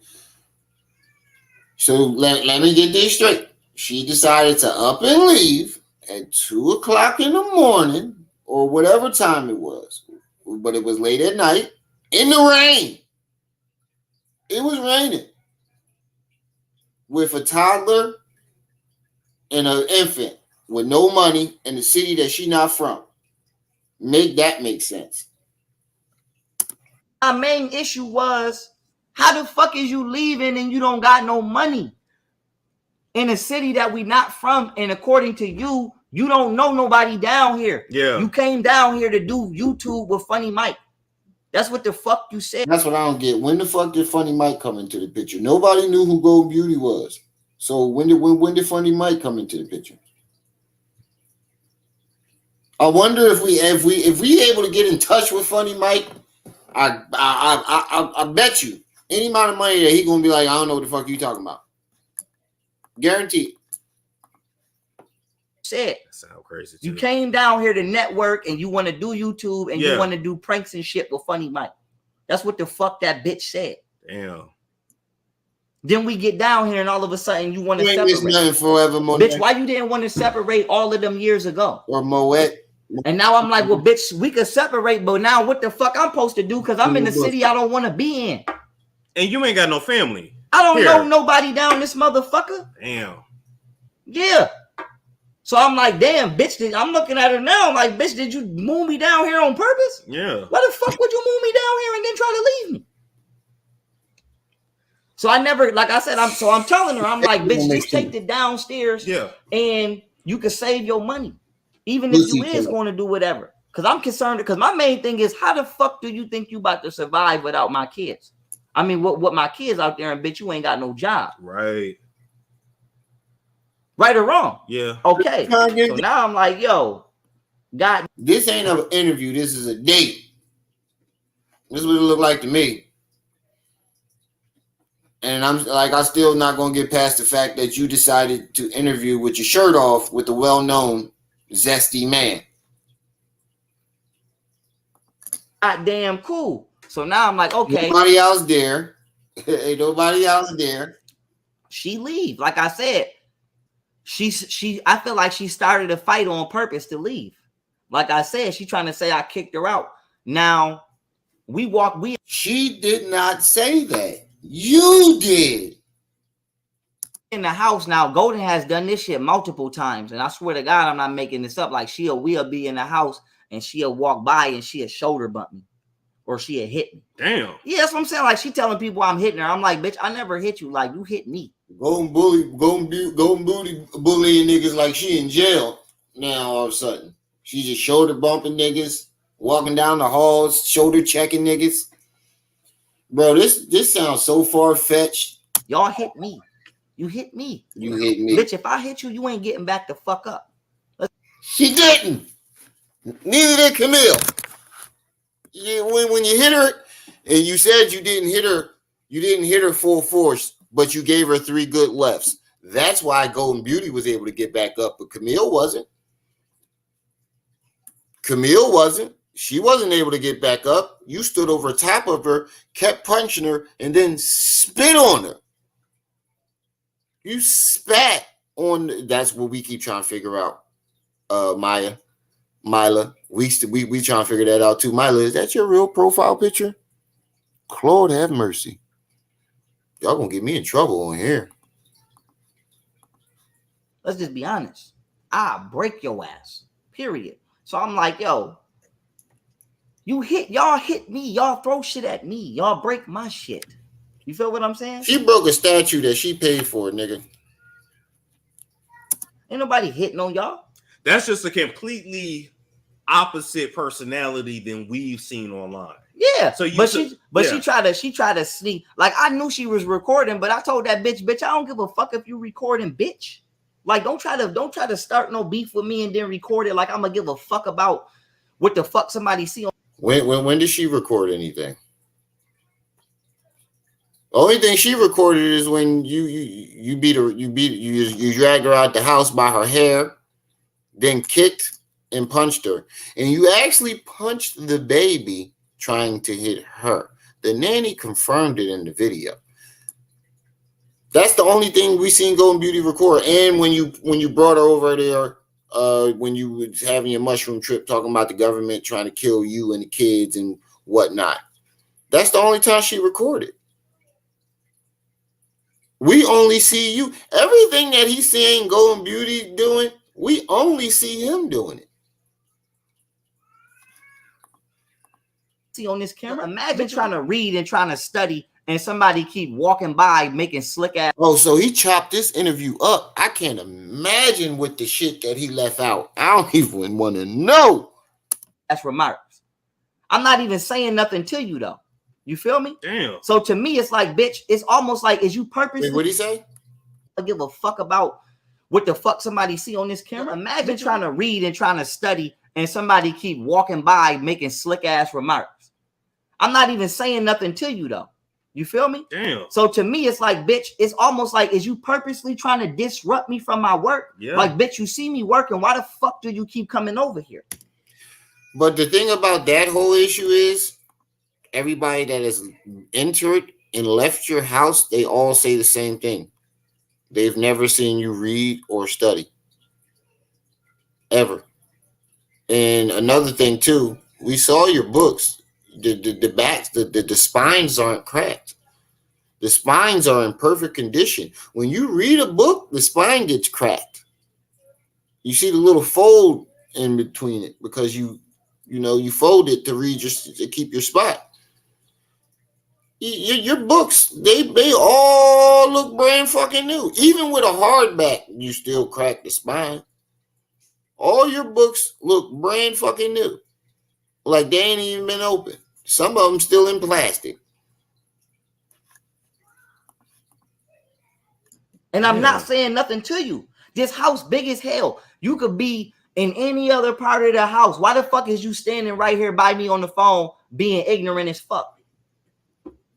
So let me get this straight. She decided to up and leave at 2 o'clock in the morning or whatever time it was. But it was late at night in the rain. It was raining. With a toddler and an infant with no money in the city that she not from. Make that make sense. My main issue was, how the fuck is you leaving and you don't got no money in a city that we not from? And according to you, you don't know nobody down here. Yeah. You came down here to do YouTube with Funny Mike. That's what the fuck you said. That's what I don't get. When the fuck did Funny Mike come into the picture? Nobody knew who Golden Beauty was. So when did Funny Mike come into the picture? I wonder if we able to get in touch with Funny Mike. I bet you any amount of money that he gonna be like, I don't know what the fuck you talking about. Guaranteed. Said That sound crazy. You came down here to network and you want to do YouTube and you want to do pranks and shit with Funny Mike. That's what the fuck that bitch said. Damn. Then we get down here and all of a sudden you want to separate. Nothing forever, bitch, why you didn't want to separate all of them years ago? Or Moet. And now I'm like, well, bitch, we could separate, but now what the fuck I'm supposed to do? Because I'm in the city I don't want to be in. And you ain't got no family. I don't know nobody down this motherfucker. Damn. Yeah. So I'm like, damn, bitch, I'm looking at her now. I'm like, bitch, did you move me down here on purpose? Yeah. Why the fuck would you move me down here and then try to leave me? So I never, like I said, I'm telling her, I'm like, bitch, just take it downstairs. Yeah. And you can save your money. Even if you is going to do whatever. Because I'm concerned, because my main thing is, how the fuck do you think you about to survive without my kids? I mean, what my kids out there, and bitch, you ain't got no job. Right. Right or wrong? Yeah. Okay. So now I'm like, yo, God. This ain't an interview. This is a date. This is what it looked like to me. And I'm like, I'm still not going to get past the fact that you decided to interview with your shirt off with the well-known zesty man. God damn cool. So now I'm like, okay. Nobody else there. Ain't nobody else there. She leave. Like I said, I feel like she started a fight on purpose to leave. Like I said, she trying to say I kicked her out. Now she did not say that. You did. In the house now. Golden has done this shit multiple times, and I swear to God, I'm not making this up. Like we'll be in the house and she'll walk by and she'll shoulder bump me, or she'll hit me. Damn. Yeah, that's what I'm saying. Like she telling people I'm hitting her. I'm like, bitch, I never hit you. Like you hit me. Golden booty bullying niggas like she in jail now. All of a sudden, she just shoulder bumping niggas, walking down the halls, shoulder checking niggas. Bro, this sounds so far fetched. Y'all hit me. You hit me. You hit me. Bitch, if I hit you, you ain't getting back the fuck up. She didn't. Neither did Camille. When you hit her, and you said you didn't hit her full force, but you gave her 3 good lefts. That's why Golden Beauty was able to get back up, but Camille wasn't. She wasn't able to get back up. You stood over top of her, kept punching her, and then spit on her. You spat on. That's what we keep trying to figure out. Mila. We trying to figure that out too. Mila, is that your real profile picture? Lord have mercy. Y'all gonna get me in trouble on here. Let's just be honest. I'll break your ass. Period. So I'm like, yo, y'all hit me. Y'all throw shit at me. Y'all break my shit. You feel what I'm saying? She broke a statue that she paid for, nigga. Ain't nobody hitting on y'all. That's just a completely opposite personality than we've seen online. Yeah. So she tried to sneak. Like I knew she was recording, but I told that bitch, I don't give a fuck if you recording, bitch. Like don't try to start no beef with me and then record it like I'm gonna give a fuck about what the fuck somebody see on. When did she record anything? The only thing she recorded is when you dragged her out the house by her hair, then kicked and punched her. And you actually punched the baby trying to hit her. The nanny confirmed it in the video. That's the only thing we seen Golden Beauty record. And when you brought her over there, when you was having your mushroom trip, talking about the government trying to kill you and the kids and whatnot. That's the only time she recorded. We only see you. Everything that he's saying Golden Beauty doing, we only see him doing it. See on this camera, imagine trying to read and trying to study and somebody keep walking by making slick ass. Oh, so he chopped this interview up. I can't imagine what the shit that he left out. I don't even want to know. That's remarks. I'm not even saying nothing to you though. You feel me? Damn. So to me, it's like, bitch, it's almost like, is you purposely? Wait, what'd he say? I give a fuck about what the fuck somebody see on this camera. Imagine trying to read and trying to study and somebody keep walking by making slick ass remarks. I'm not even saying nothing to you though. You feel me? Damn. So to me, it's like, bitch, it's almost like, is you purposely trying to disrupt me from my work? Yeah. Like, bitch, you see me working. Why the fuck do you keep coming over here? But the thing about that whole issue is everybody that has entered and left your house, they all say the same thing. They've never seen you read or study. Ever. And another thing too, we saw your books. The backs, the spines aren't cracked. The spines are in perfect condition. When you read a book, the spine gets cracked. You see the little fold in between it because you fold it to read to keep your spot. Your books, they all look brand fucking new. Even with a hardback, you still crack the spine. All your books look brand fucking new. Like they ain't even been open. Some of them still in plastic. And I'm not saying nothing to you. This house big as hell. You could be in any other part of the house. Why the fuck is you standing right here by me on the phone being ignorant as fuck?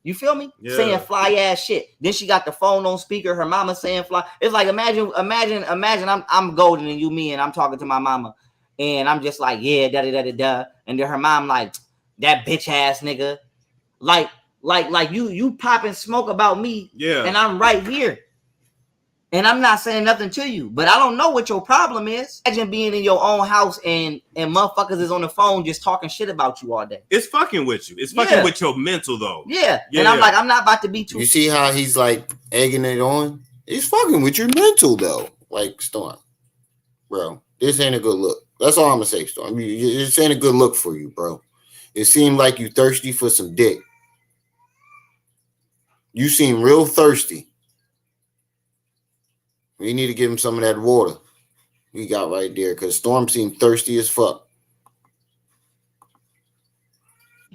You feel me? Yeah. Saying fly ass shit. Then she got the phone on speaker. Her mama saying fly. It's like imagine I'm golden and you me and I'm talking to my mama and I'm just like, yeah, da da da da. And then her mom like, that bitch ass nigga. Like you popping smoke about me. Yeah. And I'm right here. And I'm not saying nothing to you, but I don't know what your problem is. Imagine being in your own house and motherfuckers is on the phone just talking shit about you all day. It's fucking with you. It's fucking with your mental though. Yeah. And I'm like, I'm not about to be too. You see how he's like egging it on? He's fucking with your mental though. Like, Storm, bro, this ain't a good look. That's all I'm gonna say, Storm. This ain't a good look for you, bro. It seemed like you thirsty for some dick. You seem real thirsty. We need to give him some of that water we got right there because Storm seemed thirsty as fuck.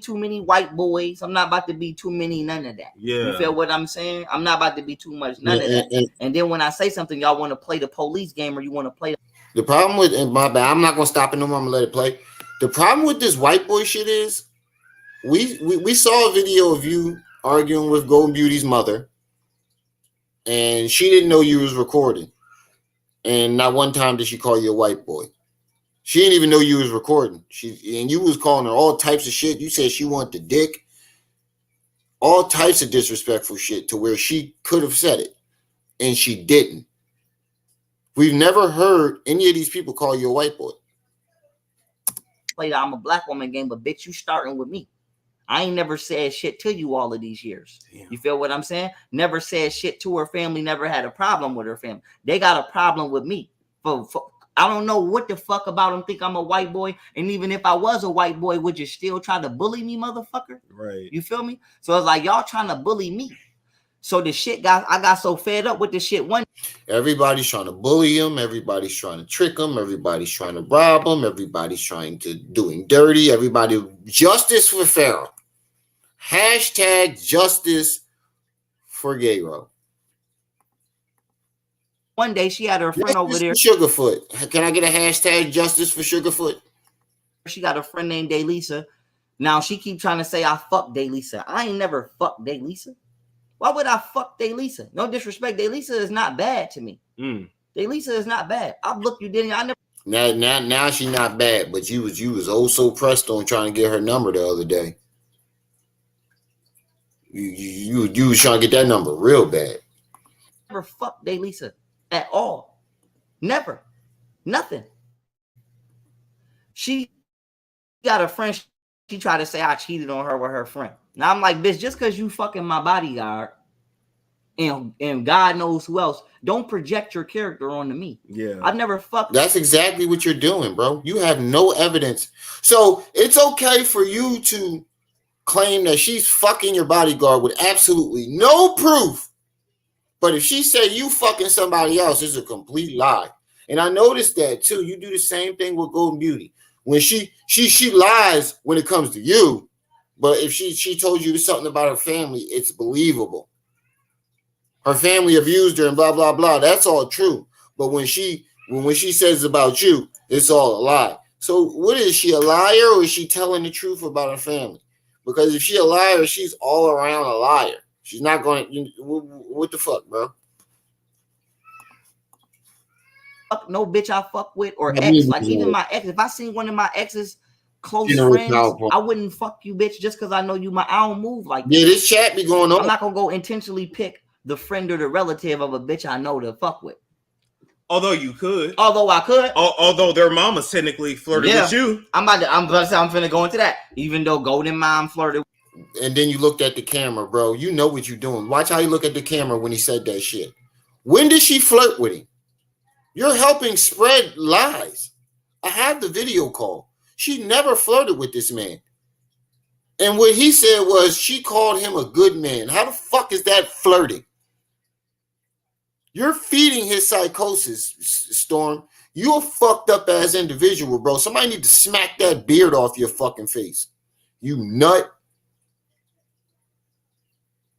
Too many white boys. I'm not about to be too many, none of that. Yeah. You feel what I'm saying? I'm not about to be too much, none of that. And then when I say something, y'all want to play the police game or you want to play. The problem with, and my bad, I'm not going to stop it no more. I'm going to let it play. The problem with this white boy shit is we saw a video of you arguing with Golden Beauty's mother. And she didn't know you was recording. And not one time did she call you a white boy. She didn't even know you was recording. And you was calling her all types of shit. You said she wanted the dick. All types of disrespectful shit to where she could have said it. And she didn't. We've never heard any of these people call you a white boy. Play the I'm a black woman game, but bitch, you starting with me. I ain't never said shit to you all of these years. Damn. You feel what I'm saying? Never said shit to her family. Never had a problem with her family. They got a problem with me. I don't know what the fuck about them think I'm a white boy. And even if I was a white boy, would you still try to bully me, motherfucker? Right. You feel me? So it's like y'all trying to bully me. So the shit I got so fed up with the shit one. Everybody's trying to bully him. Everybody's trying to trick him. Everybody's trying to rob him. Everybody's trying to do him dirty. Everybody, justice for Pharaoh. Hashtag justice for Pharaoh. One day she had her friend over there. Sugarfoot. Can I get a hashtag justice for Sugarfoot? She got a friend named Daylisa. Now she keep trying to say I fuck Daylisa. I ain't never fucked Daylisa. Why would I fuck Daylisa? No disrespect. Daylisa is not bad to me. Daylisa is not bad. I've looked you, didn't I? Now she's not bad, but you was oh so pressed on trying to get her number the other day. You was trying to get that number real bad. Never fucked Daylisa at all. Never. Nothing. She got a friend. She tried to say I cheated on her with her friend. Now I'm like, bitch, just because you fucking my bodyguard and God knows who else, don't project your character onto me. Yeah. I've never fucked. That's exactly what you're doing, bro. You have no evidence. So it's okay for you to claim that she's fucking your bodyguard with absolutely no proof. But if she said you fucking somebody else, it's a complete lie. And I noticed that too. You do the same thing with Golden Beauty. When she lies when it comes to you, but if she told you something about her family, it's believable. Her family abused her and blah blah blah. That's all true. But when she says about you, it's all a lie. So what is she, a liar, or is she telling the truth about her family? Because if she a liar, she's all around a liar. She's not going to. What the fuck, bro? No bitch I fuck with or ex. Like even my ex. If I seen one of my exes close friends, I wouldn't fuck you, bitch, just because I know you. I don't move like that. Yeah, this chat be going on. I'm not gonna go intentionally pick the friend or the relative of a bitch I know to fuck with. Although you could. Although I could. Although their mama technically flirted with you. I'm finna go into that. Even though Golden Mom flirted. And then you looked at the camera, bro. You know what you're doing. Watch how you look at the camera when he said that shit. When did she flirt with him? You're helping spread lies. I have the video call. She never flirted with this man. And what he said was she called him a good man. How the fuck is that flirting? You're feeding his psychosis, Storm. You're fucked up as individual, bro. Somebody need to smack that beard off your fucking face. You nut.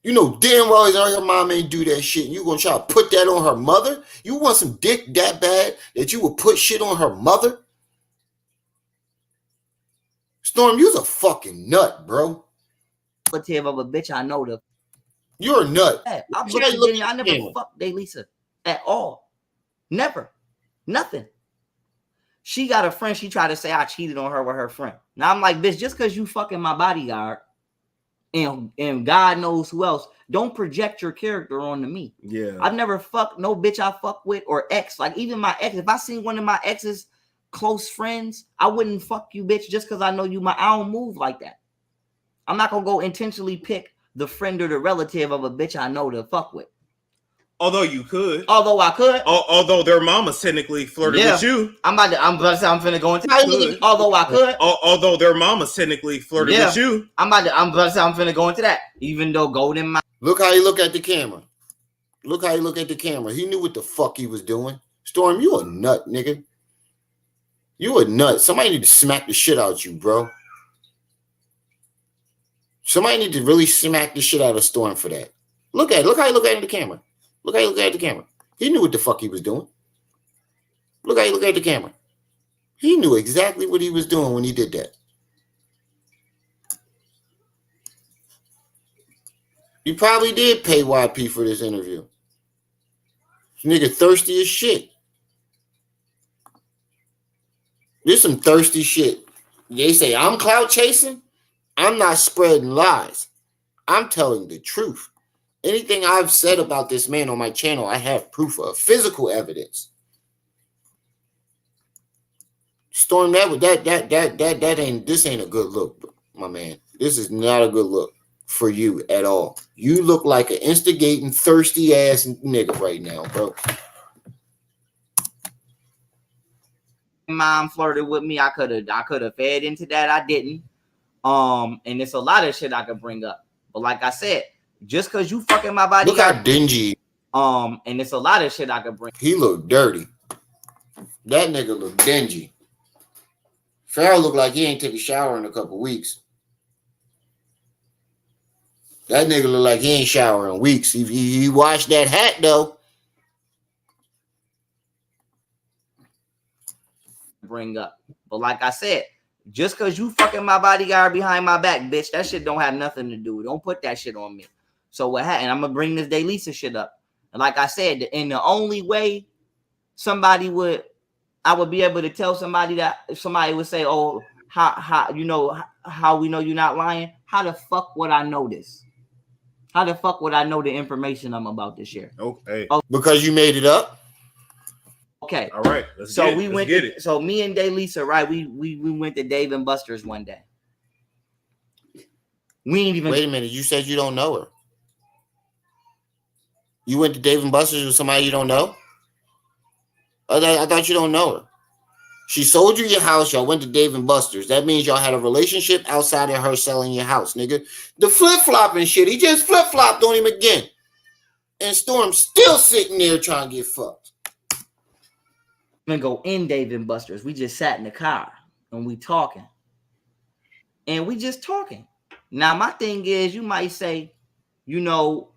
You know damn well your mom ain't do that shit. And you gonna try to put that on her mother? You want some dick that bad that you would put shit on her mother? Storm, you's a fucking nut, bro. Relative of a bitch I know to. You're a nut. I never fucked Daylisa at all. Never. Nothing. She got a friend. She tried to say I cheated on her with her friend. Now I'm like, bitch, just because you fucking my bodyguard and God knows who else, don't project your character onto me. Yeah. I've never fucked no bitch I fuck with or ex. Like even my ex, if I seen one of my exes close friends, I wouldn't fuck you, bitch, just because I know you. I don't move like that. I'm not gonna go intentionally pick the friend or the relative of a bitch I know to fuck with. Although you could. Although I could. Although their mama technically flirted with you. I'm finna go into that. Although I could. Although their mama technically flirted with you. I'm finna go into that. Even though Golden Mom. Look how you look at the camera. Look how you look at the camera. He knew what the fuck he was doing. Storm, you a nut, nigga. You a nut. Somebody need to smack the shit out of you, bro. Somebody need to really smack the shit out of Storm for that. Look how you look at the camera. Look how you look at the camera. He knew what the fuck he was doing. Look how you look at the camera. He knew exactly what he was doing when he did that. He probably did pay YP for this interview. This nigga thirsty as shit. This some thirsty shit. They say I'm clout chasing. I'm not spreading lies. I'm telling the truth. Anything I've said about this man on my channel, I have proof of, physical evidence. Storm, this ain't a good look, my man. This is not a good look for you at all. You look like an instigating, thirsty ass nigga right now, bro. Mom flirted with me. I could have fed into that. I didn't. And it's a lot of shit I could bring up. But like I said, just because you fucking my body. Look how dingy. And it's a lot of shit I could bring. He look dirty. That nigga look dingy. Pharaoh look like he ain't taken a shower in a couple weeks. That nigga look like he ain't showered in weeks. He washed that hat though. Bring up. But like I said, just because you fucking my bodyguard behind my back, bitch, that shit don't have nothing to do. Don't put that shit on me. So what happened? I'm gonna bring this Daylisa shit up. And like I said, in the only way somebody would I would be able to tell somebody that if somebody would say, "Oh, how you know how we know you're not lying?" How the fuck would I know this? How the fuck would I know the information I'm about to share? Okay. Because you made it up. Okay. All right. So me and Daylisa, right? We went to Dave and Buster's one day. We ain't even. Wait a minute. You said you don't know her. You went to Dave and Buster's with somebody you don't know? I thought you don't know her. She sold you your house. Y'all went to Dave and Buster's. That means y'all had a relationship outside of her selling your house, nigga. The flip-flopping shit. He just flip-flopped on him again. And Storm's still sitting there trying to get fucked. Even go in Dave and Buster's. We just sat in the car and we talking. And we just talking. Now, my thing is, you might say, you know,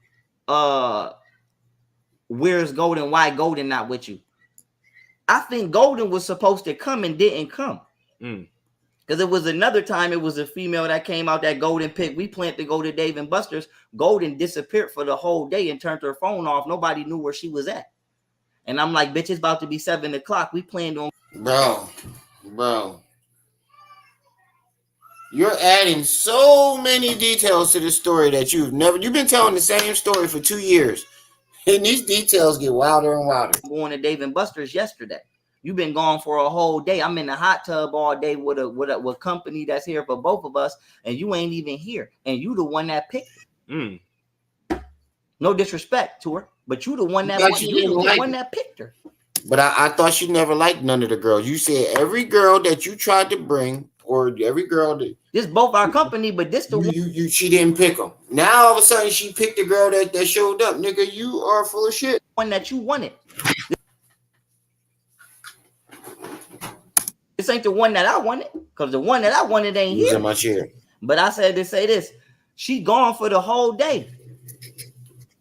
where's Golden? Why Golden not with you? I think Golden was supposed to come and didn't come. Because it was another time, it was a female that came out that Golden picked. We planned to go to Dave and Buster's. Golden disappeared for the whole day and turned her phone off. Nobody knew where she was at. And I'm like, bitch, it's about to be 7 o'clock. We planned on. Bro. You're adding so many details to the story that you've been telling the same story for 2 years. And these details get wilder and wilder. I'm going to Dave and Buster's yesterday. You've been gone for a whole day. I'm in the hot tub all day with a company that's here for both of us, and you ain't even here. And you the one that picked it. No disrespect to her, but you the one that picked her. But I thought you never liked none of the girls. You said every girl that you tried to bring, or every girl that this both our company, but this the one she didn't pick them. Now all of a sudden she picked the girl that showed up. Nigga, you are full of shit. One that you wanted. This ain't the one that I wanted, because the one that I wanted ain't here. In my chair. But I said to say this, she gone for the whole day.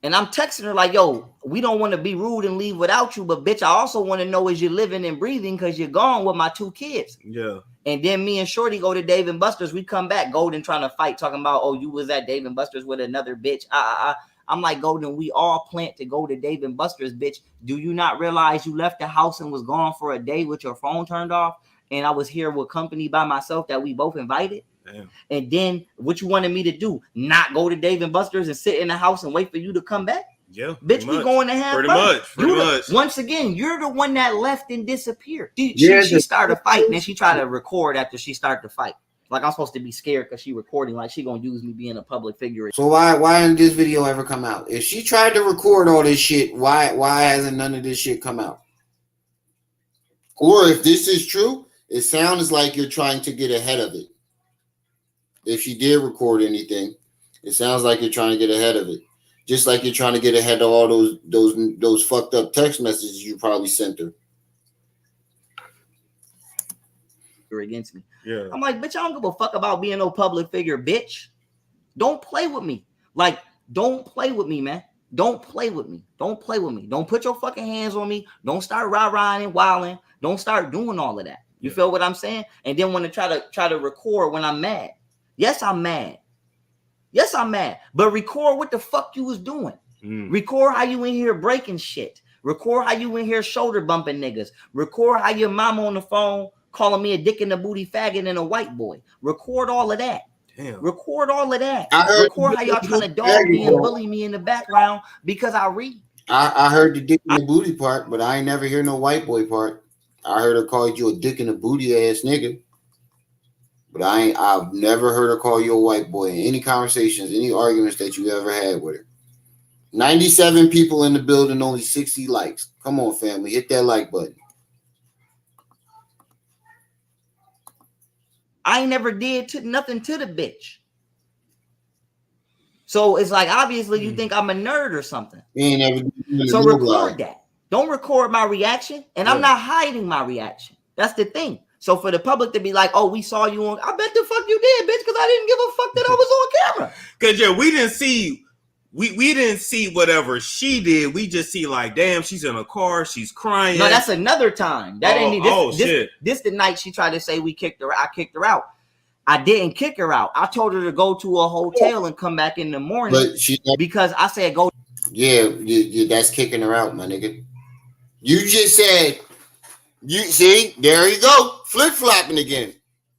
And I'm texting her like, yo, we don't want to be rude and leave without you, but bitch, I also want to know is you living and breathing, because you're gone with my 2 kids. Yeah. And then me and Shorty go to Dave and Buster's. We come back, Golden trying to fight, talking about, oh, you was at Dave and Buster's with another bitch. I'm like, Golden, we all planned to go to Dave and Buster's, bitch. Do you not realize you left the house and was gone for a day with your phone turned off? And I was here with company by myself that we both invited. Damn. And then what you wanted me to do? Not go to Dave and Buster's and sit in the house and wait for you to come back? Yeah. Bitch, we going to have fun. Pretty much. Once again, you're the one that left and disappeared. She started fighting, and then she tried to record after she started to fight. Like I'm supposed to be scared because she recording, like she gonna use me being a public figure. So why didn't this video ever come out? If she tried to record all this shit, why hasn't none of this shit come out? Or if this is true, it sounds like you're trying to get ahead of it. If she did record anything, it sounds like you're trying to get ahead of it. Just like you're trying to get ahead of all those fucked up text messages you probably sent her. You're against me. Yeah. I'm like, bitch, I don't give a fuck about being no public figure, bitch. Don't play with me. Like, don't play with me, man. Don't play with me. Don't play with me. Don't put your fucking hands on me. Don't start rah-rahing and wilding. Don't start doing all of that. You feel what I'm saying? And then want to try to record when I'm mad. Yes, I'm mad. Yes, I'm mad. But record what the fuck you was doing. Record how you in here breaking shit. Record how you in here shoulder bumping niggas. Record how your mama on the phone calling me a dick in the booty faggot and a white boy. Record all of that. Damn. Record all of that. Record how y'all trying to dog me and bully me in the background because I read. I heard the dick in the booty part, but I ain't never hear no white boy part. I heard her call you a dick in the booty ass nigga. But I've never heard her call you a white boy in any conversations, any arguments that you ever had with her. 97 people in the building, only 60 likes. Come on, family. Hit that like button. I ain't never did nothing to the bitch. So it's like, obviously, you think I'm a nerd or something. You ain't never so record that. Don't record my reaction. And I'm not hiding my reaction. That's the thing. So for the public to be like, oh, we saw you on, I bet the fuck you did, bitch, because I didn't give a fuck that I was on camera. Because, we didn't see whatever she did. We just see like, damn, she's in a car, she's crying. No, that's another time. That ain't shit. This the night she tried to say I kicked her out. I didn't kick her out. I told her to go to a hotel and come back in the morning because I said go. Yeah, that's kicking her out, my nigga. You just said You see, there you go, flip-flopping again.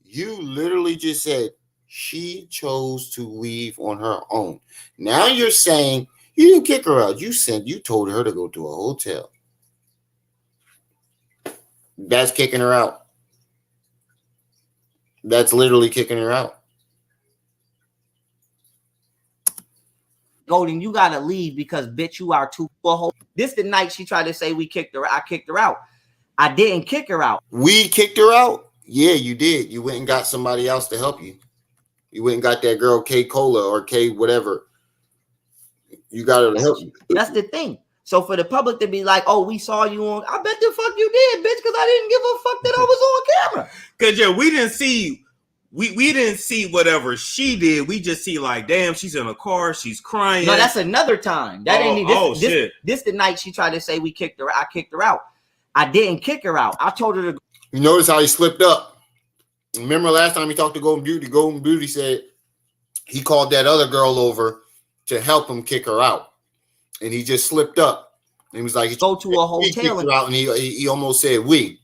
You literally just said she chose to leave on her own. Now you're saying you didn't kick her out. You told her to go to a hotel. That's kicking her out. That's literally kicking her out. Golden, you gotta leave because bitch, you are too full. This the night she tried to say we kicked her. I kicked her out. I didn't kick her out. We kicked her out? Yeah, you did. You went and got somebody else to help you. You went and got that girl K Cola or K whatever. You got her to help you. That's the thing. So for the public to be like, oh, we saw you on, I bet the fuck you did, bitch, because I didn't give a fuck that I was on camera. Because yeah, we didn't see whatever she did. We just see like, damn, she's in a car, she's crying. No, that's another time. That ain't this. Shit. This the night she tried to say we kicked her. I kicked her out. I didn't kick her out. I told her to. You notice how he slipped up. Remember last time he talked to Golden Beauty? Golden Beauty said he called that other girl over to help him kick her out, and he just slipped up. And he was like, "Go to a hotel." And out, and he almost said we.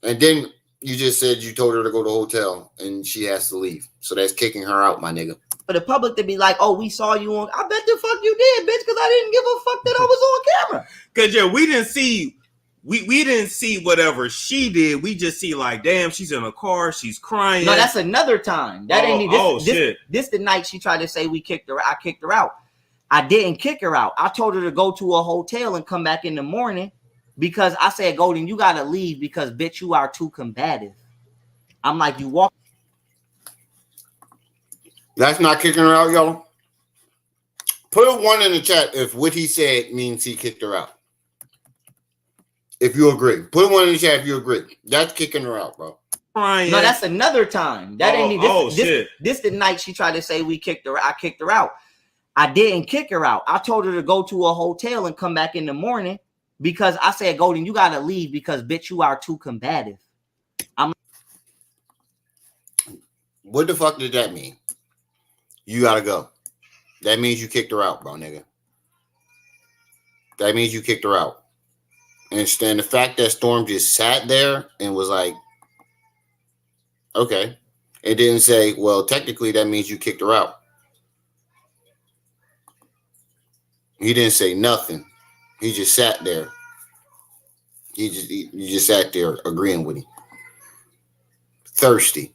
And then you just said you told her to go to a hotel, and she has to leave. So that's kicking her out, my nigga. For the public to be like, oh, we saw you on. I bet the fuck you did, bitch, because I didn't give a fuck that I was on camera. Because yeah, we didn't see whatever she did. We just see like, damn, she's in a car, she's crying. No, that's another time. That ain't this. Shit. This the night she tried to say we kicked her. I kicked her out. I didn't kick her out. I told her to go to a hotel and come back in the morning because I said, Golden, you gotta leave because bitch, you are too combative. I'm like, you walk. That's not kicking her out, y'all. Put a 1 in the chat if what he said means he kicked her out. If you agree. Put a 1 in the chat if you agree. That's kicking her out, bro. No, that's another time. That ain't this the night she tried to say we kicked her. I kicked her out. I didn't kick her out. I told her to go to a hotel and come back in the morning because I said, Golden, you gotta leave because bitch, you are too combative. What the fuck did that mean? You gotta go. That means you kicked her out, bro, nigga. That means you kicked her out. And the fact that Storm just sat there and was like, okay. It didn't say, well, technically that means you kicked her out. He didn't say nothing. He just sat there. You just sat there agreeing with him. Thirsty.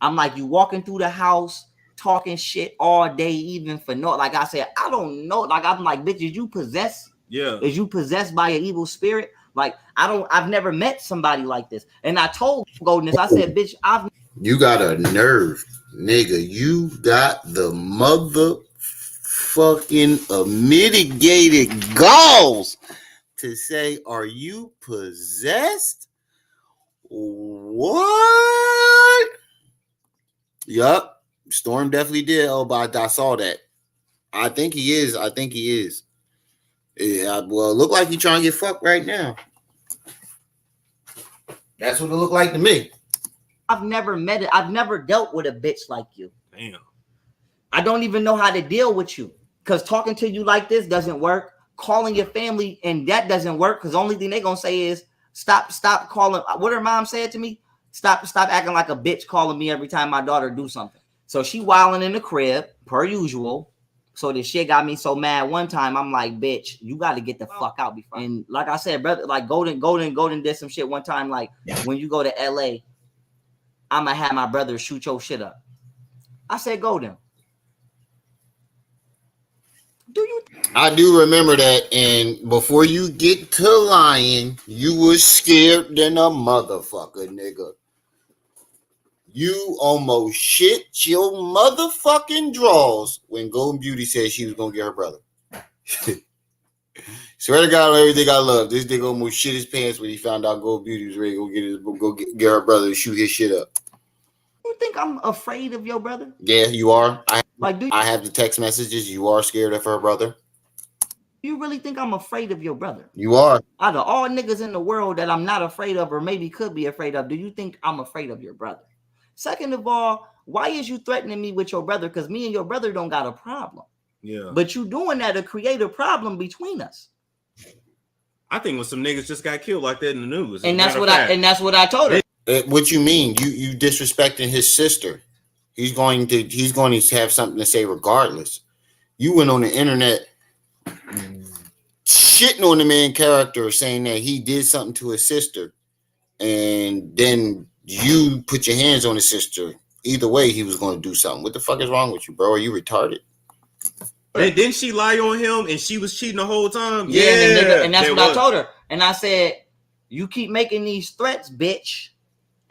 I'm like, you walking through the house, talking shit all day, even for no, like I said, I don't know. Like, I'm like, bitch, is you possessed? Yeah. Is you possessed by an evil spirit? Like, I've never met somebody like this. And I told Goldness, I said, bitch, you got a nerve, nigga. You got the motherfucking mitigated galls to say, are you possessed? What? Yup. Storm definitely did. Oh, but I saw that. I think he is. Yeah, well, it look like he trying to get fucked right now. That's what it looked like to me. I've never met it. I've never dealt with a bitch like you. Damn. I don't even know how to deal with you because talking to you like this doesn't work. Calling your family and that doesn't work because the only thing they're gonna say is stop calling. What her mom said to me: stop acting like a bitch calling me every time my daughter do something. So she wilding in the crib per usual. So this shit got me so mad one time. I'm like, bitch, you got to get the fuck out before. And like I said, brother, like Golden did some shit one time. Like when you go to LA, I'm gonna have my brother shoot your shit up. I said, Golden. I do remember that, and before you get to lying, you was scared than a motherfucker, nigga. You almost shit your motherfucking drawers when Golden Beauty said she was gonna get her brother. Swear to God, everything I love. This nigga almost shit his pants when he found out Golden Beauty was ready to get her brother to shoot his shit up. You think I'm afraid of your brother? Yeah, you are. I have the text messages. You are scared of her brother. You really think I'm afraid of your brother? You are. Out of all niggas in the world that I'm not afraid of or maybe could be afraid of, do you think I'm afraid of your brother? Second of all, why is you threatening me with your brother? Because me and your brother don't got a problem. Yeah. But you doing that to create a problem between us. I think when some niggas just got killed like that in the news, and that's what I told her. What you mean? You disrespecting his sister? He's going to have something to say regardless. You went on the internet shitting on the main character, saying that he did something to his sister, and then you put your hands on his sister. Either way, he was going to do something. What the fuck is wrong with you, bro? Are you retarded? And didn't she lie on him and she was cheating the whole time? Yeah, and that's what I told her. And I said, you keep making these threats, bitch.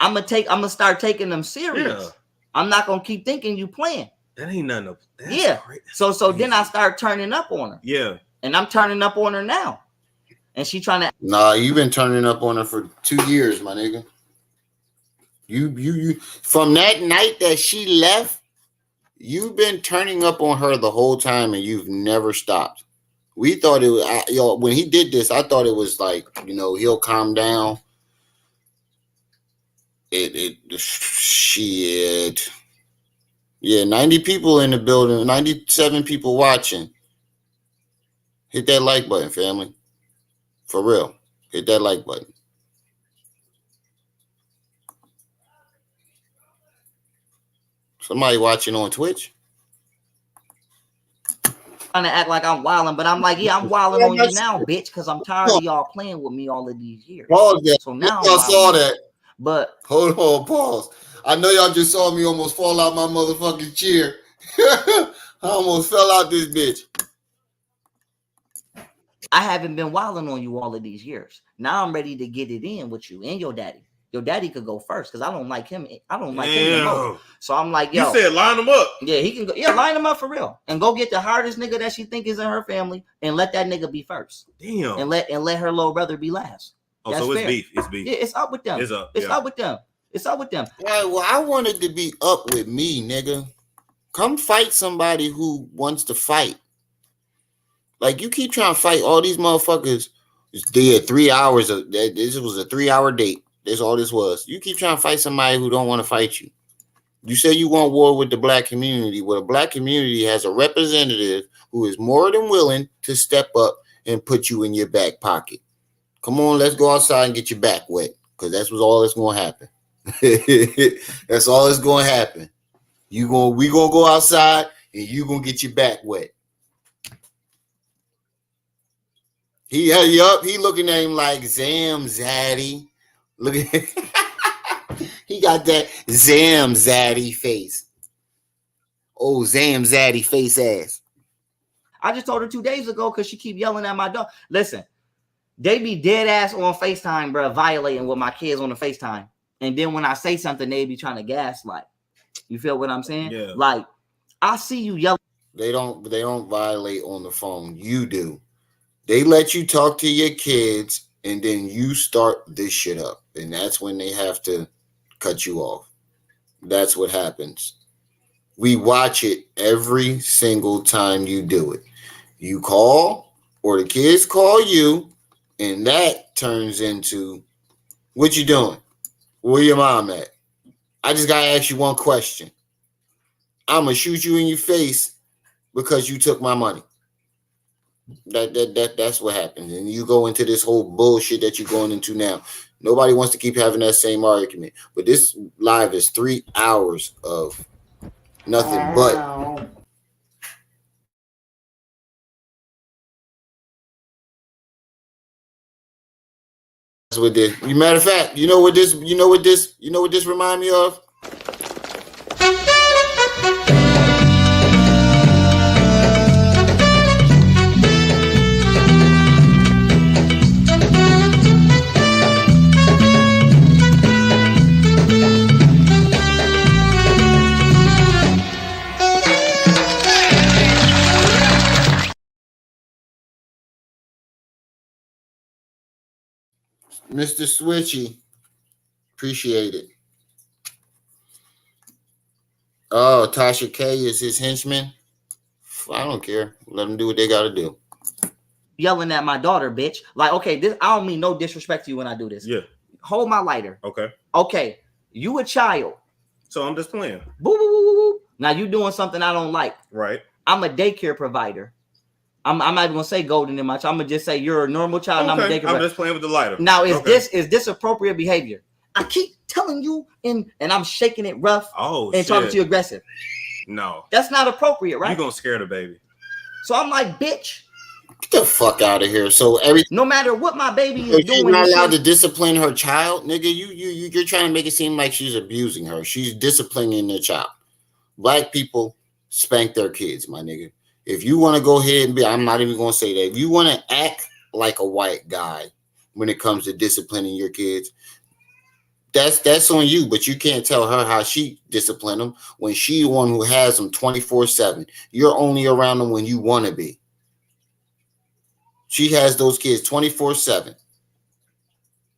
I'm gonna start taking them serious. Yeah. I'm not gonna keep thinking you playing. That ain't nothing. Crazy. So then I start turning up on her. Yeah. And I'm turning up on her now. And she trying to. Nah, you've been turning up on her for 2 years, my nigga. You from that night that she left, you've been turning up on her the whole time, and you've never stopped. We thought it was, when he did this, I thought it was like, he'll calm down. Shit. Yeah, 90 people in the building, 97 people watching. Hit that like button, family. For real. Hit that like button. Somebody watching on Twitch? Trying to act like I'm wilding, but I'm like, yeah, I'm wilding on you now, bitch, because I'm tired of y'all playing with me all of these years. Pause that. So now y'all saw that. But hold on, pause. I know y'all just saw me almost fall out my motherfucking chair. I almost fell out this bitch. I haven't been wilding on you all of these years. Now I'm ready to get it in with you and your daddy. Your daddy could go first because I don't like him. I don't like him the most. So I'm like, yo. You said line him up. Yeah, he can go. Yeah, line him up for real. And go get the hardest nigga that she think is in her family and let that nigga be first. Damn. And let her little brother be last. Oh, that's so it's fair. Beef. It's beef. Yeah, it's up with them. It's up. It's up with them. It's up with them. Right, well, I wanted to be up with me, nigga. Come fight somebody who wants to fight. Like, you keep trying to fight all these motherfuckers. They had 3 hours. This was a 3-hour date. That's all this was. You keep trying to fight somebody who don't want to fight you. You say you want war with the black community. Well, the black community has a representative who is more than willing to step up and put you in your back pocket. Come on, let's go outside and get your back wet, because that's all that's going to happen. That's all that's going to happen. We gonna go outside and you gonna get your back wet. He looking at him like Zam Zaddy. Look at he got that Zam Zaddy face. Oh, Zam Zaddy face ass. I just told her 2 days ago because she keep yelling at my dog. Listen, they be dead ass on FaceTime, bro, violating with my kids on the FaceTime. And then when I say something, they be trying to gaslight. You feel what I'm saying? Yeah. Like, I see you yelling. They don't violate on the phone. You do. They let you talk to your kids, and then you start this shit up. And that's when they have to cut you off. That's what happens. We watch it every single time you do it. You call, or the kids call you, and that turns into, what you doing? Where your mom at? I just gotta ask you one question. I'm gonna shoot you in your face because you took my money. That's what happens. And you go into this whole bullshit that you're going into now. Nobody wants to keep having that same argument. But this live is 3 hours of nothing but with this. Matter of fact, you know what this remind me of? Mr. Switchy, appreciate it. Oh, Tasha K is his henchman. I don't care. Let them do what they got to do. Yelling at my daughter, bitch. Like, okay, this I don't mean no disrespect to you when I do this. Yeah. Hold my lighter. Okay. Okay. You a child. So I'm just playing. Boo, boo, boo, boo. Now you doing something I don't like. Right. I'm a daycare provider. I'm not even gonna say golden in my child. I'm gonna just say you're a normal child. Okay. And I'm gonna I'm just playing with the lighter. Now, is this appropriate behavior? I keep telling you, and I'm shaking it rough. And talking to you aggressive. No, that's not appropriate, right? You're gonna scare the baby. So I'm like, bitch, get the fuck out of here. So no matter what my baby is doing, she's not allowed to discipline her child, nigga. You're trying to make it seem like she's abusing her. She's disciplining the child. Black people spank their kids, my nigga. If you want to go ahead and be, I'm not even going to say that. If you want to act like a white guy when it comes to disciplining your kids, that's on you. But you can't tell her how she discipline them when she's the one who has them 24/7. You're only around them when you want to be. She has those kids 24/7.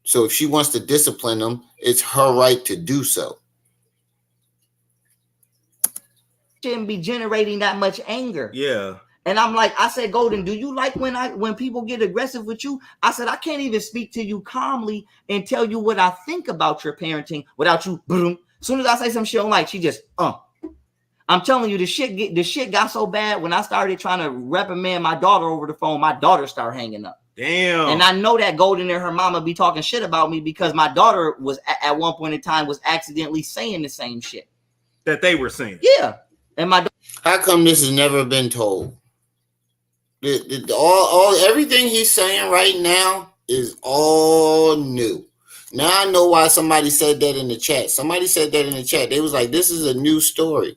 So if she wants to discipline them, it's her right to do so. Shouldn't be generating that much anger. Yeah. And I'm like, I said, Golden, do you like when people get aggressive with you? I said, I can't even speak to you calmly and tell you what I think about your parenting without you. Boom. As soon as I say some shit I don't like, she just I'm telling you, the shit got so bad when I started trying to reprimand my daughter over the phone, my daughter started hanging up. Damn. And I know that Golden and her mama be talking shit about me because my daughter was at one point in time was accidentally saying the same shit that they were saying. Yeah. And my how come this has never been told? All everything he's saying right now is all new. Now I know why somebody said that in the chat. Somebody said that in the chat. They was like, this is a new story.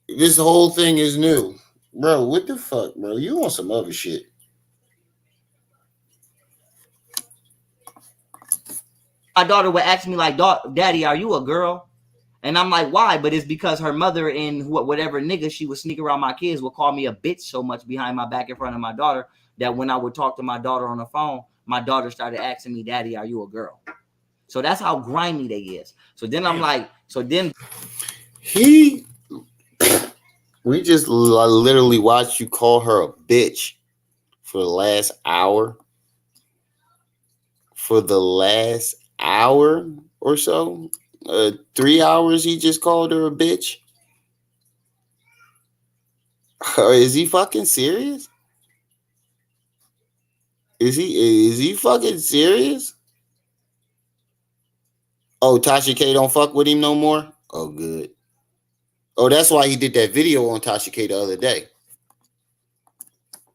This whole thing is new. Bro, what the fuck, bro? You want some other shit. My daughter would ask me like, Daddy, are you a girl? And I'm like, why? But it's because her mother and whatever nigga she would sneak around my kids would call me a bitch so much behind my back in front of my daughter that when I would talk to my daughter on the phone, my daughter started asking me, Daddy, are you a girl? So that's how grimy they is. So then I'm like, we just literally watched you call her a bitch for the last hour. For the last hour or so. 3 hours he just called her a bitch. Is he fucking serious? Is he fucking serious? Oh, Tasha K don't fuck with him no more? Oh, good. Oh, that's why he did that video on Tasha K the other day.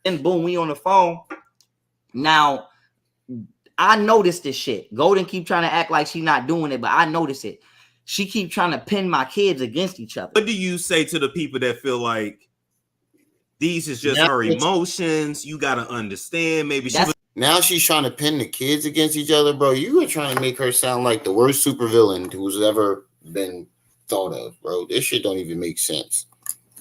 And boom, we on the phone. Now, I noticed this shit. Golden keep trying to act like she not doing it, but I notice it. She keep trying to pin my kids against each other. What do you say to the people that feel like these is just her emotions? You got to understand. Maybe now she's trying to pin the kids against each other, bro. You were trying to make her sound like the worst supervillain who's ever been thought of, bro. This shit don't even make sense.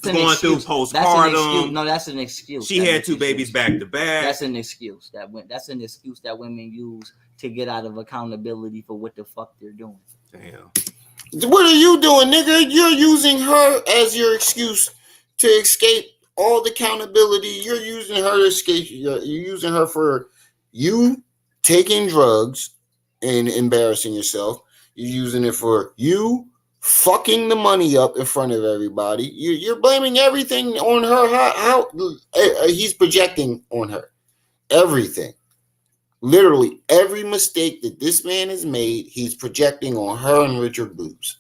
Going through postpartum. No, that's an excuse. She had two babies back to back. That's an excuse. That's an excuse that women use to get out of accountability for what the fuck they're doing. Damn. What are you doing, nigga? You're using her as your excuse to escape all the accountability. You're using her to escape. You're using her for you taking drugs and embarrassing yourself. You're using it for you fucking the money up in front of everybody. You're blaming everything on her. How he's projecting on her. Everything. Literally every mistake that this man has made, he's projecting on her and Richard Boots.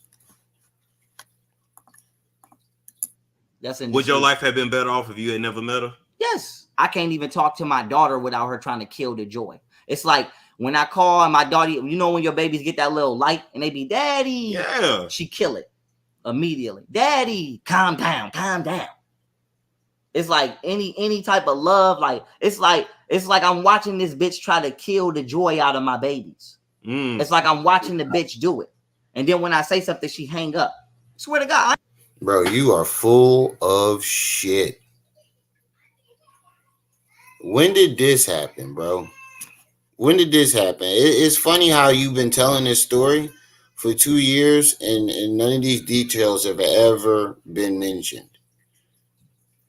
Would your life have been better off if you had never met her? Yes. I can't even talk to my daughter without her trying to kill the joy. It's like when I call my daughter, you know when your babies get that little light and they be, Daddy. Yeah. She kill it immediately. Daddy, calm down, calm down. It's like any type of love. Like it's like I'm watching this bitch try to kill the joy out of my babies. It's like I'm watching the bitch do it. And then when I say something, she hang up. Swear to God. Bro, you are full of shit. When did this happen, bro? When did this happen? It's funny how you've been telling this story for 2 years and none of these details have ever been mentioned.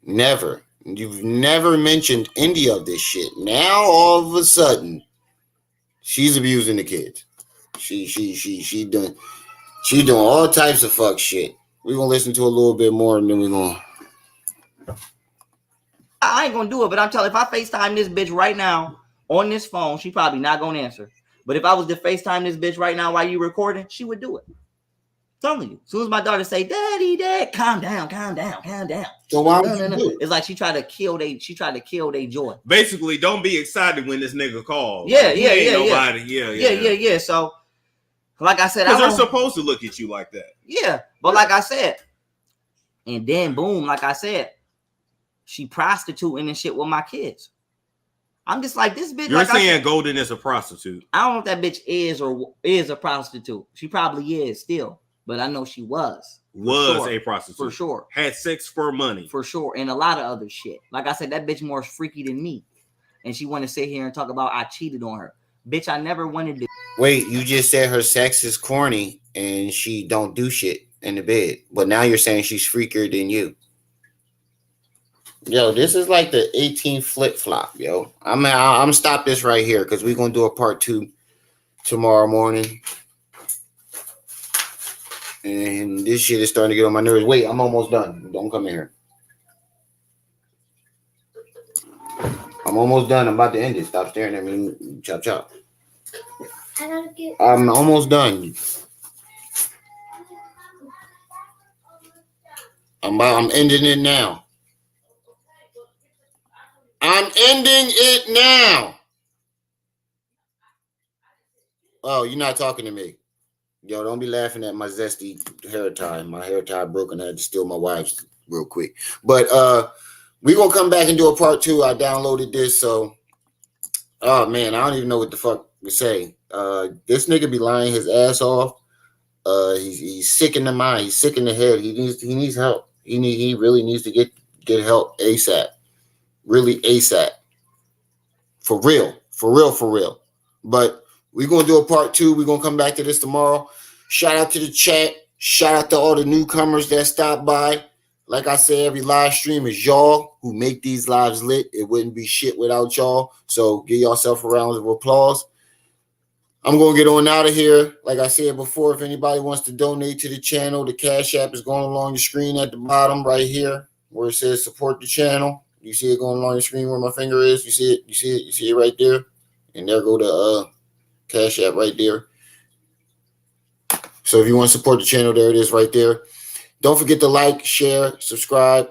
Never. You've never mentioned any of this shit. Now all of a sudden, she's abusing the kids. She doing all types of fuck shit. We're gonna listen to a little bit more and then we're gonna I ain't gonna do it, but I'm telling you, if I FaceTime this bitch right now on this phone, she probably not gonna answer. But if I was to FaceTime this bitch right now while you recording, she would do it. I'm telling you. As soon as my daughter say, "Daddy, Dad," calm down. So why would you do it? It's like she tried to kill they joy. Basically, don't be excited when this nigga calls. Yeah, like, yeah. So, like I said, because they're supposed to look at you like that. Yeah, but like I said, and then boom, like I said, she prostituting and shit with my kids. I'm just like, this bitch. You're like saying Golden is a prostitute. I don't know if that bitch is a prostitute. She probably is still, but I know she was a prostitute for sure. Had sex for money for sure, and a lot of other shit. Like I said, that bitch more freaky than me, and she want to sit here and talk about I cheated on her. Bitch, I never wanted to. Wait, you just said her sex is corny and she don't do shit in the bed, but now you're saying she's freakier than you. Yo, this is like the 18th flip flop, yo. I'm stop this right here because we're gonna do a part 2 tomorrow morning. And this shit is starting to get on my nerves. Wait, I'm almost done. Don't come in here. I'm almost done. I'm about to end it. Stop staring at me. Chop chop. I'm almost done. I'm ending it now. I'm ending it now. Oh, you're not talking to me. Yo, don't be laughing at my zesty hair tie. My hair tie broken. I had to steal my wife's real quick. But we're going to come back and do a part 2. I downloaded this. So, oh, man, I don't even know what the fuck to say. This nigga be lying his ass off. He's sick in the mind. He's sick in the head. He needs help. He really needs to get help ASAP. Really ASAP. For real. But we're going to do a part 2. We're going to come back to this tomorrow. Shout out to the chat. Shout out to all the newcomers that stopped by. Like I say, every live stream is y'all who make these lives lit. It wouldn't be shit without y'all. So give yourself a round of applause. I'm going to get on out of here. Like I said before, if anybody wants to donate to the channel, the Cash App is going along the screen at the bottom right here where it says support the channel. You see it going along the screen where my finger is? You see it right there? And there go the Cash App right there. So if you want to support the channel, there it is right there. Don't forget to like, share, subscribe,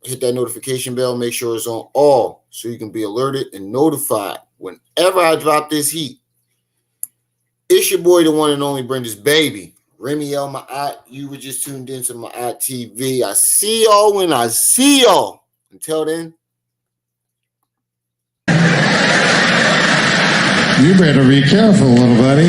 hit that notification bell. Make sure it's on all so you can be alerted and notified whenever I drop this heat. It's your boy, the one and only Brenda's baby. Remy L. Ma'at. You were just tuned into Ma'at TV. I see y'all when I see y'all. Until then. You better be careful, little buddy.